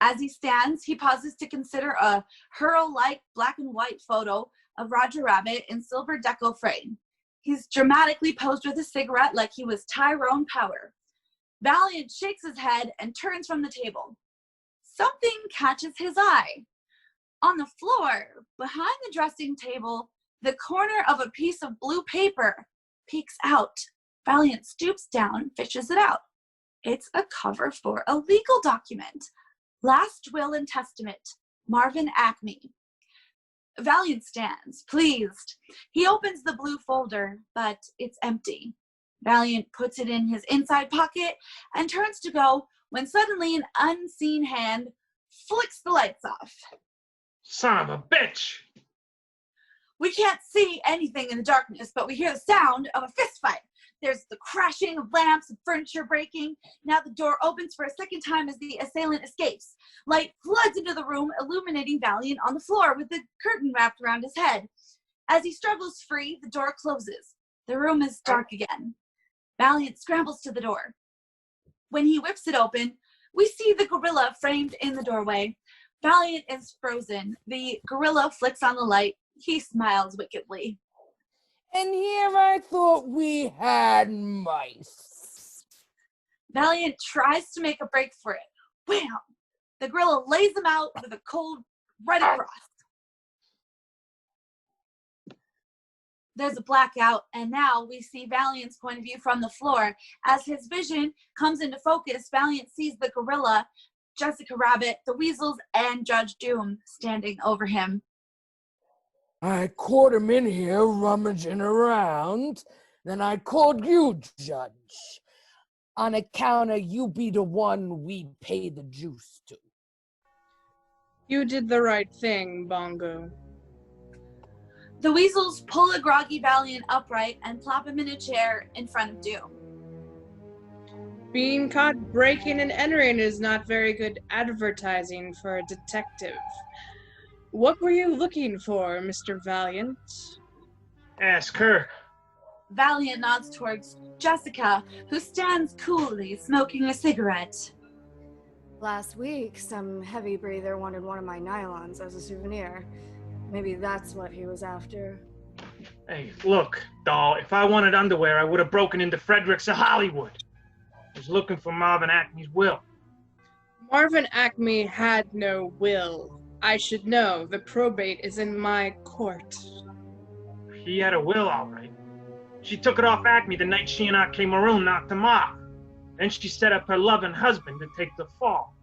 As he stands, he pauses to consider a Hurl-like black and white photo of Roger Rabbit in silver deco frame. He's dramatically posed with a cigarette like he was Tyrone Power. Valiant shakes his head and turns from the table. Something catches his eye. On the floor, behind the dressing table, the corner of a piece of blue paper peeks out. Valiant stoops down, fishes it out. It's a cover for a legal document. Last Will and Testament, Marvin Acme. Valiant stands, pleased. He opens the blue folder, but it's empty. Valiant puts it in his inside pocket and turns to go when suddenly an unseen hand flicks the lights off. Son of a bitch! We can't see anything in the darkness, but we hear the sound of a fist fight. There's the crashing of lamps and furniture breaking. Now the door opens for a second time as the assailant escapes. Light floods into the room, illuminating Valiant on the floor with the curtain wrapped around his head. As he struggles free, the door closes. The room is dark again. Valiant scrambles to the door. When he whips it open, we see the gorilla framed in the doorway. Valiant is frozen. The gorilla flicks on the light. He smiles wickedly. And here I thought we had mice. Valiant tries to make a break for it. Wham! The gorilla lays him out with a cold right across. There's a blackout, and now we see Valiant's point of view from the floor. As his vision comes into focus, Valiant sees the gorilla, Jessica Rabbit, the weasels, and Judge Doom standing over him. I caught him in here rummaging around. Then I called you, Judge. On account of you be the one we pay the juice to. You did the right thing, Bongo. The weasels pull a groggy Valiant upright and plop him in a chair in front of Doom. Being caught breaking and entering is not very good advertising for a detective. What were you looking for, Mr. Valiant? Ask her. Valiant nods towards Jessica, who stands coolly smoking a cigarette. Last week, some heavy breather wanted one of my nylons as a souvenir. Maybe that's what he was after. Hey, look, doll, if I wanted underwear, I would have broken into Frederick's of Hollywood. I was looking for Marvin Acme's will. Marvin Acme had no will. I should know. The probate is in my court. He had a will, all right. She took it off Acme the night she and Ake Maroon knocked him off. Then she set up her loving husband to take the fall.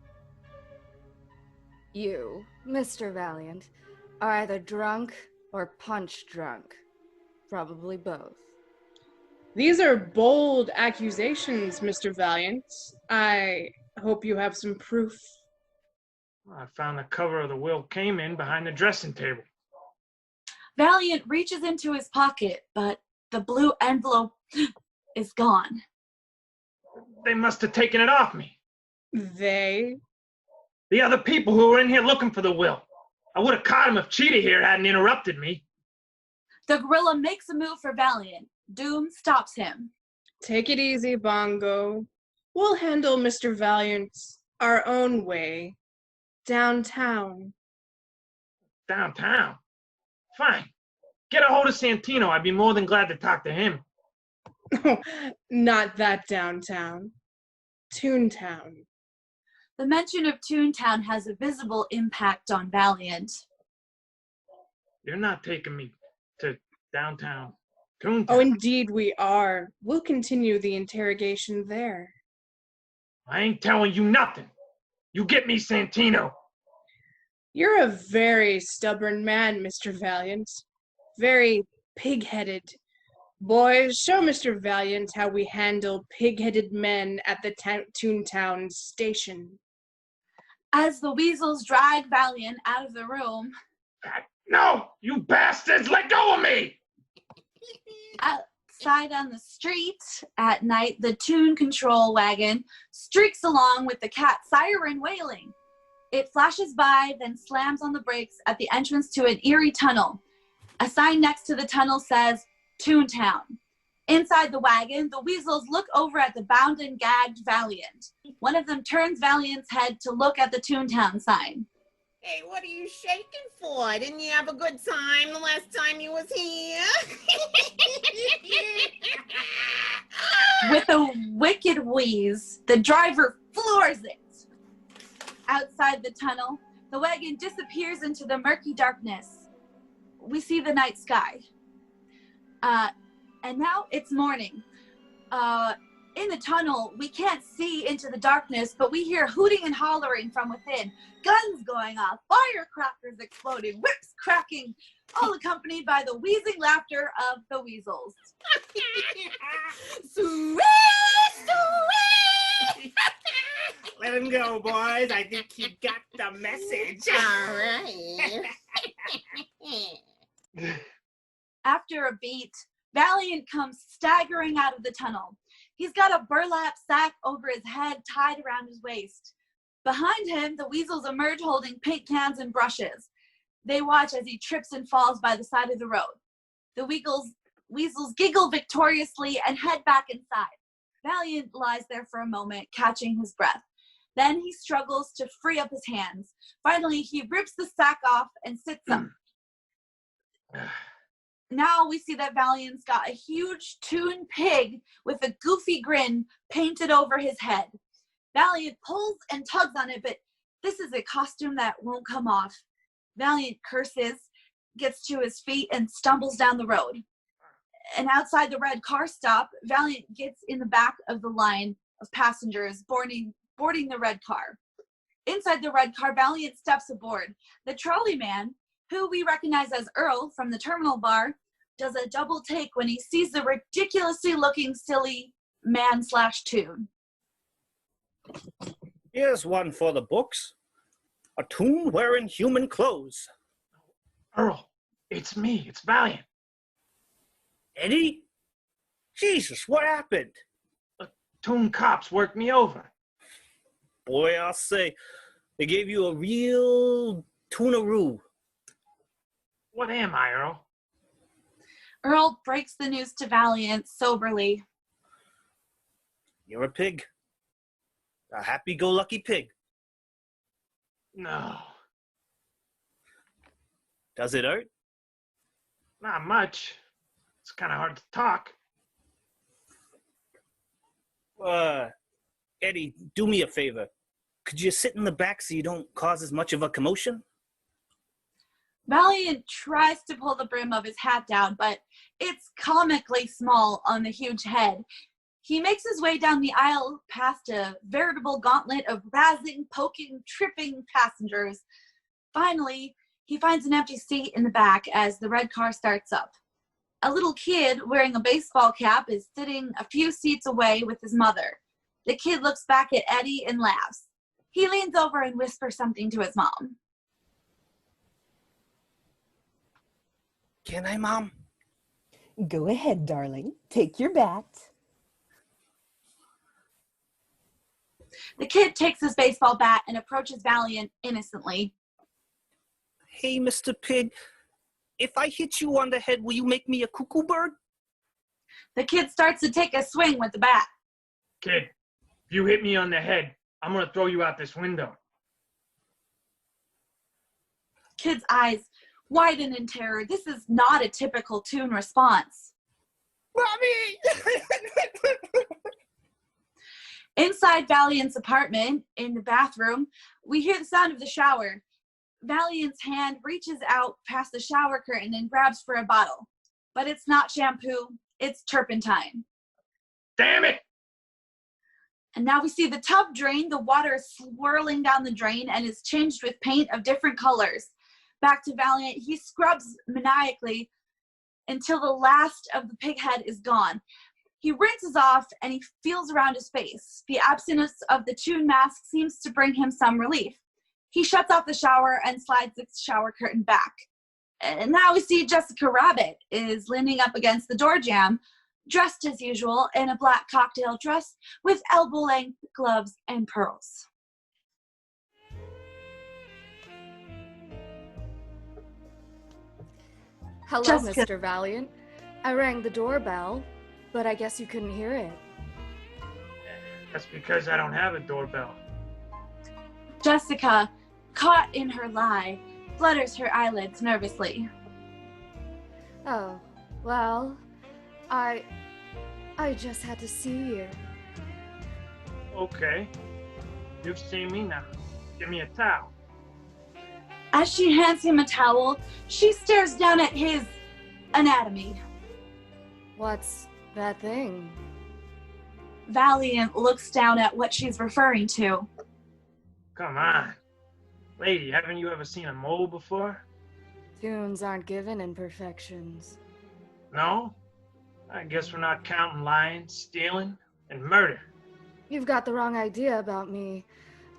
You, Mr. Valiant, are either drunk or punch drunk. Probably both. These are bold accusations, Mr. Valiant. I hope you have some proof. I found the cover of the will came in behind the dressing table. Valiant reaches into his pocket, but the blue envelope is gone. They must have taken it off me. They? The other people who were in here looking for the will. I would have caught him if Cheetah here hadn't interrupted me. The gorilla makes a move for Valiant. Doom stops him. Take it easy, Bongo. We'll handle Mr. Valiant our own way. Downtown. Downtown? Fine. Get a hold of Santino. I'd be more than glad to talk to him. Not that downtown. Toontown. The mention of Toontown has a visible impact on Valiant. You're not taking me to downtown Toontown. Oh, indeed we are. We'll continue the interrogation there. I ain't telling you nothing. You get me Santino. You're a very stubborn man, Mr. Valiant. Very pig-headed. Boys, show Mr. Valiant how we handle pig-headed men at the Toontown station. As the weasels drag Valiant out of the room... No! You bastards! Let go of me! Outside on the street at night, the Toon control wagon streaks along with the cat siren wailing. It flashes by, then slams on the brakes at the entrance to an eerie tunnel. A sign next to the tunnel says, Toontown. Inside the wagon, the weasels look over at the bound and gagged Valiant. One of them turns Valiant's head to look at the Toontown sign. Hey, what are you shaking for? Didn't you have a good time the last time you was here? With a wicked wheeze, the driver floors it. Outside the tunnel, the wagon disappears into the murky darkness. We see the night sky. And now it's morning. In the tunnel, we can't see into the darkness, but we hear hooting and hollering from within. Guns going off, firecrackers exploding, whips cracking, all accompanied by the wheezing laughter of the weasels. Let him go, boys. I think he got the message. All right. After a beat, Valiant comes staggering out of the tunnel. He's got a burlap sack over his head tied around his waist. Behind him, the weasels emerge holding paint cans and brushes. They watch as he trips and falls by the side of the road. The weasels giggle victoriously and head back inside. Valiant lies there for a moment, catching his breath. Then he struggles to free up his hands. Finally, he rips the sack off and sits up. Now we see that Valiant's got a huge toon pig with a goofy grin painted over his head. Valiant pulls and tugs on it, but this is a costume that won't come off. Valiant curses, gets to his feet, and stumbles down the road. And outside the red car stop, Valiant gets in the back of the line of passengers boarding the red car. Inside the red car, Valiant steps aboard. The trolley man, who we recognize as Earl from the terminal bar, does a double take when he sees the ridiculously looking silly man/toon. Here's one for the books. A toon wearing human clothes. Earl, it's me. It's Valiant. Eddie? Jesus, what happened? Toon cops worked me over. Boy, I'll say, they gave you a real toonaroo. What am I, Earl? Earl breaks the news to Valiant soberly. You're a pig. A happy-go-lucky pig. No. Does it hurt? Not much. It's kind of hard to talk. Eddie, do me a favor. Could you sit in the back so you don't cause as much of a commotion? Valiant tries to pull the brim of his hat down, but it's comically small on the huge head. He makes his way down the aisle past a veritable gauntlet of razzing, poking, tripping passengers. Finally, he finds an empty seat in the back as the red car starts up. A little kid wearing a baseball cap is sitting a few seats away with his mother. The kid looks back at Eddie and laughs. He leans over and whispers something to his mom. Can I, Mom? Go ahead, darling. Take your bat. The kid takes his baseball bat and approaches Valiant innocently. Hey, Mr. Pig, if I hit you on the head, will you make me a cuckoo bird? The kid starts to take a swing with the bat. Kid, if you hit me on the head, I'm going to throw you out this window. Kid's eyes widen in terror. This is not a typical toon response. Mommy! Inside Valiant's apartment, in the bathroom, we hear the sound of the shower. Valiant's hand reaches out past the shower curtain and grabs for a bottle. But it's not shampoo, it's turpentine. Damn it! And now we see the tub drain. The water is swirling down the drain and is changed with paint of different colors. Back to Valiant, he scrubs maniacally until the last of the pig head is gone. He rinses off and he feels around his face. The absence of the toon mask seems to bring him some relief. He shuts off the shower and slides the shower curtain back. And now we see Jessica Rabbit is leaning up against the door jamb, dressed as usual in a black cocktail dress with elbow-length gloves and pearls. Hello, Jessica. Mr. Valiant. I rang the doorbell, but I guess you couldn't hear it. That's because I don't have a doorbell. Jessica, caught in her lie, flutters her eyelids nervously. Oh, well, I just had to see you. Okay. You've seen me now. Give me a towel. As she hands him a towel, she stares down at his anatomy. What's that thing? Valiant looks down at what she's referring to. Come on. Lady, haven't you ever seen a mole before? Tunes aren't given imperfections. No? I guess we're not counting lying, stealing, and murder. You've got the wrong idea about me.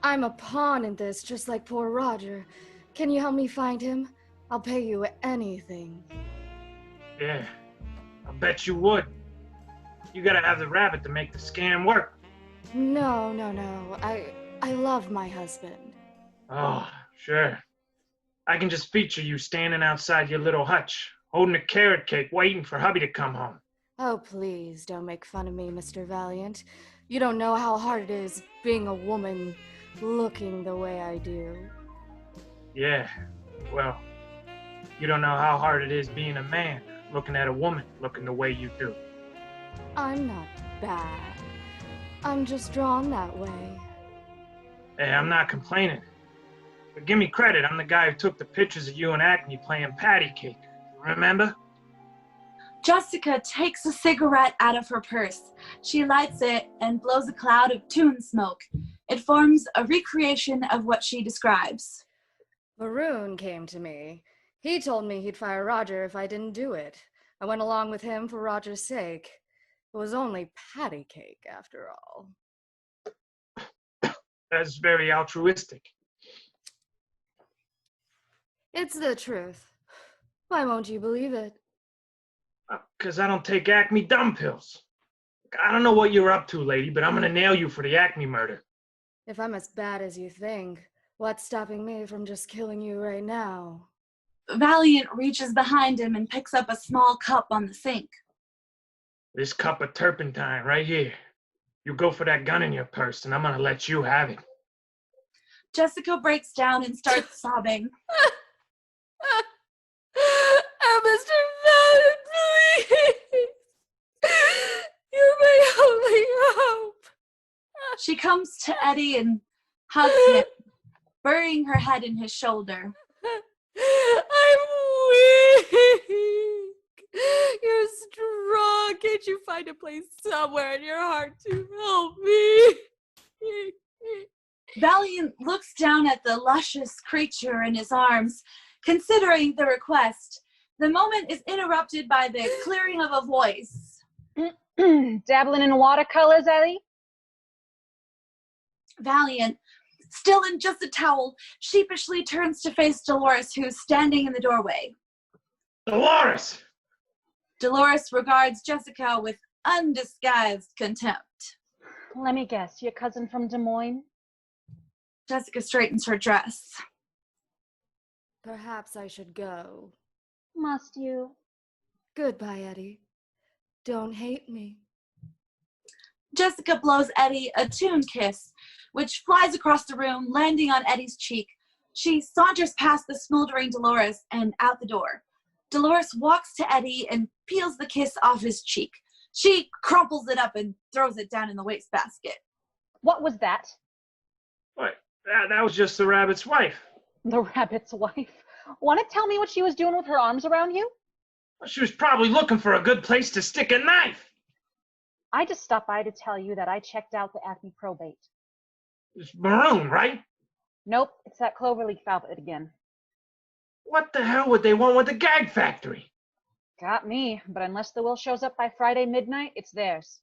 I'm a pawn in this, just like poor Roger. Can you help me find him? I'll pay you anything. Yeah, I bet you would. You gotta have the rabbit to make the scam work. No. I love my husband. Oh, sure. I can just picture you standing outside your little hutch, holding a carrot cake, waiting for hubby to come home. Oh, please don't make fun of me, Mr. Valiant. You don't know how hard it is being a woman looking the way I do. Yeah, well, you don't know how hard it is being a man, looking at a woman looking the way you do. I'm not bad. I'm just drawn that way. Hey, I'm not complaining. But give me credit, I'm the guy who took the pictures of you and Acme playing patty cake. Remember? Jessica takes a cigarette out of her purse. She lights it and blows a cloud of tune smoke. It forms a recreation of what she describes. Maroon came to me. He told me he'd fire Roger if I didn't do it. I went along with him for Roger's sake. It was only patty cake, after all. That's very altruistic. It's the truth. Why won't you believe it? Because I don't take Acme dumb pills. I don't know what you're up to, lady, but I'm gonna nail you for the Acme murder. If I'm as bad as you think, what's stopping me from just killing you right now? Valiant reaches behind him and picks up a small cup on the sink. This cup of turpentine right here. You go for that gun in your purse, and I'm gonna let you have it. Jessica breaks down and starts sobbing. Oh, Mr. Valiant, please! You're my only hope! She comes to Eddie and hugs him, burying her head in his shoulder. I'm weak! You're strong! Can't you find a place somewhere in your heart to help me? Valiant looks down at the luscious creature in his arms, considering the request. The moment is interrupted by the clearing of a voice. Dabbling in watercolors, Ellie? Valiant, still in just a towel, sheepishly turns to face Dolores, who's standing in the doorway. Dolores! Dolores regards Jessica with undisguised contempt. Let me guess, your cousin from Des Moines? Jessica straightens her dress. Perhaps I should go. Must you? Goodbye, Eddie. Don't hate me. Jessica blows Eddie a tune kiss, which flies across the room, landing on Eddie's cheek. She saunters past the smoldering Dolores and out the door. Dolores walks to Eddie and peels the kiss off his cheek. She crumples it up and throws it down in the wastebasket. What was that? What? That was just the rabbit's wife. The rabbit's wife? Want to tell me what she was doing with her arms around you? She was probably looking for a good place to stick a knife. I just stopped by to tell you that I checked out the Acme probate. It's Maroon, right? Nope, it's that Cloverleaf outfit again. What the hell would they want with the gag factory? Got me, but unless the will shows up by Friday midnight, it's theirs.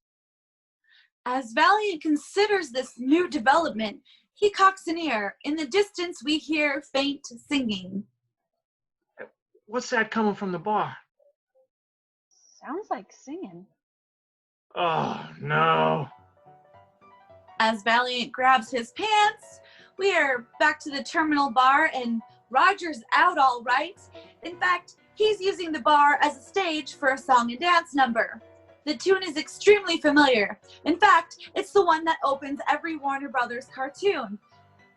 As Valiant considers this new development, he cocks an ear. In the distance, we hear faint singing. What's that coming from the bar? Sounds like singing. Oh, no. As Valiant grabs his pants, we are back to the terminal bar, and Roger's out all right. In fact, He's using the bar as a stage for a song and dance number. The tune is extremely familiar. In fact, it's the one that opens every Warner Brothers cartoon,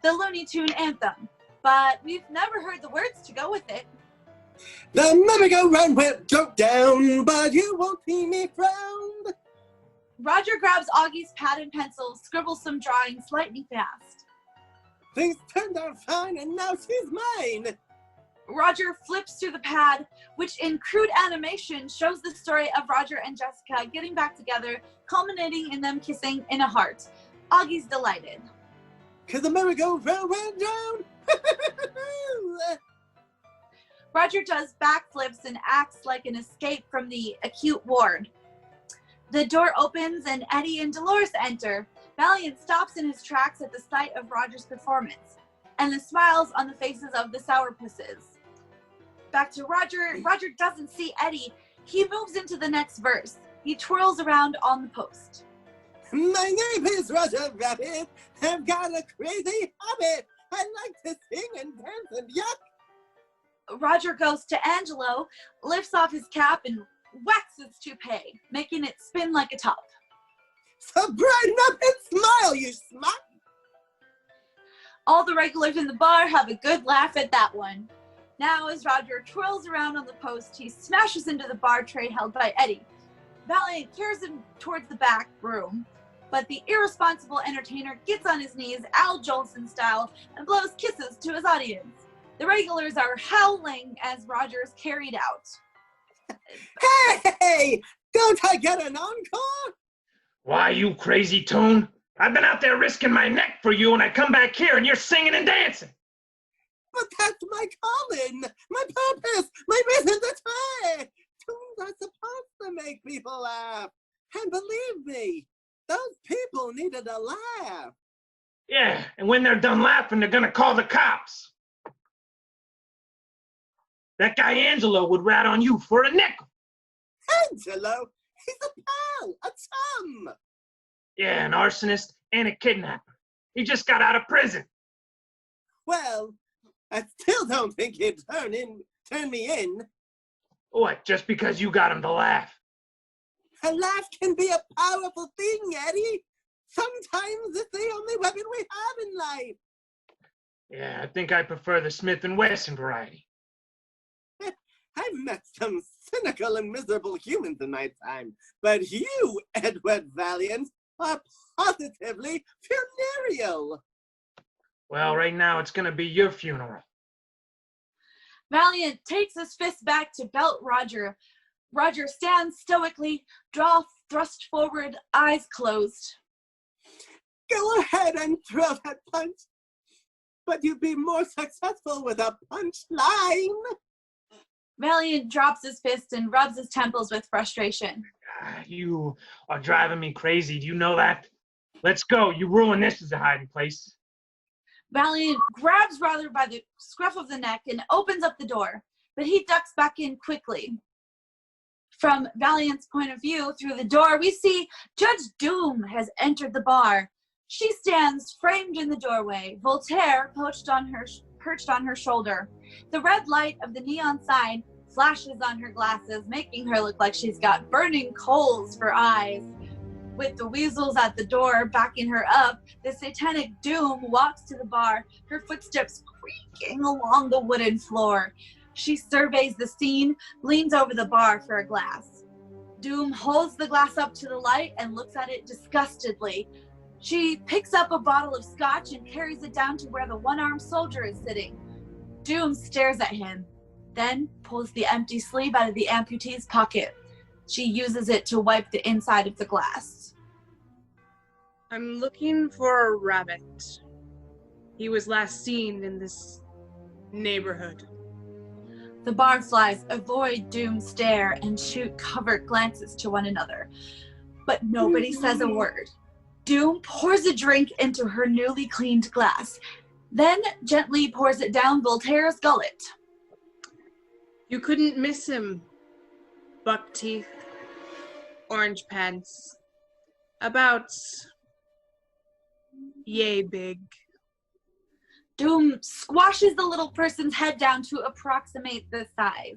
the Looney Tune anthem. But we've never heard the words to go with it. The merry-go-round will go down, but you won't see me frown. Roger grabs Augie's pad and pencil, scribbles some drawings lightning fast. Things turned out fine, and now she's mine. Roger flips through the pad, which in crude animation shows the story of Roger and Jessica getting back together, culminating in them kissing in a heart. Augie's delighted. 'Cause the merry-go-round went down. Roger does backflips and acts like an escape from the acute ward. The door opens and Eddie and Dolores enter. Valiant stops in his tracks at the sight of Roger's performance and the smiles on the faces of the sourpusses. Back to Roger. Roger doesn't see Eddie. He moves into the next verse. He twirls around on the post. My name is Roger Rabbit. I've got a crazy habit. I like to sing and dance and yuck. Roger goes to Angelo, lifts off his cap and whacks his toupee, making it spin like a top. So brighten up and smile, you smut. All the regulars in the bar have a good laugh at that one. Now as Roger twirls around on the post, he smashes into the bar tray held by Eddie. Valiant carries him towards the back room, but the irresponsible entertainer gets on his knees, Al Jolson style, and blows kisses to his audience. The regulars are howling as Roger is carried out. Hey, don't I get an encore? Why, you crazy Toon? I've been out there risking my neck for you, and I come back here and you're singing and dancing. But that's my calling, my purpose, my reason to try. Tunes are supposed to make people laugh. And believe me, those people needed a laugh. Yeah, and when they're done laughing, they're gonna call the cops. That guy Angelo would rat on you for a nickel. Angelo? He's a pal, a chum. Yeah, an arsonist and a kidnapper. He just got out of prison. Well, I still don't think he'd turn me in. What, just because you got him to laugh? A laugh can be a powerful thing, Eddie. Sometimes it's the only weapon we have in life. Yeah, I think I prefer the Smith & Wesson variety. I've met some cynical and miserable humans in my time, but you, Edward Valiant, are positively funereal. Well, right now it's gonna be your funeral. Valiant takes his fist back to belt Roger. Roger stands stoically, jaw thrust forward, eyes closed. Go ahead and throw that punch, but you'd be more successful with a punchline. Valiant drops his fist and rubs his temples with frustration. You are driving me crazy. Do you know that? Let's go. You ruined this as a hiding place. Valiant grabs Roger by the scruff of the neck and opens up the door, but he ducks back in quickly. From Valiant's point of view, through the door, we see Judge Doom has entered the bar. She stands framed in the doorway, Voltaire perched on her shoulder. The red light of the neon sign flashes on her glasses, making her look like she's got burning coals for eyes. With the weasels at the door backing her up, the satanic Doom walks to the bar, her footsteps creaking along the wooden floor. She surveys the scene, leans over the bar for a glass. Doom holds the glass up to the light and looks at it disgustedly. She picks up a bottle of scotch and carries it down to where the one-armed soldier is sitting. Doom stares at him, then pulls the empty sleeve out of the amputee's pocket. She uses it to wipe the inside of the glass. I'm looking for a rabbit. He was last seen in this neighborhood. The barflies avoid Doom's stare and shoot covert glances to one another, but nobody says a word. Doom pours a drink into her newly cleaned glass, then gently pours it down Voltaire's gullet. You couldn't miss him. Buck teeth, orange pants, about yay big. Doom squashes the little person's head down to approximate the size.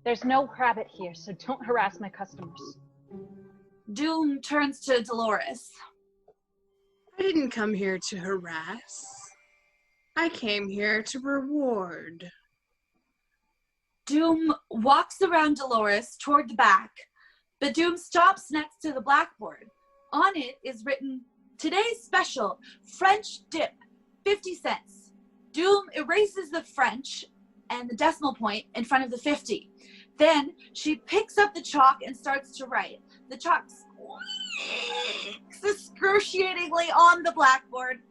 There's no rabbit here, so don't harass my customers. Doom turns to Dolores. I didn't come here to harass. I came here to reward. Doom walks around Dolores toward the back, but Doom stops next to the blackboard. On it is written, "Today's special, French dip, 50 cents. Doom erases the French and the decimal point in front of the 50. Then she picks up the chalk and starts to write. The chalk squeaks excruciatingly on the blackboard.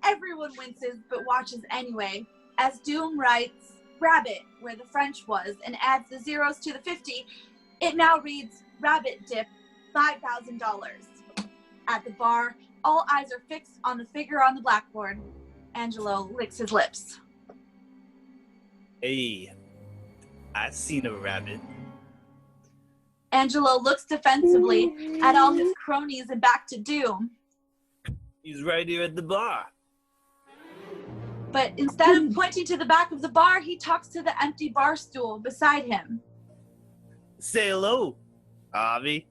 Everyone winces but watches anyway as Doom writes rabbit where the French was and adds the zeros to the 50. It now reads rabbit dip, $5,000. At the bar, all eyes are fixed on the figure on the blackboard. Angelo licks his lips. Hey, I seen a rabbit. Angelo looks defensively at all his cronies and back to Doom. He's right here at the bar. But instead of pointing to the back of the bar, he talks to the empty bar stool beside him. Say hello, Avi.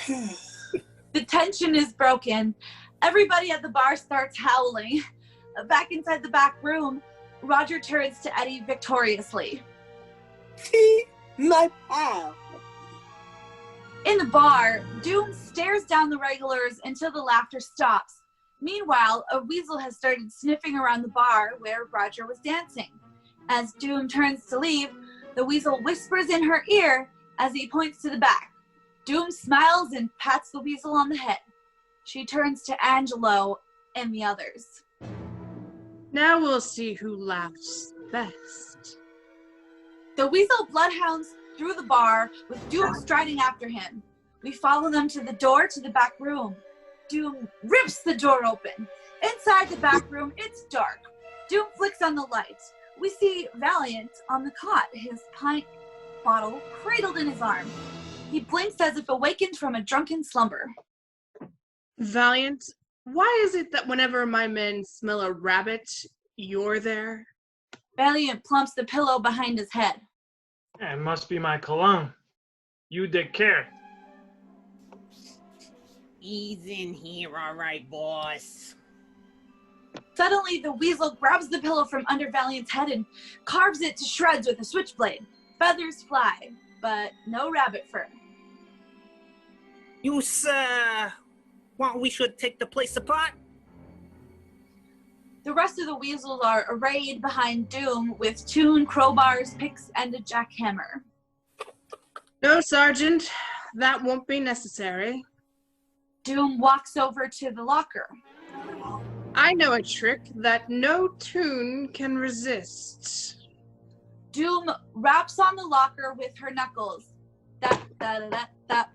The tension is broken. Everybody at the bar starts howling. Back inside the back room, Roger turns to Eddie victoriously. My pal. In the bar, Doom stares down the regulars until the laughter stops. Meanwhile, a weasel has started sniffing around the bar where Roger was dancing. As Doom turns to leave, the weasel whispers in her ear as he points to the back. Doom smiles and pats the weasel on the head. She turns to Angelo and the others. Now we'll see who laughs best. The weasel bloodhounds through the bar with Doom striding after him. We follow them to the door to the back room. Doom rips the door open. Inside the back room, it's dark. Doom flicks on the light. We see Valiant on the cot, his pint bottle cradled in his arm. He blinks as if awakened from a drunken slumber. Valiant, why is it that whenever my men smell a rabbit, you're there? Valiant plumps the pillow behind his head. It must be my cologne. You take care. He's in here, all right, boss. Suddenly, the weasel grabs the pillow from under Valiant's head and carves it to shreds with a switchblade. Feathers fly, but no rabbit fur. You, sir, want we should take the place apart? The rest of the weasels are arrayed behind Doom with Toon, crowbars, picks, and a jackhammer. No, Sergeant, that won't be necessary. Doom walks over to the locker. I know a trick that no Toon can resist. Doom raps on the locker with her knuckles. That.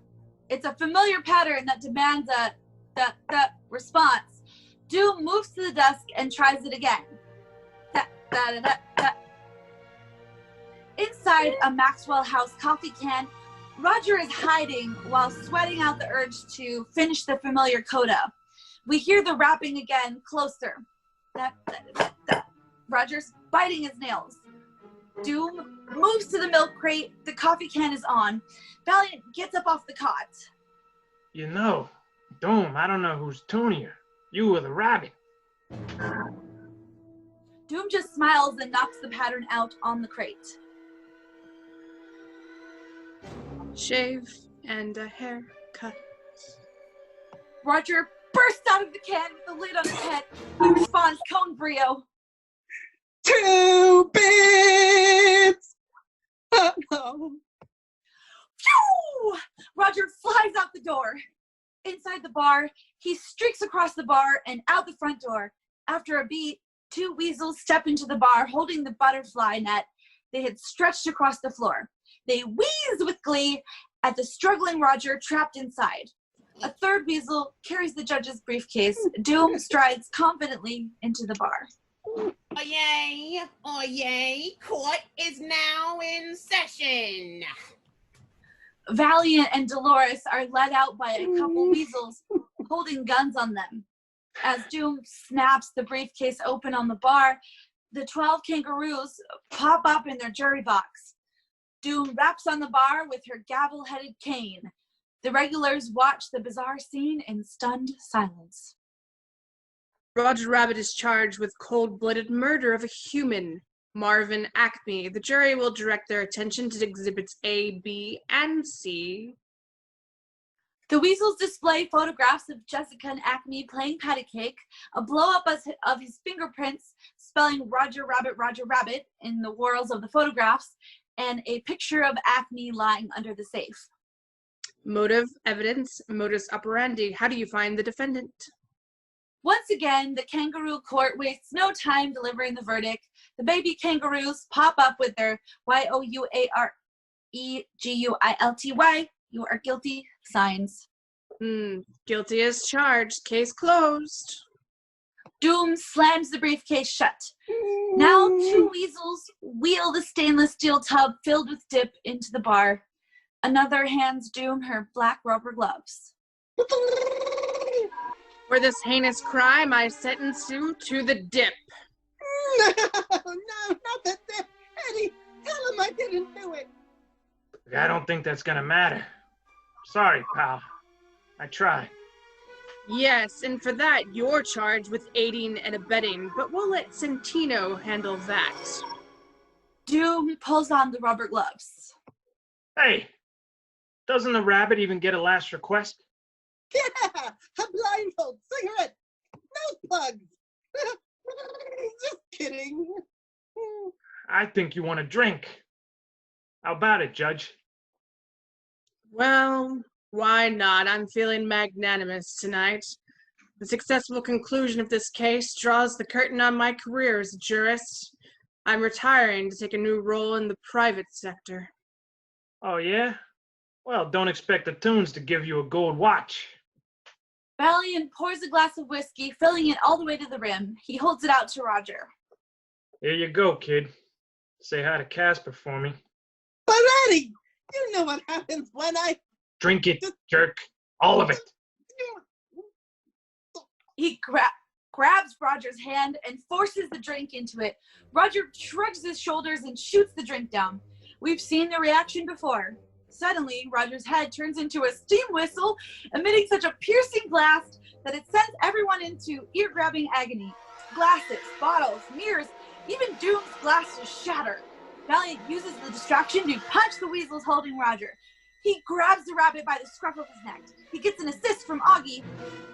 It's a familiar pattern that demands a that response. Doom moves to the desk and tries it again. That. Inside a Maxwell House coffee can, Roger is hiding while sweating out the urge to finish the familiar coda. We hear the rapping again, closer. That. Roger's biting his nails. Doom moves to the milk crate. The coffee can is on. Valiant gets up off the cot. You know, Doom, I don't know who's tunier. You or the rabbit. Doom just smiles and knocks the pattern out on the crate. Shave and a haircut. Roger bursts out of the can with the lid on his head. He responds, cone brio. 2 bits! Uh-oh. Phew! Roger flies out the door. Inside the bar, he streaks across the bar and out the front door. After a beat, 2 weasels step into the bar holding the butterfly net they had stretched across the floor. They wheeze with glee at the struggling Roger trapped inside. A 3rd weasel carries the judge's briefcase. Doom strides confidently into the bar. Oyez! Oyez! Court is now in session. Valiant and Dolores are led out by a couple weasels holding guns on them. As Doom snaps the briefcase open on the bar, the 12 kangaroos pop up in their jury box. Doom raps on the bar with her gavel-headed cane. The regulars watch the bizarre scene in stunned silence. Roger Rabbit is charged with cold-blooded murder of a human, Marvin Acme. The jury will direct their attention to exhibits A, B, and C. The Weasels display photographs of Jessica and Acme playing patty cake, a blow-up of his fingerprints spelling Roger Rabbit in the whorls of the photographs, and a picture of Acme lying under the safe. Motive, evidence, modus operandi. How do you find the defendant? Once again, the kangaroo court wastes no time delivering the verdict. The baby kangaroos pop up with their YOUAREGUILTY, you are guilty signs. Guilty as charged. Case closed. Doom slams the briefcase shut. Now 2 weasels wheel the stainless steel tub filled with dip into the bar. Another hands Doom her black rubber gloves. For this heinous crime, I sentence you to the dip. No, not the dip. Eddie, tell him I didn't do it. I don't think that's gonna matter. Sorry, pal. I tried. Yes, and for that, you're charged with aiding and abetting, but we'll let Santino handle that. Doom pulls on the rubber gloves. Hey, doesn't the rabbit even get a last request? Yeah, a blindfold, cigarette, no plugs. Just kidding. I think you want a drink. How about it, Judge? Well, why not? I'm feeling magnanimous tonight. The successful conclusion of this case draws the curtain on my career as a jurist. I'm retiring to take a new role in the private sector. Oh, yeah? Well, don't expect the Toons to give you a gold watch. Valiant pours a glass of whiskey, filling it all the way to the rim. He holds it out to Roger. Here you go, kid. Say hi to Casper for me. But Eddie, you know what happens when I... Drink it, jerk. All of it. He grabs Roger's hand and forces the drink into it. Roger shrugs his shoulders and shoots the drink down. We've seen the reaction before. Suddenly, Roger's head turns into a steam whistle, emitting such a piercing blast that it sends everyone into ear-grabbing agony. Glasses, bottles, mirrors, even Doom's glasses shatter. Valiant uses the distraction to punch the weasels holding Roger. He grabs the rabbit by the scruff of his neck. He gets an assist from Augie,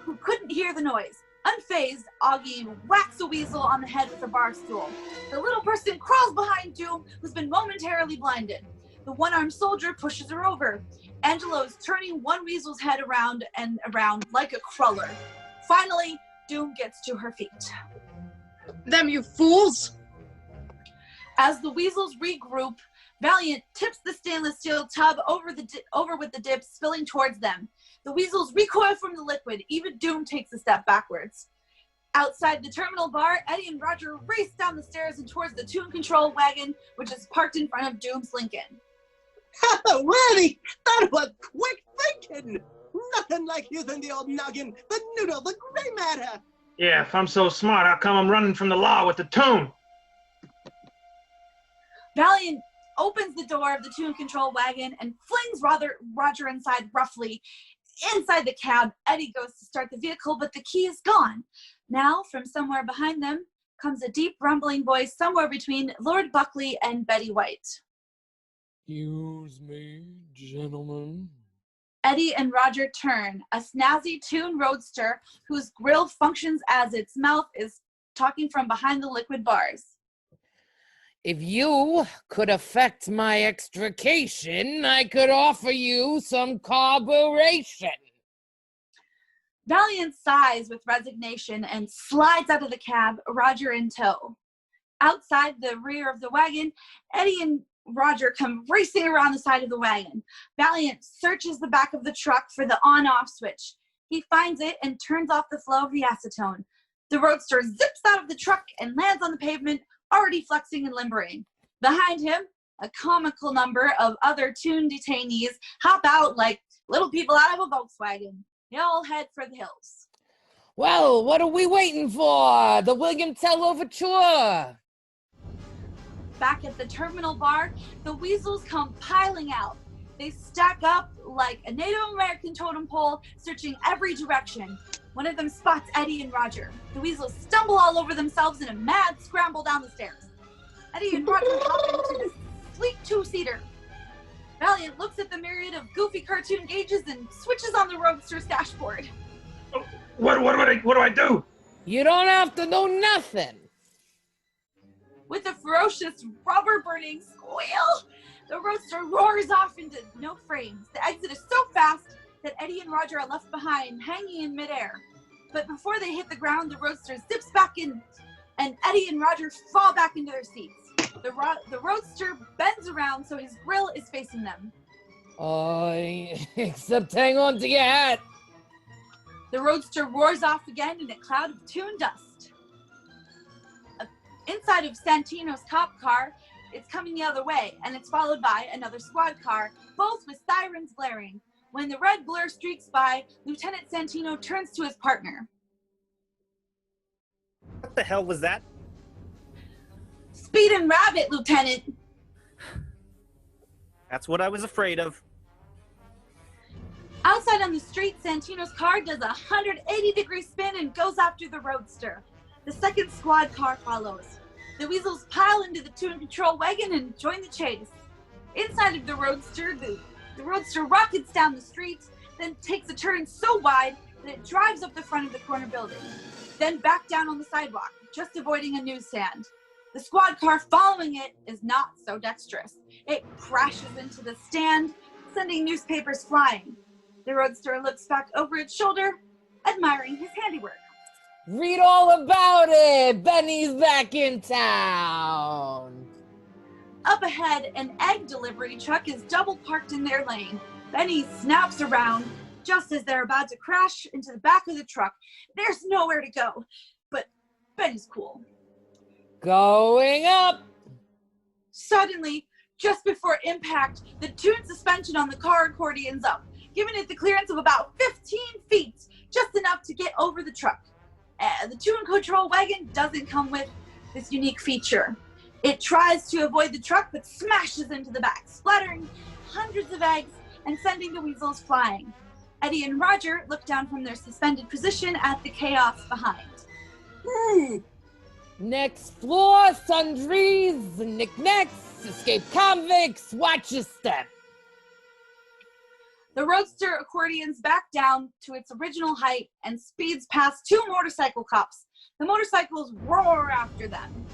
who couldn't hear the noise. Unfazed, Augie whacks a weasel on the head with a bar stool. The little person crawls behind Doom, who's been momentarily blinded. The one-armed soldier pushes her over. Angelo's turning one weasel's head around and around like a cruller. Finally, Doom gets to her feet. Them you fools! As the weasels regroup, Valiant tips the stainless steel tub over with the dip spilling towards them. The weasels recoil from the liquid. Even Doom takes a step backwards. Outside the terminal bar, Eddie and Roger race down the stairs and towards the tune control wagon, which is parked in front of Doom's Lincoln. Oh, Eddie, that was quick thinking. Nothing like using the old noggin, the noodle, the gray matter. Yeah, if I'm so smart, how come I'm running from the law with the Toon? Valiant opens the door of the tune control wagon and flings Roger inside roughly. Inside the cab, Eddie goes to start the vehicle, but the key is gone. Now, from somewhere behind them, comes a deep rumbling voice somewhere between Lord Buckley and Betty White. Excuse me, gentlemen. Eddie and Roger turn. A snazzy Tune roadster whose grill functions as its mouth is talking from behind the liquid bars. If you could effect my extrication, I could offer you some carburation. Valiant sighs with resignation and slides out of the cab, Roger in tow. Outside the rear of the wagon, Eddie and Roger come racing around the side of the wagon. Valiant searches the back of the truck for the on-off switch. He finds it and turns off the flow of the acetone. The roadster zips out of the truck and lands on the pavement, already flexing and limbering. Behind him, a comical number of other Tune detainees hop out like little people out of a Volkswagen. They all head for the hills. Well, what are we waiting for? The William Tell Overture. Back at the terminal bar, the weasels come piling out. They stack up like a Native American totem pole, searching every direction. One of them spots Eddie and Roger. The weasels stumble all over themselves in a mad scramble down the stairs. Eddie and Roger hop into the sleek two-seater. Valiant looks at the myriad of goofy cartoon gauges and switches on the Roadster's dashboard. What do I do? You don't have to do nothing. With a ferocious rubber-burning squeal, the Roadster roars off into no frames. The exit is so fast that Eddie and Roger are left behind, hanging in midair. But before they hit the ground, the Roadster zips back in, and Eddie and Roger fall back into their seats. The Roadster bends around so his grill is facing them. Except hang on to your hat. The Roadster roars off again in a cloud of Toon dust. Inside of Santino's cop car, it's coming the other way, and it's followed by another squad car, both with sirens blaring. When the red blur streaks by, Lieutenant Santino turns to his partner. What the hell was that? Speedin' Rabbit, Lieutenant. That's what I was afraid of. Outside on the street, Santino's car does a 180-degree spin and goes after the Roadster. The second squad car follows. The weasels pile into the Toon Control wagon and join the chase. Inside of the Roadster, the Roadster rockets down the street, then takes a turn so wide that it drives up the front of the corner building, then back down on the sidewalk, just avoiding a newsstand. The squad car following it is not so dexterous. It crashes into the stand, sending newspapers flying. The Roadster looks back over its shoulder, admiring his handiwork. Read all about it. Benny's back in town. Up ahead, an egg delivery truck is double parked in their lane. Benny snaps around just as they're about to crash into the back of the truck. There's nowhere to go, but Benny's cool. Going up. Suddenly, just before impact, the Toon suspension on the car accordions up, giving it the clearance of about 15 feet, just enough to get over the truck. The Toon Control wagon doesn't come with this unique feature. It tries to avoid the truck, but smashes into the back, splattering hundreds of eggs and sending the weasels flying. Eddie and Roger look down from their suspended position at the chaos behind. Next floor, sundries, knickknacks, escaped convicts, watch your step. The Roadster accordions back down to its original height and speeds past two motorcycle cops. The motorcycles roar after them.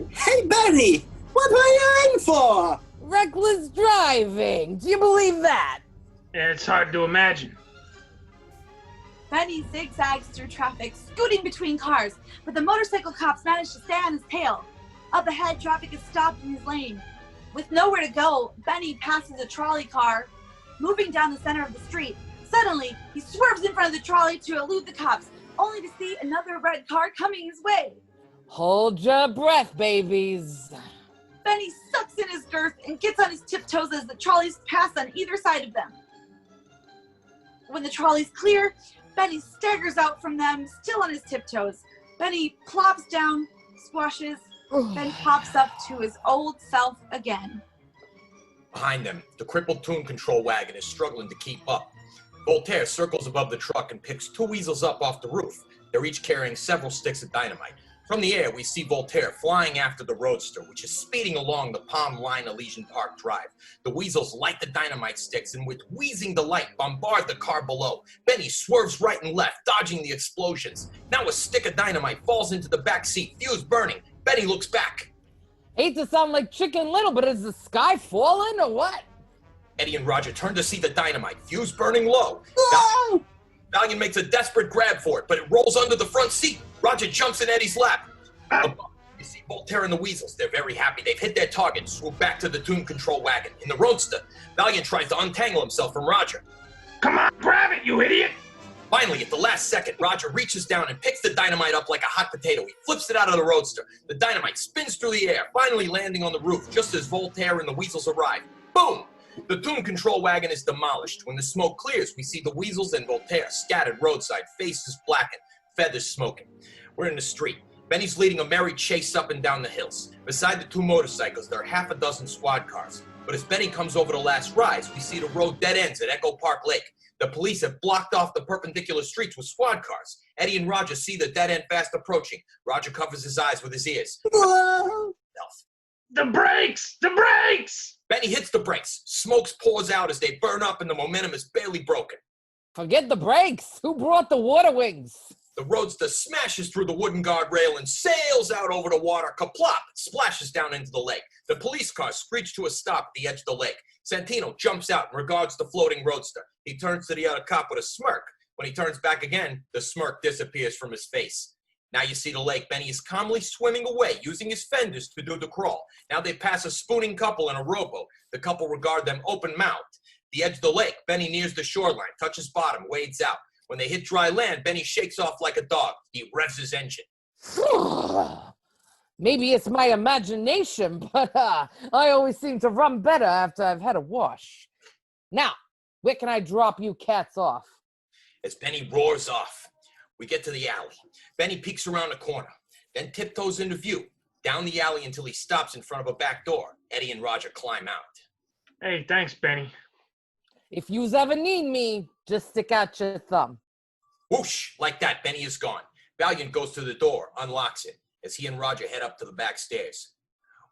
Hey, Benny! What were you in for? Reckless driving. Do you believe that? It's hard to imagine. Benny zigzags through traffic, scooting between cars, but the motorcycle cops manage to stay on his tail. Up ahead, traffic is stopped in his lane. With nowhere to go, Benny passes a trolley car, moving down the center of the street. Suddenly, he swerves in front of the trolley to elude the cops, only to see another red car coming his way. Hold your breath, babies. Benny sucks in his girth and gets on his tiptoes as the trolleys pass on either side of them. When the trolley's clear, Benny staggers out from them, still on his tiptoes. Benny plops down, squashes, then pops up to his old self again. Behind them, the crippled Toon Control wagon is struggling to keep up. Voltaire circles above the truck and picks two weasels up off the roof. They're each carrying several sticks of dynamite. From the air, we see Voltaire flying after the Roadster, which is speeding along the Palm Line Elysian Park Drive. The weasels light the dynamite sticks and with wheezing delight bombard the car below. Benny swerves right and left, dodging the explosions. Now a stick of dynamite falls into the back seat, fuse burning. Benny looks back. Hate to sound like Chicken Little, but is the sky falling or what? Eddie and Roger turn to see the dynamite, fuse burning low. Valiant makes a desperate grab for it, but it rolls under the front seat. Roger jumps in Eddie's lap. Above, you see Voltaire and the weasels. They're very happy. They've hit their target, swoop back to the Toon Control wagon. In the Roadster, Valiant tries to untangle himself from Roger. Come on, grab it, you idiot! Finally, at the last second, Roger reaches down and picks the dynamite up like a hot potato. He flips it out of the Roadster. The dynamite spins through the air, finally landing on the roof just as Voltaire and the weasels arrive. Boom! The Toon Control wagon is demolished. When the smoke clears, we see the weasels and Voltaire scattered roadside, faces blackened, feathers smoking. We're in the street. Benny's leading a merry chase up and down the hills. Beside the two motorcycles, there are half a dozen squad cars. But as Benny comes over the last rise, we see the road dead ends at Echo Park Lake. The police have blocked off the perpendicular streets with squad cars. Eddie and Roger see the dead end fast approaching. Roger covers his eyes with his ears. The brakes! The brakes! Benny hits the brakes. Smoke pours out as they burn up and the momentum is barely broken. Forget the brakes. Who brought the water wings? The Roadster smashes through the wooden guardrail and sails out over the water. Kaplop! It splashes down into the lake. The police car screech to a stop at the edge of the lake. Santino jumps out and regards the floating Roadster. He turns to the other cop with a smirk. When he turns back again, the smirk disappears from his face. Now you see the lake. Benny is calmly swimming away, using his fenders to do the crawl. Now they pass a spooning couple in a rowboat. The couple regard them open-mouthed. The edge of the lake, Benny nears the shoreline, touches bottom, wades out. When they hit dry land, Benny shakes off like a dog. He revs his engine. Maybe it's my imagination, but I always seem to run better after I've had a wash. Now, where can I drop you cats off? As Benny roars off, we get to the alley. Benny peeks around the corner, then tiptoes into view, down the alley until he stops in front of a back door. Eddie and Roger climb out. Hey, thanks, Benny. If yous ever need me, just stick out your thumb. Whoosh! Like that, Benny is gone. Valiant goes to the door, unlocks it, as he and Roger head up to the back stairs.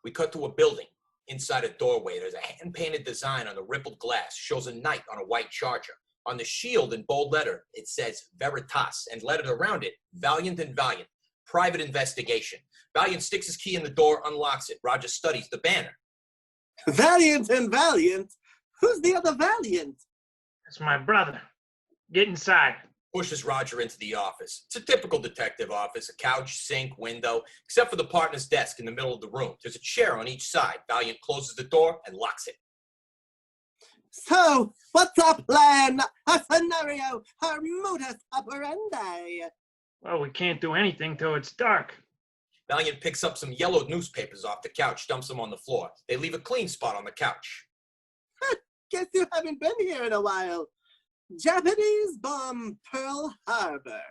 We cut to a building. Inside a doorway, there's a hand-painted design on the rippled glass, shows a knight on a white charger. On the shield in bold letter, it says Veritas, and lettered around it, Valiant and Valiant. Private investigation. Valiant sticks his key in the door, unlocks it. Roger studies the banner. Valiant and Valiant? Who's the other Valiant? That's my brother. Get inside. Pushes Roger into the office. It's a typical detective office, a couch, sink, window, except for the partner's desk in the middle of the room. There's a chair on each side. Valiant closes the door and locks it. So, what's our plan? Our scenario? Our modus operandi? Well, we can't do anything till it's dark. Valiant picks up some yellowed newspapers off the couch, dumps them on the floor. They leave a clean spot on the couch. Guess you haven't been here in a while. Japanese bomb Pearl Harbor.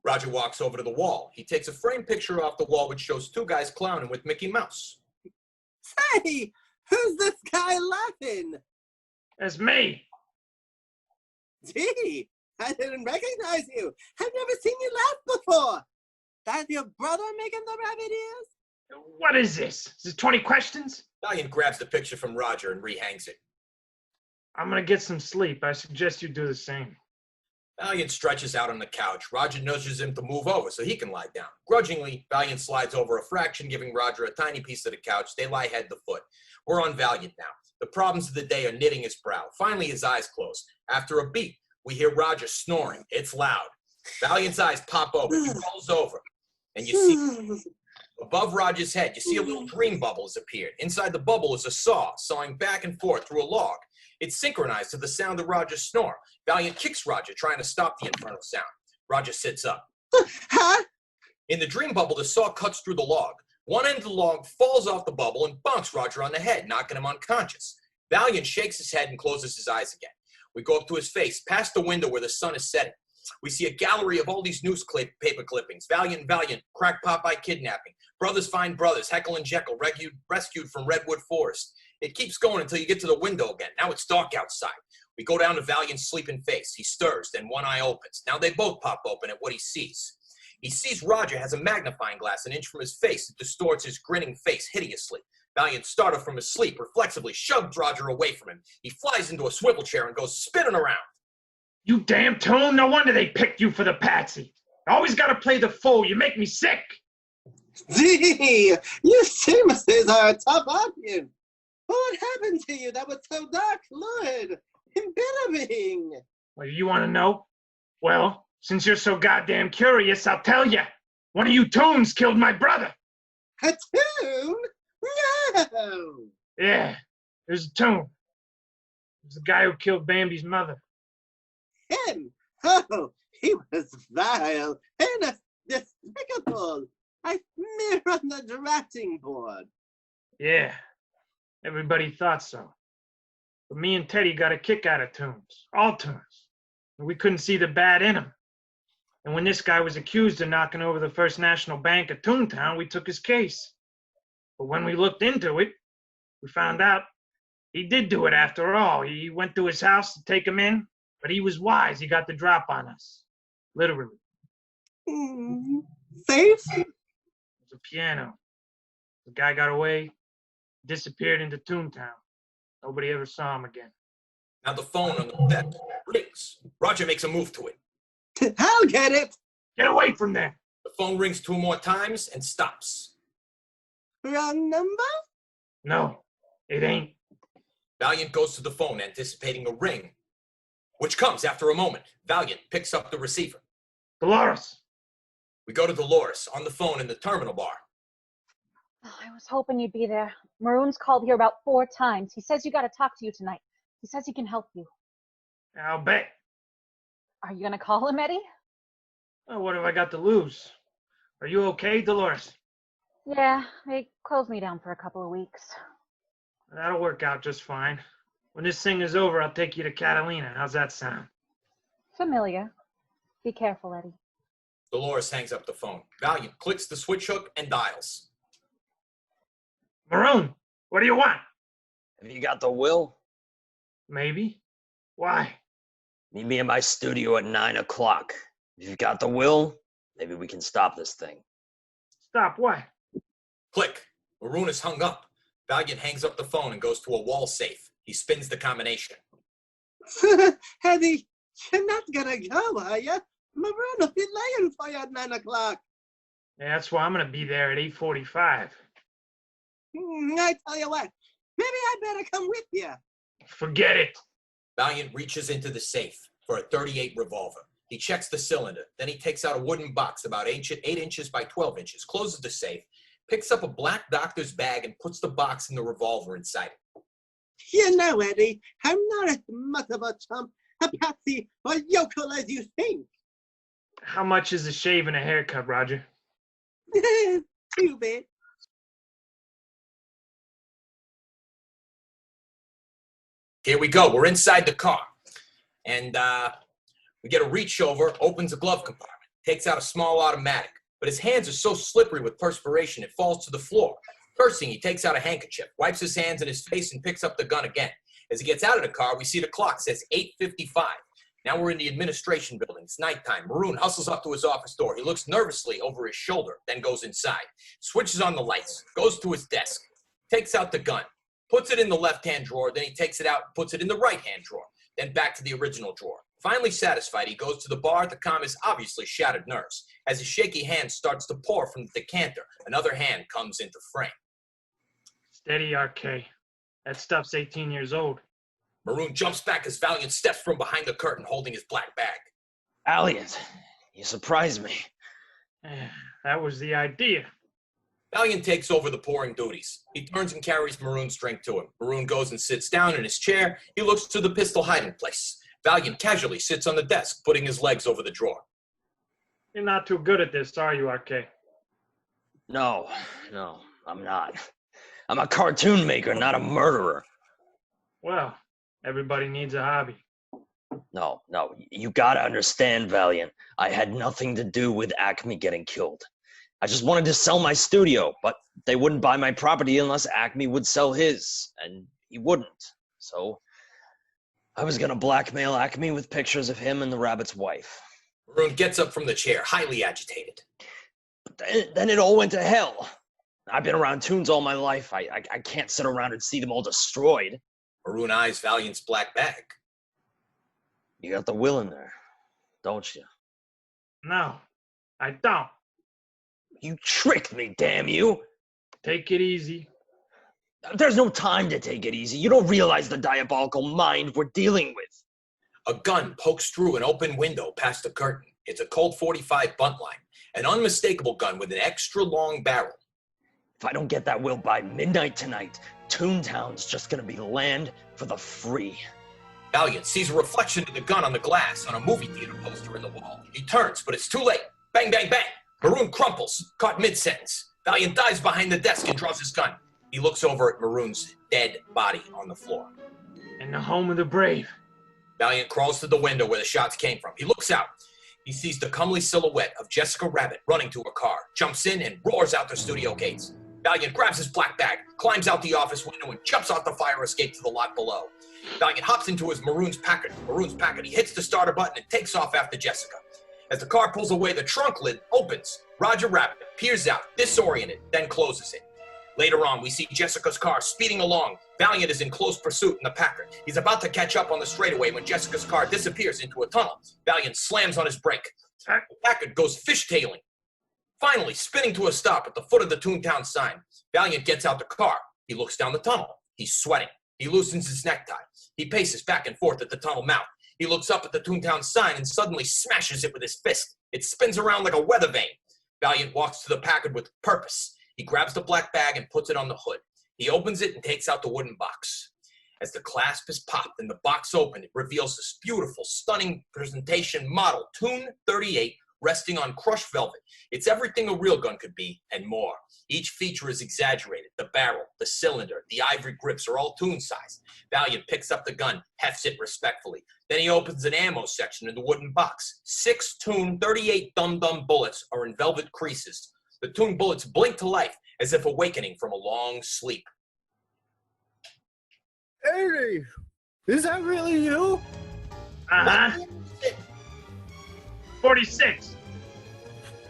Roger walks over to the wall. He takes a framed picture off the wall which shows two guys clowning with Mickey Mouse. Say, who's this guy laughing? That's me. Gee, I didn't recognize you. I've never seen you laugh before. That your brother making the rabbit ears? What is this? Is it 20 questions? Valiant grabs the picture from Roger and rehangs it. I'm gonna get some sleep. I suggest you do the same. Valiant stretches out on the couch. Roger nudges him to move over so he can lie down. Grudgingly, Valiant slides over a fraction, giving Roger a tiny piece of the couch. They lie head to foot. We're on Valiant now. The problems of the day are knitting his brow. Finally, his eyes close. After a beat, we hear Roger snoring. It's loud. Valiant's eyes pop open. He rolls over. And you see, above Roger's head, you see a little dream bubble has appeared. Inside the bubble is a saw, sawing back and forth through a log. It's synchronized to the sound of Roger's snore. Valiant kicks Roger, trying to stop the infernal sound. Roger sits up. Huh? In the dream bubble, the saw cuts through the log. One end of the log falls off the bubble and bonks Roger on the head, knocking him unconscious. Valiant shakes his head and closes his eyes again. We go up to his face, past the window where the sun is setting. We see a gallery of all these newspaper clippings. Valiant and Valiant, crack Popeye kidnapping. Brothers find brothers, Heckle and Jekyll rescued from Redwood Forest. It keeps going until you get to the window again. Now it's dark outside. We go down to Valiant's sleeping face. He stirs, then one eye opens. Now they both pop open at what he sees. He sees Roger has a magnifying glass an inch from his face. It distorts his grinning face hideously. Valiant startled from his sleep, reflexively shoves Roger away from him. He flies into a swivel chair and goes spinning around. You damn Toon, no wonder they picked you for the patsy. Always gotta play the fool. You make me sick. Gee, you seamstresses are a tough audience. What happened to you that was so dark, lurid, embittering? Well, you want to know? Well, since you're so goddamn curious, I'll tell you. One of you Toons killed my brother. A Toon? No! Yeah, there's a Toon. It was the guy who killed Bambi's mother. Him? Oh, he was vile and despicable. I smear on the drafting board. Yeah, everybody thought so. But me and Teddy got a kick out of Toons. All Toons. And we couldn't see the bad in them. And when this guy was accused of knocking over the First National Bank at Toontown, we took his case. But when we looked into it, we found out he did do it after all. He went to his house to take him in, but he was wise. He got the drop on us. Literally. Safe? It was a piano. The guy got away, disappeared into Toontown. Nobody ever saw him again. Now the phone on the desk rings. Roger makes a move to it. I'll get it. Get away from there. The phone rings 2 more times and stops. Wrong number? No, it ain't. Valiant goes to the phone, anticipating a ring, which comes after a moment. Valiant picks up the receiver. Dolores. We go to Dolores on the phone in the terminal bar. Oh, I was hoping you'd be there. Maroon's called here about 4 times. He says you got to talk to you tonight. He says he can help you. I'll bet. Are you going to call him, Eddie? Oh, what have I got to lose? Are you okay, Dolores? Yeah, they closed me down for a couple of weeks. That'll work out just fine. When this thing is over, I'll take you to Catalina. How's that sound? Familiar. Be careful, Eddie. Dolores hangs up the phone. Valiant clicks the switch hook and dials. Maroon, what do you want? Have you got the will? Maybe. Why? Meet me in my studio at 9 o'clock. If you've got the will, maybe we can stop this thing. Stop what? Click. Maroon is hung up. Valiant hangs up the phone and goes to a wall safe. He spins the combination. Eddie, you're not gonna go, are you? Maroon will be laying for you at 9 o'clock. Yeah, that's why I'm going to be there at 8:45. I tell you what, maybe I better come with you. Forget it. Valiant reaches into the safe for a .38 revolver. He checks the cylinder. Then he takes out a wooden box about 8 inches by 12 inches, closes the safe, picks up a black doctor's bag, and puts the box and the revolver inside it. You know, Eddie, I'm not as much of a chump, a patsy, or yokel as you think. How much is a shave and a haircut, Roger? Too bad. Here we go. We're inside the car. And we get a reach over, opens a glove compartment, takes out a small automatic. But his hands are so slippery with perspiration, it falls to the floor. Cursing, he takes out a handkerchief, wipes his hands and his face, and picks up the gun again. As he gets out of the car, we see the clock says 8:55. Now we're in the administration building. It's nighttime. Maroon hustles up to his office door. He looks nervously over his shoulder, then goes inside. Switches on the lights, goes to his desk, takes out the gun, puts it in the left-hand drawer, then he takes it out and puts it in the right-hand drawer, then back to the original drawer. Finally satisfied, he goes to the bar to calm his obviously shattered nerves. As his shaky hand starts to pour from the decanter, another hand comes into frame. Steady, RK. That stuff's 18 years old. Maroon jumps back as Valiant steps from behind the curtain holding his black bag. Valiant, you surprised me. That was the idea. Valiant takes over the pouring duties. He turns and carries Maroon's drink to him. Maroon goes and sits down in his chair. He looks to the pistol hiding place. Valiant casually sits on the desk, putting his legs over the drawer. You're not too good at this, are you, RK? No, I'm not. I'm a cartoon maker, not a murderer. Well, everybody needs a hobby. No, you gotta understand, Valiant. I had nothing to do with Acme getting killed. I just wanted to sell my studio, but they wouldn't buy my property unless Acme would sell his, and he wouldn't. So I was gonna blackmail Acme with pictures of him and the rabbit's wife. Maroon gets up from the chair, highly agitated. But then it all went to hell. I've been around tunes all my life. I can't sit around and see them all destroyed. Maroon eyes Valiant's black bag. You got the will in there, don't you? No, I don't. You tricked me, damn you! Take it easy. There's no time to take it easy. You don't realize the diabolical mind we're dealing with. A gun pokes through an open window past the curtain. It's a Colt 45 buntline, an unmistakable gun with an extra long barrel. If I don't get that will by midnight tonight, Toontown's just gonna be land for the free. Valiant sees a reflection of the gun on the glass on a movie theater poster in the wall. He turns, but it's too late. Bang, bang, bang. Maroon crumples, caught mid-sentence. Valiant dives behind the desk and draws his gun. He looks over at Maroon's dead body on the floor. In the home of the brave. Valiant crawls to the window where the shots came from. He looks out. He sees the comely silhouette of Jessica Rabbit running to her car, jumps in, and roars out the studio gates. Valiant grabs his black bag, climbs out the office window, and jumps off the fire escape to the lot below. Valiant hops into his Maroon's Packard. He hits the starter button and takes off after Jessica. As the car pulls away, the trunk lid opens. Roger Rabbit peers out, disoriented, then closes it. Later on, we see Jessica's car speeding along. Valiant is in close pursuit in the Packard. He's about to catch up on the straightaway when Jessica's car disappears into a tunnel. Valiant slams on his brake. The Packard goes fishtailing. Finally, spinning to a stop at the foot of the Toontown sign. Valiant gets out the car. He looks down the tunnel. He's sweating. He loosens his necktie. He paces back and forth at the tunnel mouth. He looks up at the Toontown sign and suddenly smashes it with his fist. It spins around like a weather vane. Valiant walks to the Packard with purpose. He grabs the black bag and puts it on the hood. He opens it and takes out the wooden box. As the clasp is popped and the box opened, it reveals this beautiful, stunning presentation model, Toon 38, resting on crushed velvet. It's everything a real gun could be, and more. Each feature is exaggerated. The barrel, the cylinder, the ivory grips are all Toon size. Valiant picks up the gun, hefts it respectfully. Then he opens an ammo section in the wooden box. 6 Toon 38 dum-dum bullets are in velvet creases. The Toon bullets blink to life as if awakening from a long sleep. Eddie, is that really you? Uh-huh. 46.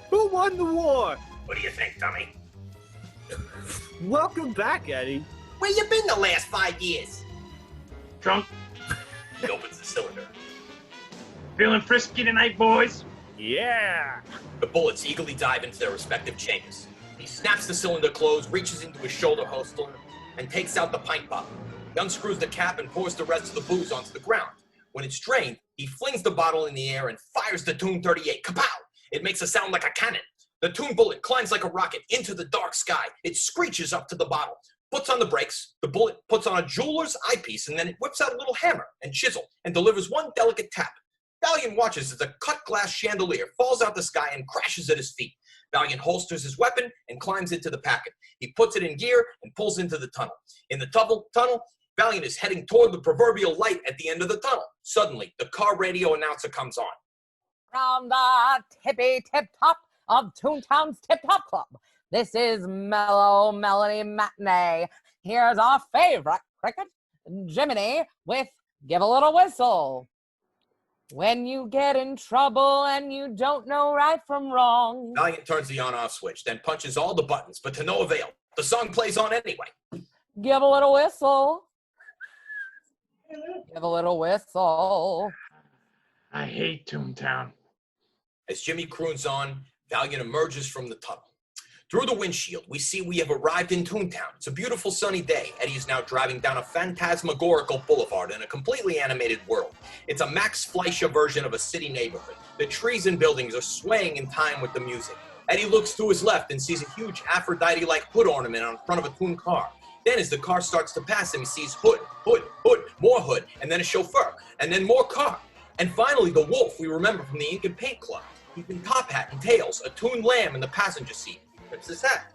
Who won the war? What do you think, dummy? Welcome back, Eddie. Where you been the last 5 years? Drunk. He opens the cylinder. Feeling frisky tonight, boys? Yeah. The bullets eagerly dive into their respective chambers. He snaps the cylinder closed, reaches into his shoulder holster, and takes out the pint bottle. He unscrews the cap and pours the rest of the booze onto the ground. When it's drained, he flings the bottle in the air and fires the Toon 38. Kapow! It makes a sound like a cannon. The Toon bullet climbs like a rocket into the dark sky. It screeches up to the bottle, puts on the brakes. The bullet puts on a jeweler's eyepiece, and then it whips out a little hammer and chisel and delivers one delicate tap. Valiant watches as a cut glass chandelier falls out the sky and crashes at his feet. Valiant holsters his weapon and climbs into the Packard. He puts it in gear and pulls into the tunnel. In the tunnel, Valiant is heading toward the proverbial light at the end of the tunnel. Suddenly, the car radio announcer comes on. From the tippy tip top of Toontown's Tip Top Club, this is Mellow Melody Matinee. Here's our favorite cricket, Jiminy, with Give a Little Whistle. When you get in trouble and you don't know right from wrong. Valiant turns the on-off switch, then punches all the buttons, but to no avail. The song plays on anyway. Give a little whistle. Give a little whistle. I hate Toontown. As Jimmy croons on, Valiant emerges from the tunnel. Through the windshield, we see we have arrived in Toontown. It's a beautiful sunny day. Eddie is now driving down a phantasmagorical boulevard in a completely animated world. It's a Max Fleischer version of a city neighborhood. The trees and buildings are swaying in time with the music. Eddie looks to his left and sees a huge Aphrodite-like hood ornament on front of a Toon car. Then as the car starts to pass him, he sees hood, more hood, and then a chauffeur, and then more car. And finally, the wolf we remember from the Ink and Paint Club. Keeping top hat and tails, a Toon lamb in the passenger seat. Tips his hat.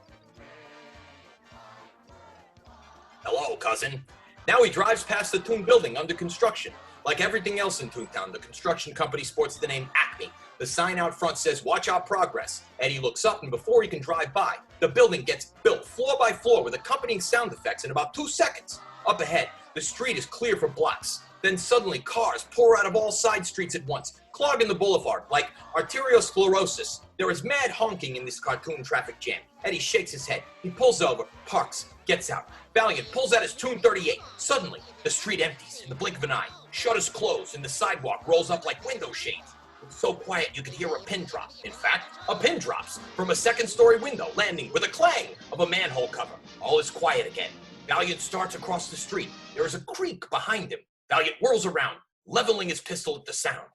Hello, cousin. Now he drives past the Toon building under construction. Like everything else in Toontown, the construction company sports the name Acme. The sign out front says, "Watch our progress." Eddie looks up, and before he can drive by, the building gets built floor by floor with accompanying sound effects in about 2 seconds. Up ahead, the street is clear for blocks. Then suddenly, cars pour out of all side streets at once, clogging the boulevard like arteriosclerosis. There is mad honking in this cartoon traffic jam. Eddie shakes his head. He pulls over, parks, gets out. Valiant pulls out his Toon 38. Suddenly, the street empties in the blink of an eye. Shutters close, and the sidewalk rolls up like window shades. It's so quiet you could hear a pin drop. In fact, a pin drops from a second-story window, landing with a clang of a manhole cover. All is quiet again. Valiant starts across the street. There is a creak behind him. Valiant whirls around, leveling his pistol at the sound.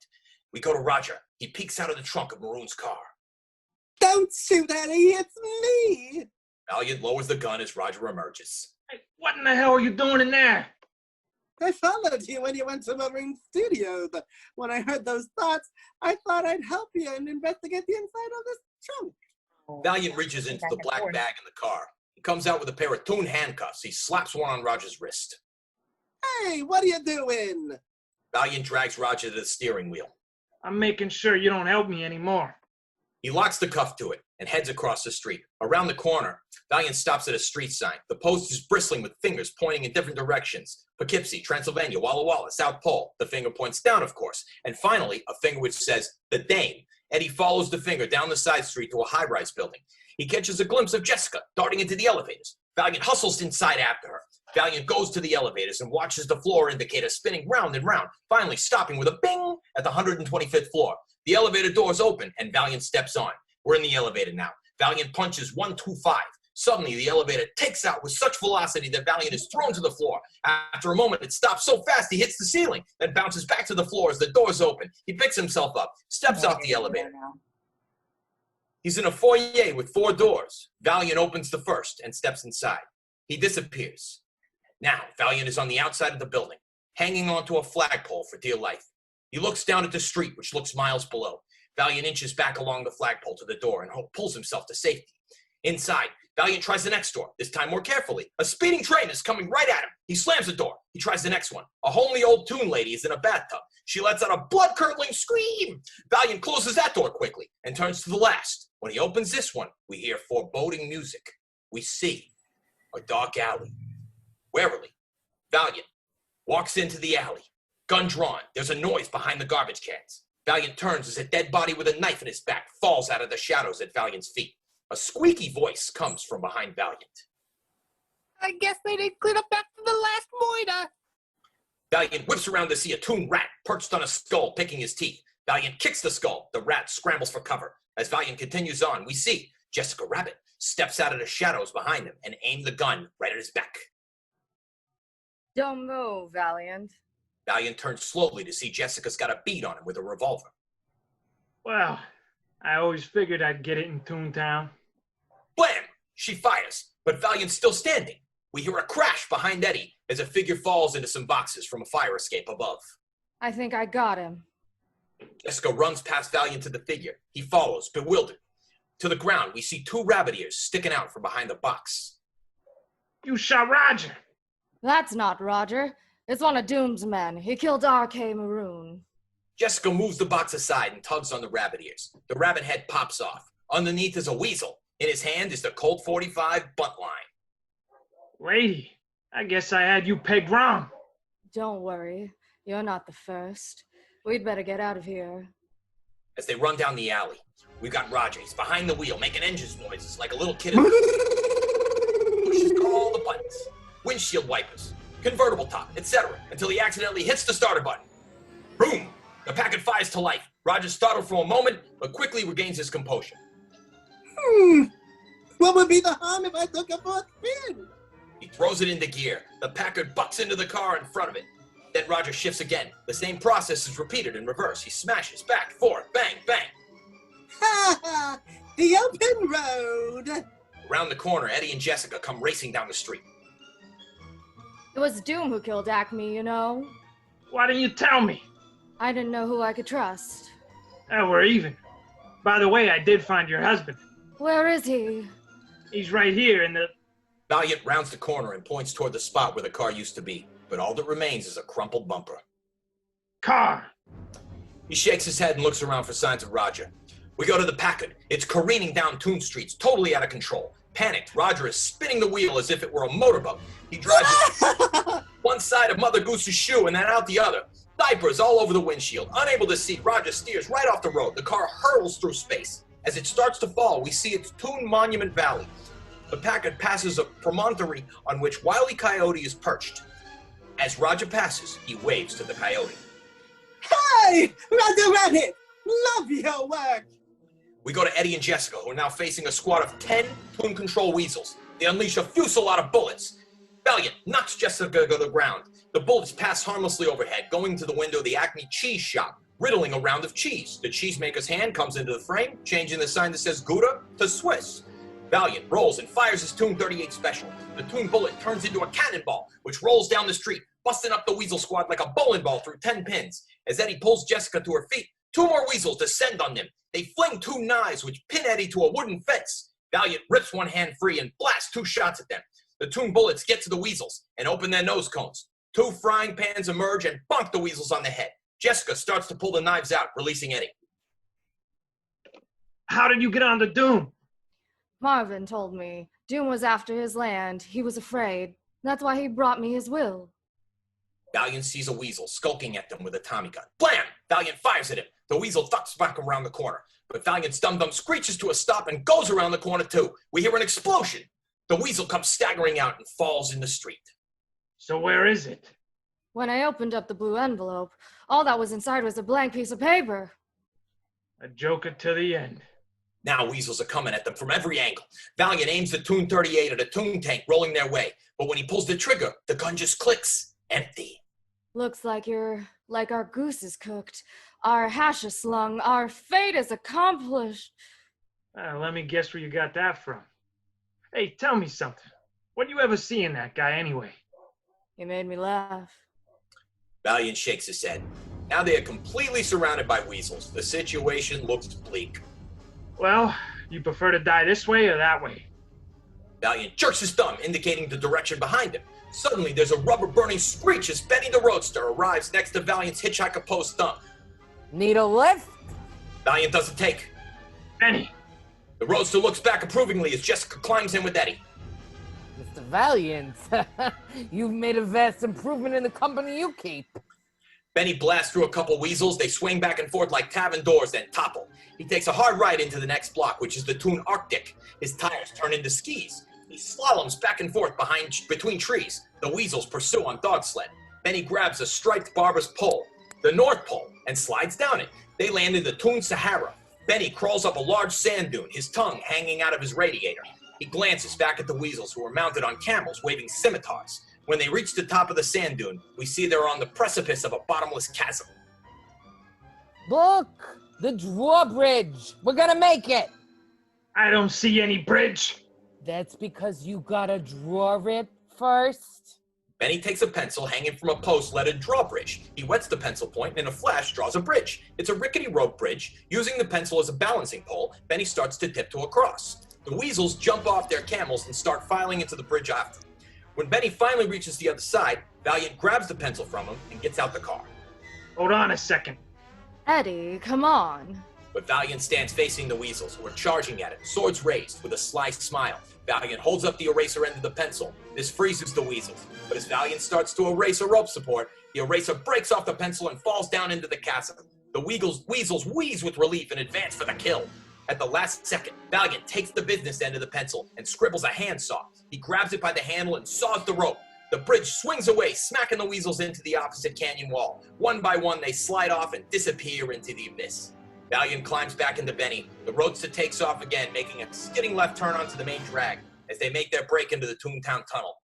We go to Roger. He peeks out of the trunk of Maroon's car. Don't shoot, Eddie, it's me! Valiant lowers the gun as Roger emerges. Hey, what in the hell are you doing in there? I followed you when you went to Maroon Studio, but when I heard those thoughts, I thought I'd help you and investigate the inside of this trunk. Valiant reaches into the black bag in the car. He comes out with a pair of Toon handcuffs. He slaps one on Roger's wrist. Hey, what are you doing? Valiant drags Roger to the steering wheel. I'm making sure you don't help me anymore. He locks the cuff to it and heads across the street. Around the corner, Valiant stops at a street sign. The post is bristling with fingers pointing in different directions. Poughkeepsie, Transylvania, Walla Walla, South Pole. The finger points down, of course. And finally, a finger which says, The Dame. Eddie follows the finger down the side street to a high-rise building. He catches a glimpse of Jessica darting into the elevators. Valiant hustles inside after her. Valiant goes to the elevators and watches the floor indicator spinning round and round, finally stopping with a bing at the 125th floor. The elevator doors open and Valiant steps on. We're in the elevator now. Valiant punches 125. Suddenly, the elevator takes out with such velocity that Valiant is thrown to the floor. After a moment, it stops so fast he hits the ceiling, then bounces back to the floor as the doors open. He picks himself up, steps off the elevator. He's in a foyer with 4 doors. Valiant opens the first and steps inside. He disappears. Now, Valiant is on the outside of the building, hanging onto a flagpole for dear life. He looks down at the street, which looks miles below. Valiant inches back along the flagpole to the door and pulls himself to safety. Inside, Valiant tries the next door, this time more carefully. A speeding train is coming right at him. He slams the door. He tries the next one. A homely old toon lady is in a bathtub. She lets out a blood-curdling scream. Valiant closes that door quickly and turns to the last. When he opens this one, we hear foreboding music. We see a dark alley. Warily, Valiant walks into the alley. Gun drawn, there's a noise behind the garbage cans. Valiant turns as a dead body with a knife in his back falls out of the shadows at Valiant's feet. A squeaky voice comes from behind Valiant. I guess they didn't clean up after the last moida. Valiant whips around to see a toon rat perched on a skull picking his teeth. Valiant kicks the skull. The rat scrambles for cover. As Valiant continues on, we see Jessica Rabbit steps out of the shadows behind him and aims the gun right at his back. Don't move, Valiant. Valiant turns slowly to see Jessica's got a bead on him with a revolver. Well, I always figured I'd get it in Toontown. Blam! She fires, but Valiant's still standing. We hear a crash behind Eddie as a figure falls into some boxes from a fire escape above. I think I got him. Jessica runs past Valiant to the figure. He follows, bewildered. To the ground, we see 2 rabbit ears sticking out from behind the box. You shot Roger! That's not Roger. It's one of Doom's men. He killed R.K. Maroon. Jessica moves the box aside and tugs on the rabbit ears. The rabbit head pops off. Underneath is a weasel. In his hand is the Colt 45 butt line. Lady, I guess I had you pegged wrong. Don't worry. You're not the first. We'd better get out of here. As they run down the alley, we've got Roger. He's behind the wheel, making engine noises like a little kid. Pushes all the buttons. Windshield wipers, convertible top, etc. until he accidentally hits the starter button. Boom! The Packard fires to life. Roger startled for a moment, but quickly regains his composure. What would be the harm if I took a 4th spin? He throws it into gear. The Packard bucks into the car in front of it. Then Roger shifts again. The same process is repeated in reverse. He smashes back, forth, bang, bang. Ha ha! The open road! Around the corner, Eddie and Jessica come racing down the street. It was Doom who killed Acme, you know. Why didn't you tell me? I didn't know who I could trust. We're even. By the way, I did find your husband. Where is he? He's right here in the... Valiant rounds the corner and points toward the spot where the car used to be, but all that remains is a crumpled bumper. Car! He shakes his head and looks around for signs of Roger. We go to the Packard. It's careening down Toon Streets, totally out of control. Panicked, Roger is spinning the wheel as if it were a motorboat. He drives it one side of Mother Goose's shoe and then out the other. Diapers all over the windshield. Unable to see, Roger steers right off the road. The car hurtles through space. As it starts to fall, we see its Toon Monument Valley. The Packard passes a promontory on which Wile E. Coyote is perched. As Roger passes, he waves to the coyote. Hey! Roger Rabbit! Love your work! We go to Eddie and Jessica, who are now facing a squad of 10 Toon Control weasels. They unleash a fusillade of bullets. Valiant knocks Jessica to the ground. The bullets pass harmlessly overhead, going to the window of the Acme Cheese Shop, riddling a round of cheese. The cheesemaker's hand comes into the frame, changing the sign that says Gouda to Swiss. Valiant rolls and fires his Toon 38 special. The Toon bullet turns into a cannonball, which rolls down the street, busting up the weasel squad like a bowling ball through 10 pins. As Eddie pulls Jessica to her feet, 2 more weasels descend on them. They fling 2 knives, which pin Eddie to a wooden fence. Valiant rips one hand free and blasts 2 shots at them. The Toon bullets get to the weasels and open their nose cones. 2 frying pans emerge and bonk the weasels on the head. Jessica starts to pull the knives out, releasing Eddie. How did you get onto Doom? Marvin told me Doom was after his land. He was afraid. That's why he brought me his will. Valiant sees a weasel skulking at them with a Tommy gun. Blam! Valiant fires at him. The weasel ducks back around the corner. But Valiant's dum-dum screeches to a stop and goes around the corner too. We hear an explosion. The weasel comes staggering out and falls in the street. So where is it? When I opened up the blue envelope, all that was inside was a blank piece of paper. A joker to the end. Now weasels are coming at them from every angle. Valiant aims the Toon 38 at a Toon tank rolling their way. But when he pulls the trigger, the gun just clicks. Empty. Looks like our goose is cooked. Our hash is slung. Our fate is accomplished. Let me guess where you got that from. Hey, tell me something. What do you ever see in that guy anyway? He made me laugh. Valiant shakes his head. Now they are completely surrounded by weasels. The situation looks bleak. Well, you prefer to die this way or that way? Valiant jerks his thumb, indicating the direction behind him. Suddenly, there's a rubber-burning screech as Benny the Roadster arrives next to Valiant's hitchhiker post thumb. Need a lift? Valiant doesn't take. Benny! The Roadster looks back approvingly as Jessica climbs in with Eddie. Mr. Valiant, you've made a vast improvement in the company you keep. Benny blasts through a couple weasels. They swing back and forth like tavern doors, then topple. He takes a hard right into the next block, which is the Toon Arctic. His tires turn into skis. He slaloms back and forth between trees. The weasels pursue on dog sled. Benny grabs a striped barber's pole, the North Pole, and slides down it. They land in the Toon Sahara. Benny crawls up a large sand dune, his tongue hanging out of his radiator. He glances back at the weasels who are mounted on camels waving scimitars. When they reach the top of the sand dune, we see they're on the precipice of a bottomless chasm. Look, the drawbridge. We're gonna make it. I don't see any bridge. That's because you gotta draw it first. Benny takes a pencil hanging from a post lettered drawbridge. He wets the pencil point and in a flash draws a bridge. It's a rickety rope bridge. Using the pencil as a balancing pole, Benny starts to tiptoe across. The weasels jump off their camels and start filing into the bridge after. When Benny finally reaches the other side, Valiant grabs the pencil from him and gets out the car. Hold on a second. Eddie, come on. But Valiant stands facing the weasels, who are charging at him, swords raised, with a sly smile. Valiant holds up the eraser end of the pencil. This freezes the weasels. But as Valiant starts to erase a rope support, the eraser breaks off the pencil and falls down into the chasm. The weasels wheeze with relief and advance for the kill. At the last second, Valiant takes the business end of the pencil and scribbles a handsaw. He grabs it by the handle and saws the rope. The bridge swings away, smacking the weasels into the opposite canyon wall. One by one, they slide off and disappear into the abyss. Valiant climbs back into Benny. The Roadster takes off again, making a skidding left turn onto the main drag as they make their break into the Toontown Tunnel.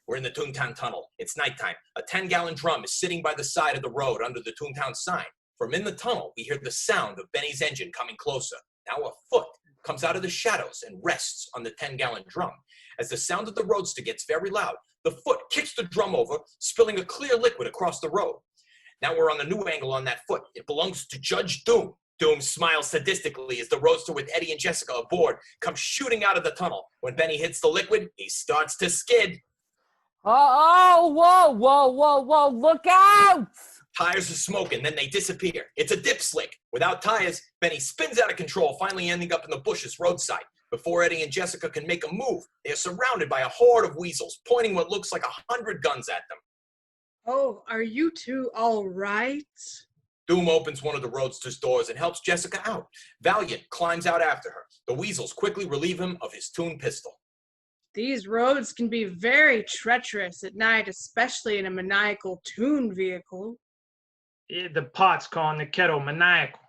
We're in the Toontown Tunnel. It's nighttime. A 10-gallon drum is sitting by the side of the road under the Toontown sign. From in the tunnel, we hear the sound of Benny's engine coming closer. Now a foot comes out of the shadows and rests on the 10-gallon drum. As the sound of the Roadster gets very loud, the foot kicks the drum over, spilling a clear liquid across the road. Now we're on a new angle on that foot. It belongs to Judge Doom. Doom smiles sadistically as the Roadster with Eddie and Jessica aboard comes shooting out of the tunnel. When Benny hits the liquid, he starts to skid. Oh, whoa, look out! Tires are smoking, then they disappear. It's a dip slick. Without tires, Benny spins out of control, finally ending up in the bushes roadside. Before Eddie and Jessica can make a move, they are surrounded by a horde of weasels, pointing what looks like 100 guns at them. Oh, are you two all right? Doom opens one of the Roadster's doors and helps Jessica out. Valiant climbs out after her. The weasels quickly relieve him of his Toon pistol. These roads can be very treacherous at night, especially in a maniacal Toon vehicle. Yeah, the pot's calling the kettle maniacal.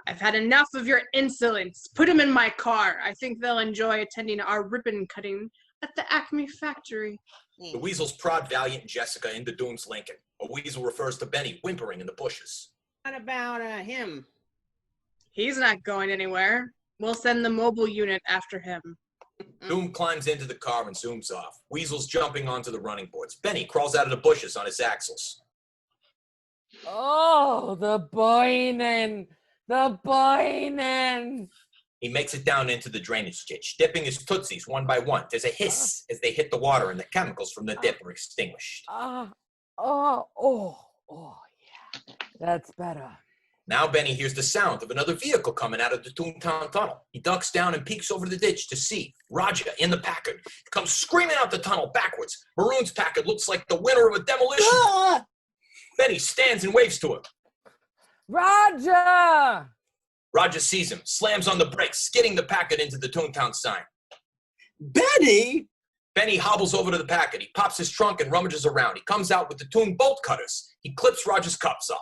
I've had enough of your insolence. Put them in my car. I think they'll enjoy attending our ribbon cutting at the Acme factory. The weasels prod Valiant and Jessica into Doom's Lincoln. A weasel refers to Benny whimpering in the bushes. What about him? He's not going anywhere. We'll send the mobile unit after him. Doom climbs into the car and zooms off. Weasels jumping onto the running boards. Benny crawls out of the bushes on his axles. Oh, the boinin'. The boinin'. He makes it down into the drainage ditch, dipping his tootsies one by one. There's a hiss as they hit the water and the chemicals from the dip are extinguished. Oh, yeah. That's better. Now Benny hears the sound of another vehicle coming out of the Toontown tunnel. He ducks down and peeks over the ditch to see Roger in the Packard. He comes screaming out the tunnel backwards. Maroon's Packard looks like the winner of a demolition. Ah! Benny stands and waves to him. Roger! Roger sees him, slams on the brakes, skidding the Packard into the Toontown sign. Benny? Benny hobbles over to the Packard. He pops his trunk and rummages around. He comes out with the Toon bolt cutters. He clips Roger's cuffs off.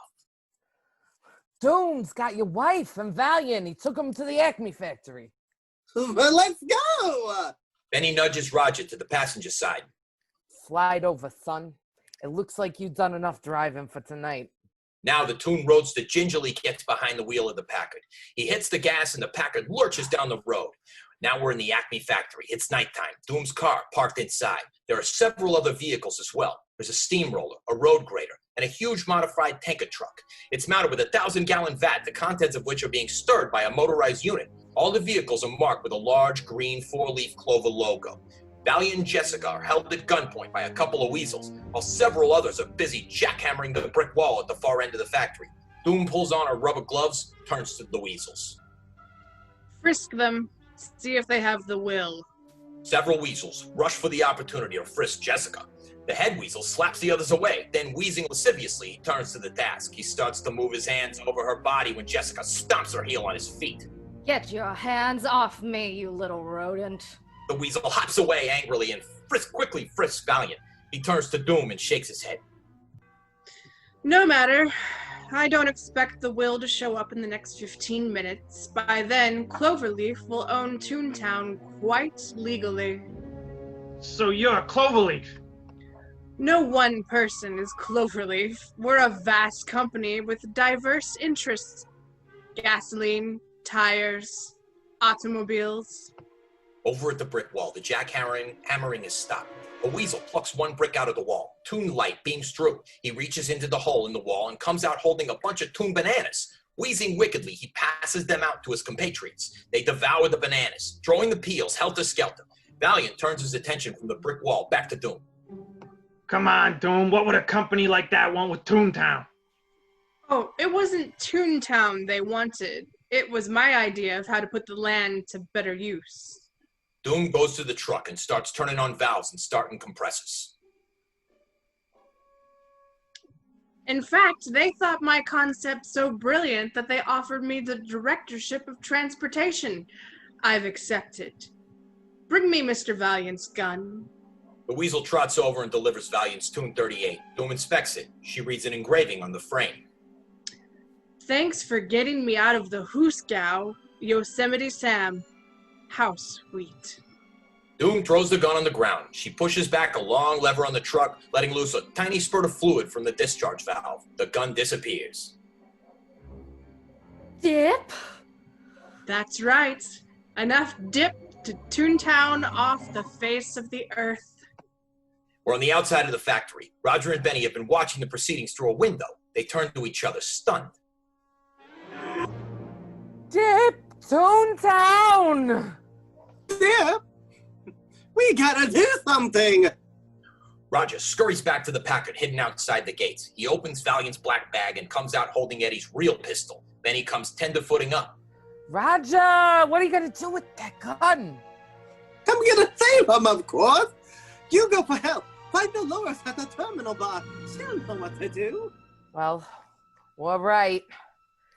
Doom's got your wife and Valiant. He took him to the Acme factory. Well, let's go! Benny nudges Roger to the passenger side. Slide over, son. It looks like you've done enough driving for tonight. Now the Toon roadster gingerly gets behind the wheel of the Packard. He hits the gas and the Packard lurches down the road. Now we're in the Acme factory. It's nighttime. Doom's car parked inside. There are several other vehicles as well. There's a steamroller, a road grader, and a huge modified tanker truck. It's mounted with a 1,000-gallon vat, the contents of which are being stirred by a motorized unit. All the vehicles are marked with a large green 4-leaf clover logo. Valiant and Jessica are held at gunpoint by a couple of weasels, while several others are busy jackhammering the brick wall at the far end of the factory. Doom pulls on her rubber gloves, turns to the weasels. Frisk them. See if they have the will. Several weasels rush for the opportunity to frisk Jessica. The head weasel slaps the others away, then wheezing lasciviously, he turns to the task. He starts to move his hands over her body when Jessica stomps her heel on his feet. Get your hands off me, you little rodent. The weasel hops away angrily and quickly frisks Valiant. He turns to Doom and shakes his head. No matter. I don't expect the will to show up in the next 15 minutes. By then, Cloverleaf will own Toontown quite legally. So you're Cloverleaf? No one person is Cloverleaf. We're a vast company with diverse interests. Gasoline, tires, automobiles. Over at the brick wall, the jackhammering is stopped. A weasel plucks one brick out of the wall. Toon light beams through. He reaches into the hole in the wall and comes out holding a bunch of Toon bananas. Wheezing wickedly, he passes them out to his compatriots. They devour the bananas, throwing the peels helter-skelter. Valiant turns his attention from the brick wall back to Doom. Come on, Doom. What would a company like that want with Toontown? Oh, it wasn't Toontown they wanted. It was my idea of how to put the land to better use. Doom goes to the truck and starts turning on valves and starting compressors. In fact, they thought my concept so brilliant that they offered me the directorship of transportation. I've accepted. Bring me Mr. Valiant's gun. The weasel trots over and delivers Valiant's Toon 38. Doom inspects it. She reads an engraving on the frame. Thanks for getting me out of the Hooskow, Yosemite Sam. How sweet. Doom throws the gun on the ground. She pushes back a long lever on the truck, letting loose a tiny spurt of fluid from the discharge valve. The gun disappears. Dip? That's right. Enough dip to Toontown off the face of the earth. We're on the outside of the factory. Roger and Benny have been watching the proceedings through a window. They turn to each other, stunned. Dip! Toontown! Dip! We gotta do something! Roger scurries back to the Packard hidden outside the gates. He opens Valiant's black bag and comes out holding Eddie's real pistol. Then he comes tenderfooting up. Roger, what are you gonna do with that gun? I'm gonna save him, of course! You go for help! Find Dolores at the terminal bar. She'll know what to do. Well, all right.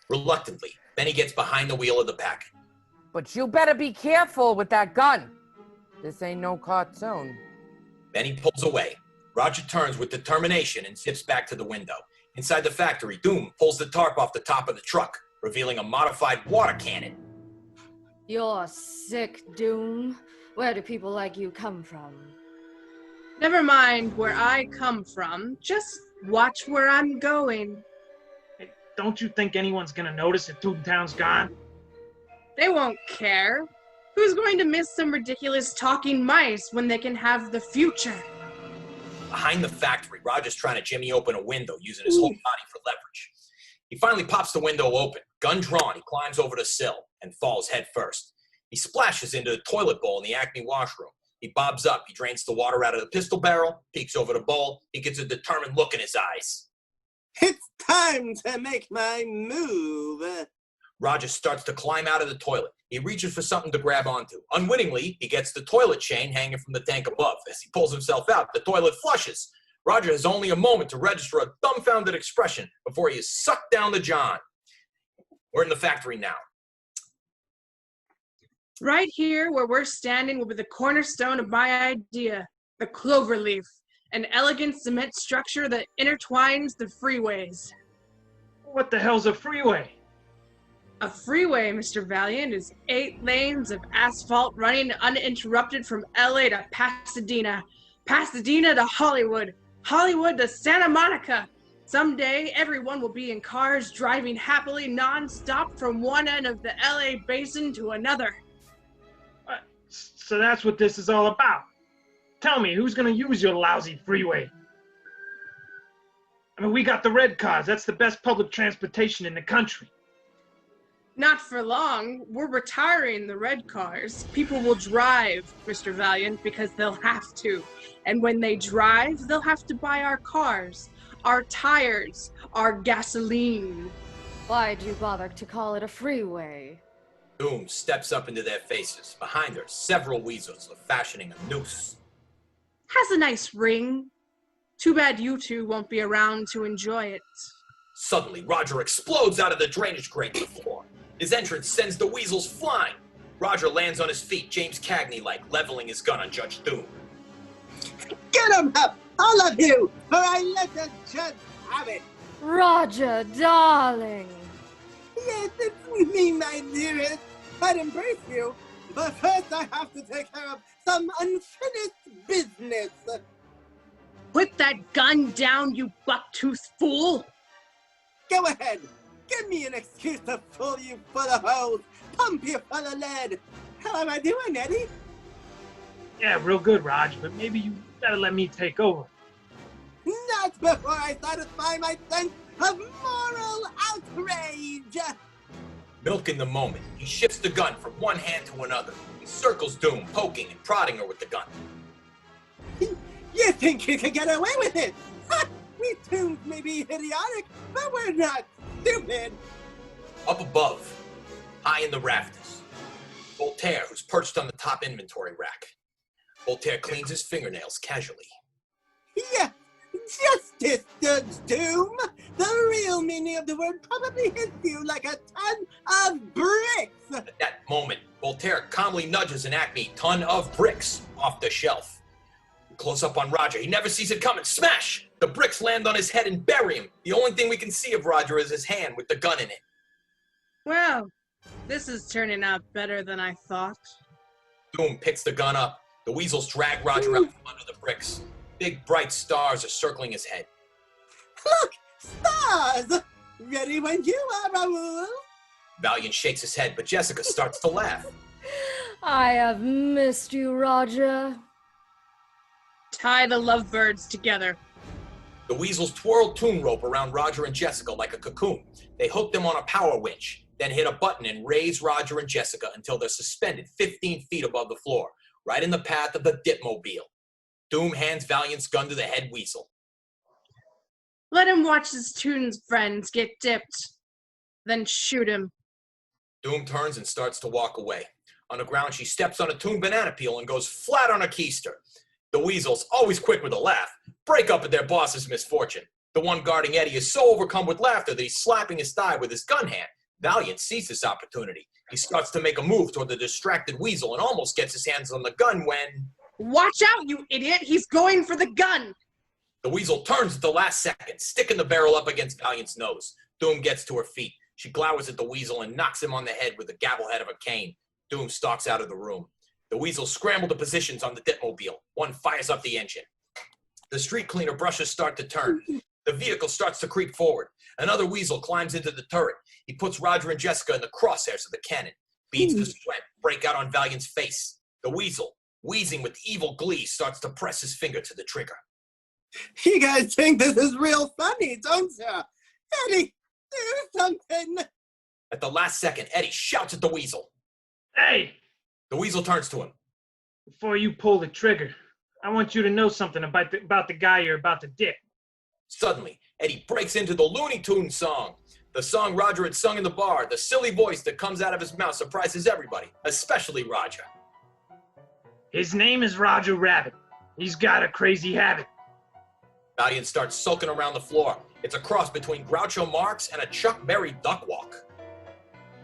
Reluctantly, Benny gets behind the wheel of the Packard. But you better be careful with that gun. This ain't no cartoon. Benny pulls away. Roger turns with determination and zips back to the window. Inside the factory, Doom pulls the tarp off the top of the truck, revealing a modified water cannon. You're sick, Doom. Where do people like you come from? Never mind where I come from. Just watch where I'm going. Hey, don't you think anyone's gonna notice if Toontown's gone? They won't care. Who's going to miss some ridiculous talking mice when they can have the future? Behind the factory, Roger's trying to jimmy open a window using his whole body for leverage. He finally pops the window open. Gun drawn, he climbs over the sill and falls head first. He splashes into the toilet bowl in the Acme washroom. He bobs up. He drains the water out of the pistol barrel, peeks over the bowl. He gets a determined look in his eyes. It's time to make my move. Roger starts to climb out of the toilet. He reaches for something to grab onto. Unwittingly, he gets the toilet chain hanging from the tank above. As he pulls himself out, the toilet flushes. Roger has only a moment to register a dumbfounded expression before he is sucked down the john. We're in the factory now. Right here where we're standing will be the cornerstone of my idea, the cloverleaf, an elegant cement structure that intertwines the freeways. What the hell's a freeway? A freeway, Mr. Valiant, is 8 lanes of asphalt running uninterrupted from LA to Pasadena, Pasadena to Hollywood, Hollywood to Santa Monica. Someday, everyone will be in cars driving happily non-stop from one end of the LA basin to another. So that's what this is all about. Tell me, who's gonna use your lousy freeway? I mean, we got the red cars. That's the best public transportation in the country. Not for long. We're retiring the red cars. People will drive, Mr. Valiant, because they'll have to. And when they drive, they'll have to buy our cars, our tires, our gasoline. Why'd you bother to call it a freeway? Doom steps up into their faces. Behind her, several weasels are fashioning a noose. Has a nice ring. Too bad you two won't be around to enjoy it. Suddenly, Roger explodes out of the drainage grate to the floor. His entrance sends the weasels flying. Roger lands on his feet, James Cagney-like, leveling his gun on Judge Doom. Get him up, all of you, or I let the judge have it. Roger, darling. Yes, it's me, my dearest. I'd embrace you, but first I have to take care of some unfinished business. Put that gun down, you buck-toothed fool! Go ahead. Give me an excuse to fool you full of holes, pump you full of lead. How am I doing, Eddie? Yeah, real good, Raj, but maybe you better let me take over. Not before I satisfy my sense of moral outrage. Milking the moment, he shifts the gun from one hand to another. He circles Doom, poking and prodding her with the gun. You think you can get away with it? Ha! We Toons may be idiotic, but we're not stupid. Up above, high in the rafters, Voltaire, who's perched on the top inventory rack. Voltaire cleans his fingernails casually. Yeah, justice, Judge Doom. The real meaning of the word probably hits you like a ton of bricks. At that moment, Voltaire calmly nudges an Acme ton of bricks off the shelf. Close up on Roger. He never sees it coming. Smash! The bricks land on his head and bury him. The only thing we can see of Roger is his hand with the gun in it. Well, this is turning out better than I thought. Doom picks the gun up. The weasels drag Roger out from under the bricks. Big bright stars are circling his head. Look, stars! Ready when you are, Raoul. Valiant shakes his head, but Jessica starts to laugh. I have missed you, Roger. Tie the lovebirds together. The weasels twirl toon rope around Roger and Jessica like a cocoon. They hook them on a power winch, then hit a button and raise Roger and Jessica until they're suspended 15 feet above the floor, right in the path of the Dipmobile. Doom hands Valiant's gun to the head weasel. Let him watch his Toon's friends get dipped, then shoot him. Doom turns and starts to walk away. On the ground, she steps on a Toon banana peel and goes flat on a keister. The weasels, always quick with a laugh, break up at their boss's misfortune. The one guarding Eddie is so overcome with laughter that he's slapping his thigh with his gun hand. Valiant sees this opportunity. He starts to make a move toward the distracted weasel and almost gets his hands on the gun when... Watch out, you idiot! He's going for the gun! The weasel turns at the last second, sticking the barrel up against Valiant's nose. Doom gets to her feet. She glowers at the weasel and knocks him on the head with the gavel head of a cane. Doom stalks out of the room. The weasels scramble to positions on the Dipmobile. One fires up the engine. The street cleaner brushes start to turn. The vehicle starts to creep forward. Another weasel climbs into the turret. He puts Roger and Jessica in the crosshairs of the cannon. Beads of sweat break out on Valiant's face. The weasel, wheezing with evil glee, starts to press his finger to the trigger. You guys think this is real funny, don't you? Eddie, do something. At the last second, Eddie shouts at the weasel. Hey! The weasel turns to him. Before you pull the trigger, I want you to know something about the guy you're about to dip. Suddenly, Eddie breaks into the Looney Tunes song. The song Roger had sung in the bar, the silly voice that comes out of his mouth surprises everybody, especially Roger. His name is Roger Rabbit. He's got a crazy habit. Valiant starts sulking around the floor. It's a cross between Groucho Marx and a Chuck Berry duck walk.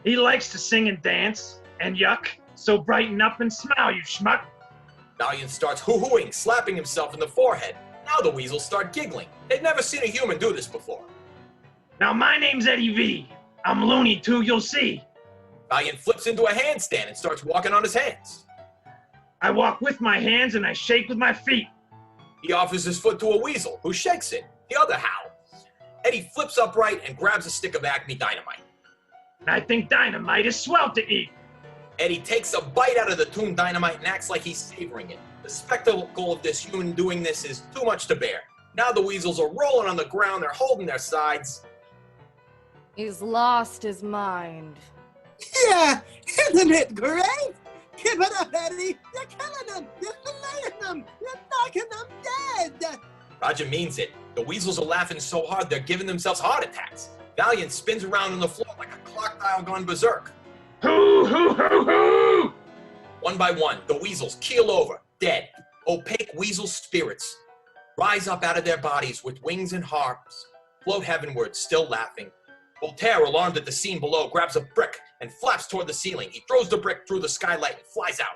He likes to sing and dance, and yuck, so brighten up and smile, you schmuck. Valiant starts hoo-hooing, slapping himself in the forehead. Now the weasels start giggling. They've never seen a human do this before. Now my name's Eddie V. I'm loony too, you'll see. Valiant flips into a handstand and starts walking on his hands. I walk with my hands and I shake with my feet. He offers his foot to a weasel, who shakes it. The other how. Eddie flips upright and grabs a stick of Acme Dynamite. I think dynamite is swell to eat. Eddie takes a bite out of the Toon Dynamite and acts like he's savoring it. The spectacle of this human doing this is too much to bear. Now the weasels are rolling on the ground, they're holding their sides. He's lost his mind. Yeah, isn't it great? Keep it up, Eddie. You're killing them. You're slaying them. You're knocking them dead. Roger means it. The weasels are laughing so hard they're giving themselves heart attacks. Valiant spins around on the floor like a clock dial gone berserk. Hoo, hoo, hoo, hoo! One by one, the weasels keel over, dead. Opaque weasel spirits rise up out of their bodies with wings and harps, float heavenward, still laughing. Voltaire, alarmed at the scene below, grabs a brick and flaps toward the ceiling. He throws the brick through the skylight and flies out.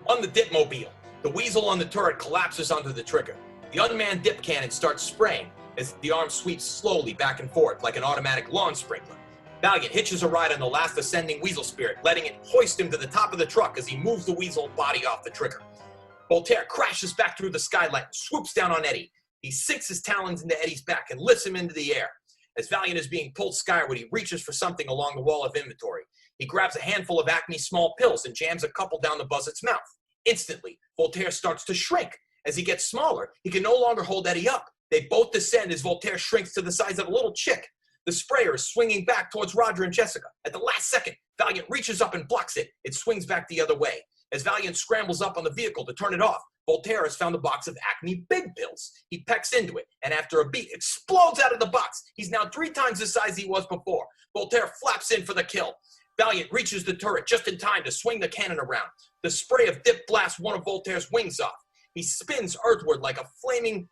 On the dipmobile, the weasel on the turret collapses under the trigger. The unmanned dip cannon starts spraying as the arm sweeps slowly back and forth like an automatic lawn sprinkler. Valiant hitches a ride on the last ascending weasel spirit, letting it hoist him to the top of the truck as he moves the weasel body off the trigger. Voltaire crashes back through the skylight and swoops down on Eddie. He sinks his talons into Eddie's back and lifts him into the air. As Valiant is being pulled skyward, he reaches for something along the wall of inventory. He grabs a handful of Acme small pills and jams a couple down the buzzard's mouth. Instantly, Voltaire starts to shrink. As he gets smaller, he can no longer hold Eddie up. They both descend as Voltaire shrinks to the size of a little chick. The sprayer is swinging back towards Roger and Jessica. At the last second, Valiant reaches up and blocks it. It swings back the other way. As Valiant scrambles up on the vehicle to turn it off, Voltaire has found a box of Acme Big Pills. He pecks into it, and after a beat, explodes out of the box. He's now 3 times the size he was before. Voltaire flaps in for the kill. Valiant reaches the turret just in time to swing the cannon around. The spray of dip blasts one of Voltaire's wings off. He spins earthward like a flaming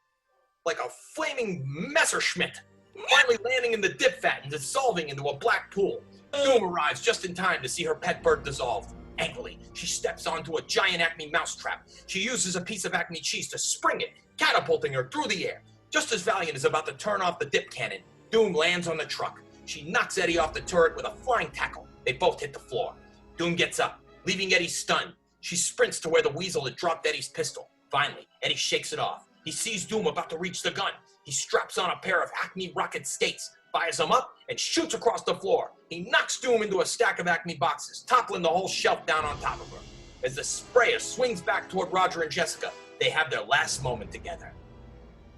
Messerschmitt, finally landing in the dip vat and dissolving into a black pool. Doom arrives just in time to see her pet bird dissolved. Angrily, she steps onto a giant Acme mousetrap. She uses a piece of Acme cheese to spring it, catapulting her through the air. Just as Valiant is about to turn off the dip cannon, Doom lands on the truck. She knocks Eddie off the turret with a flying tackle. They both hit the floor. Doom gets up, leaving Eddie stunned. She sprints to where the weasel had dropped Eddie's pistol. Finally, Eddie shakes it off. He sees Doom about to reach the gun. He straps on a pair of Acme rocket skates, fires them up, and shoots across the floor. He knocks Doom into a stack of Acme boxes, toppling the whole shelf down on top of her. As the sprayer swings back toward Roger and Jessica, they have their last moment together.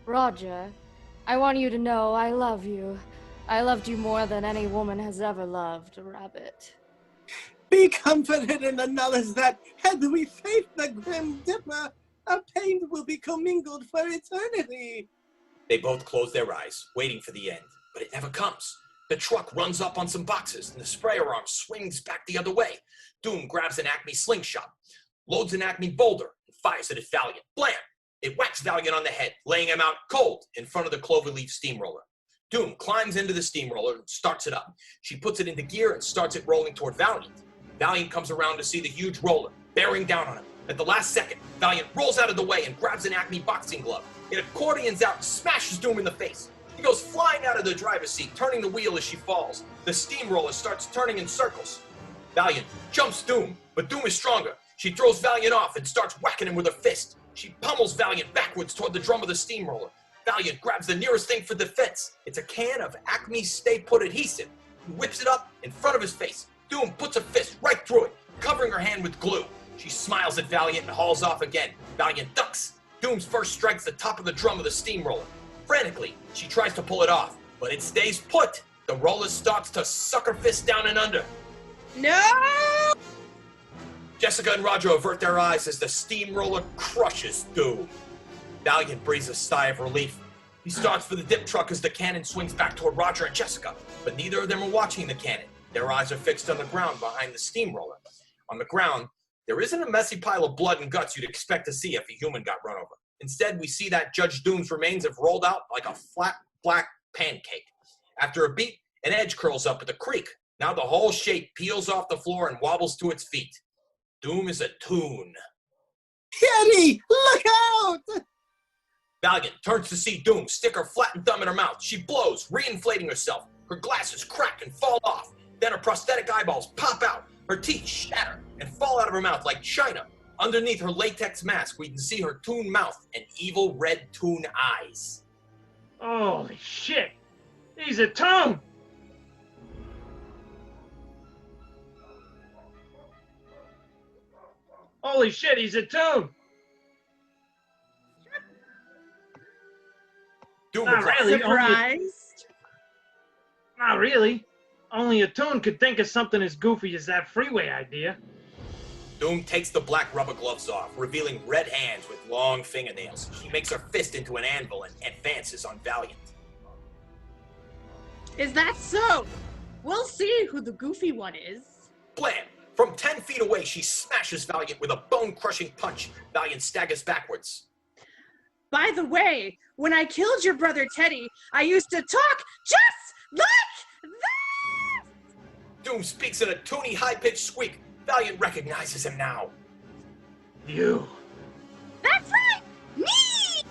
Roger, I want you to know I love you. I loved you more than any woman has ever loved, Rabbit. Be comforted in the knowledge that, had we faced the Grim Dipper, our pain will be commingled for eternity. They both close their eyes, waiting for the end, but it never comes. The truck runs up on some boxes, and the sprayer arm swings back the other way. Doom grabs an Acme slingshot, loads an Acme boulder, and fires it at Valiant. Blam! It whacks Valiant on the head, laying him out cold in front of the Cloverleaf steamroller. Doom climbs into the steamroller and starts it up. She puts it into gear and starts it rolling toward Valiant. Valiant comes around to see the huge roller, bearing down on him. At the last second, Valiant rolls out of the way and grabs an Acme boxing glove. It accordions out and smashes Doom in the face. He goes flying out of the driver's seat, turning the wheel as she falls. The steamroller starts turning in circles. Valiant jumps Doom, but Doom is stronger. She throws Valiant off and starts whacking him with her fist. She pummels Valiant backwards toward the drum of the steamroller. Valiant grabs the nearest thing for defense. It's a can of Acme Stay Put adhesive. He whips it up in front of his face. Doom puts a fist right through it, covering her hand with glue. She smiles at Valiant and hauls off again. Valiant ducks. Doom's first strikes the top of the drum of the steamroller. Frantically, she tries to pull it off, but it stays put. The roller starts to suck her fist down and under. No! Jessica and Roger avert their eyes as the steamroller crushes Doom. Valiant breathes a sigh of relief. He starts for the dip truck as the cannon swings back toward Roger and Jessica, but neither of them are watching the cannon. Their eyes are fixed on the ground behind the steamroller. On the ground, there isn't a messy pile of blood and guts you'd expect to see if a human got run over. Instead, we see that Judge Doom's remains have rolled out like a flat, black pancake. After a beat, an edge curls up at the creek. Now the whole shape peels off the floor and wobbles to its feet. Doom is a toon. Kitty, look out! Valiant turns to see Doom stick her flattened thumb in her mouth. She blows, reinflating herself. Her glasses crack and fall off. Then her prosthetic eyeballs pop out. Her teeth shatter and fall out of her mouth like china. Underneath her latex mask, we can see her toon mouth and evil red toon eyes. Holy shit! He's a toon! Holy shit, he's a toon! Doom Not really. Surprised? Not really. Only a toon could think of something as goofy as that freeway idea. Doom takes the black rubber gloves off, revealing red hands with long fingernails. She makes her fist into an anvil and advances on Valiant. Is that so? We'll see who the goofy one is. Blam! From 10 feet away, she smashes Valiant with a bone-crushing punch. Valiant staggers backwards. By the way, when I killed your brother Teddy, I used to talk just like this! Doom speaks in a toony, high-pitched squeak. Valiant recognizes him now. You. That's right! Me!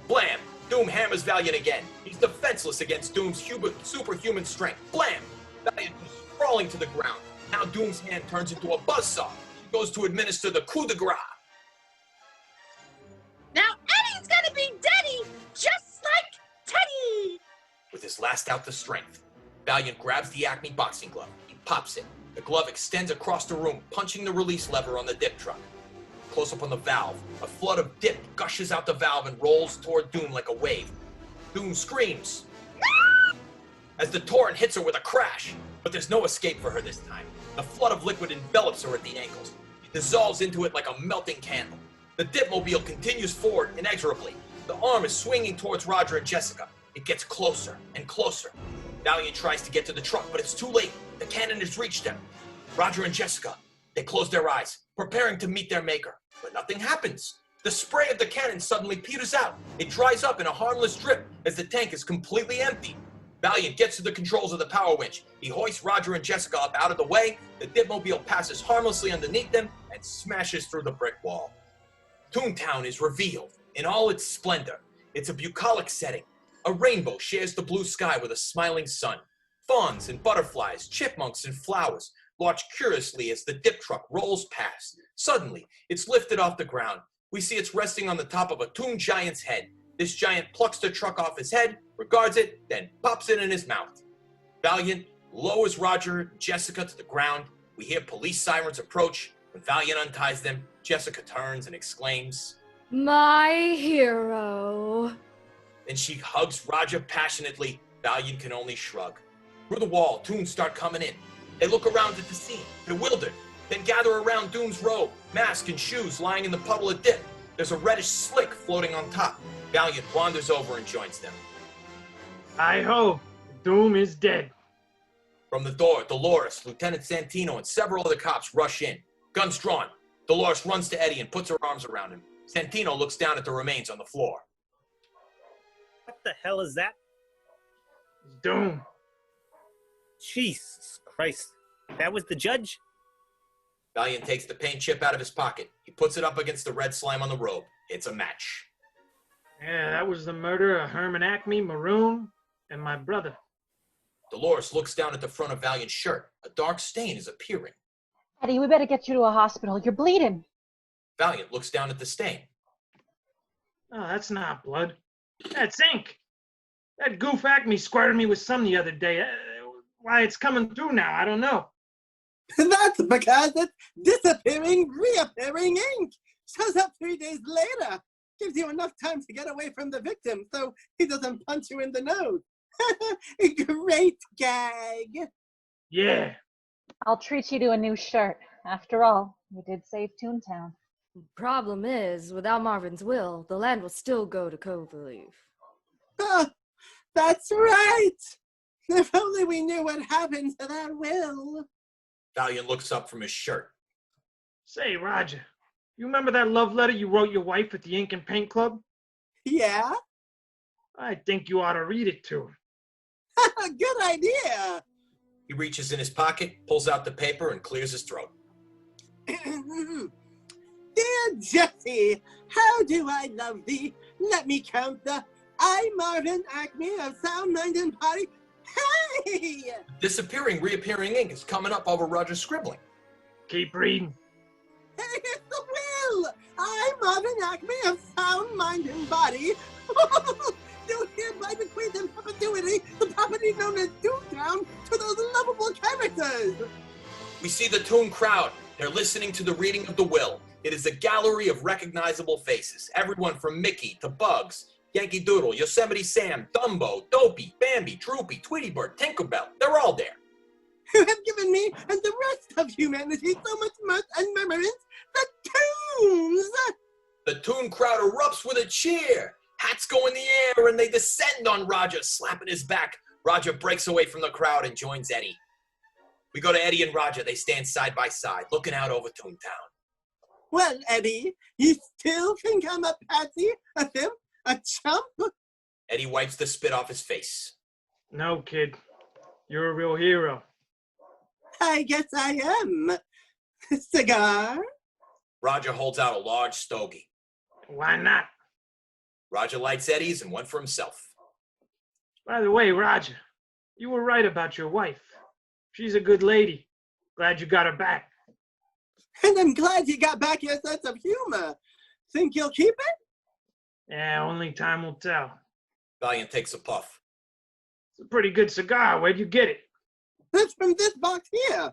Blam! Doom hammers Valiant again. He's defenseless against Doom's superhuman strength. Blam! Valiant is sprawling to the ground. Now Doom's hand turns into a buzzsaw. She goes to administer the coup de grace. Now Eddie's gonna be Daddy, just like Teddy! With his last ounce of strength, Valiant grabs the Acme boxing glove. He pops it. The glove extends across the room, punching the release lever on the dip truck. Close up on the valve, a flood of dip gushes out the valve and rolls toward Doom like a wave. Doom screams as the torrent hits her with a crash, but there's no escape for her this time. The flood of liquid envelops her at the ankles. It dissolves into it like a melting candle. The dipmobile continues forward inexorably. The arm is swinging towards Roger and Jessica. It gets closer and closer. Valiant tries to get to the truck, but it's too late. The cannon has reached them. Roger and Jessica, they close their eyes, preparing to meet their maker. But nothing happens. The spray of the cannon suddenly peters out. It dries up in a harmless drip as the tank is completely empty. Valiant gets to the controls of the power winch. He hoists Roger and Jessica up out of the way. The dipmobile passes harmlessly underneath them and smashes through the brick wall. Toontown is revealed in all its splendor. It's a bucolic setting. A rainbow shares the blue sky with a smiling sun. Fawns and butterflies, chipmunks and flowers watch curiously as the dip truck rolls past. Suddenly, it's lifted off the ground. We see it's resting on the top of a toon giant's head. This giant plucks the truck off his head, regards it, then pops it in his mouth. Valiant lowers Roger and Jessica to the ground. We hear police sirens approach. When Valiant unties them, Jessica turns and exclaims, My hero. Then she hugs Roger passionately. Valiant can only shrug. Through the wall, toons start coming in. They look around at the scene, bewildered, then gather around Doom's robe, mask, and shoes lying in the puddle of dip. There's a reddish slick floating on top. Valiant wanders over and joins them. I hope Doom is dead. From the door, Dolores, Lieutenant Santino, and several other cops rush in. Guns drawn. Dolores runs to Eddie and puts her arms around him. Santino looks down at the remains on the floor. What the hell is that? Doom. Jesus Christ. That was the judge? Valiant takes the paint chip out of his pocket. He puts it up against the red slime on the robe. It's a match. Yeah, that was the murder of Herman Acme, Maroon, and my brother. Dolores looks down at the front of Valiant's shirt. A dark stain is appearing. Eddie, we better get you to a hospital. You're bleeding. Valiant looks down at the stain. Oh, that's not blood. That's ink. That goof Acme squirted me with some the other day. Why it's coming through now, I don't know. That's because it's disappearing, reappearing ink. Shows up 3 days later. Gives you enough time to get away from the victim so he doesn't punch you in the nose. Great gag. Yeah. I'll treat you to a new shirt. After all, We did save Toontown. Problem is, without Marvin's will, the land will still go to Cloverleaf. Oh, that's right. If only we knew what happened to that will. Valiant looks up from his shirt. Say, Roger, you remember that love letter you wrote your wife at the Ink and Paint Club? Yeah? I think you ought to read it to her. Good idea. He reaches in his pocket, pulls out the paper, and clears his throat. Dear Jessie, how do I love thee? Let me count the I, Marvin Acme of Sound Mind and Body. Hey! Disappearing, reappearing ink is coming up over Roger's scribbling. Keep reading. It's the will! I, Marvin Acme of Sound Mind and Body. Do hereby bequeath in perpetuity the property known as Toontown to those lovable characters. We see the Toon crowd. They're listening to the reading of the will. It is a gallery of recognizable faces. Everyone from Mickey to Bugs, Yankee Doodle, Yosemite Sam, Dumbo, Dopey, Bambi, Droopy, Tweety Bird, Tinkerbell. They're all there. Who have given me and the rest of humanity so much mirth and memories, the Toons! The Toon crowd erupts with a cheer. Hats go in the air and they descend on Roger, slapping his back. Roger breaks away from the crowd and joins Eddie. We go to Eddie and Roger. They stand side by side, looking out over Toontown. Well, Eddie, you still think I'm a patsy, a simp, a chump? Eddie wipes the spit off his face. No, kid. You're a real hero. I guess I am. Cigar? Roger holds out a large stogie. Why not? Roger lights Eddie's and one for himself. By the way, Roger, you were right about your wife. She's a good lady. Glad you got her back. And I'm glad you got back your sense of humor. Think you'll keep it? Yeah, only time will tell. Valiant takes a puff. It's a pretty good cigar. Where'd you get it? It's from this box here.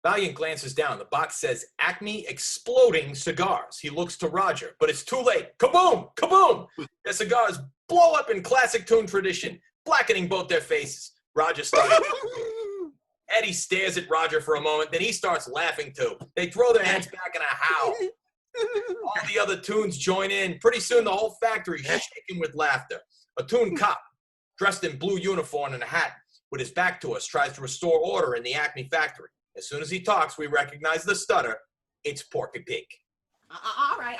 Valiant glances down. The box says Acme Exploding Cigars. He looks to Roger, but it's too late. Kaboom! Kaboom! The cigars blow up in classic Toon tradition, blackening both their faces. Roger starts. Eddie stares at Roger for a moment, then he starts laughing too. They throw their heads back in a howl. All the other Toons join in. Pretty soon the whole factory is shaking with laughter. A Toon cop, dressed in blue uniform and a hat, with his back to us, tries to restore order in the Acme factory. As soon as he talks, we recognize the stutter. It's Porky Pig. All right.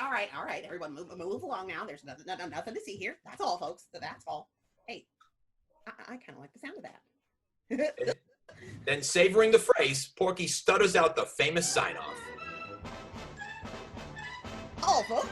Everyone move along now. There's nothing to see here. That's all, folks. That's all. Hey, I kind of like the sound of that. Then, savoring the phrase, Porky stutters out the famous sign-off. All, folks.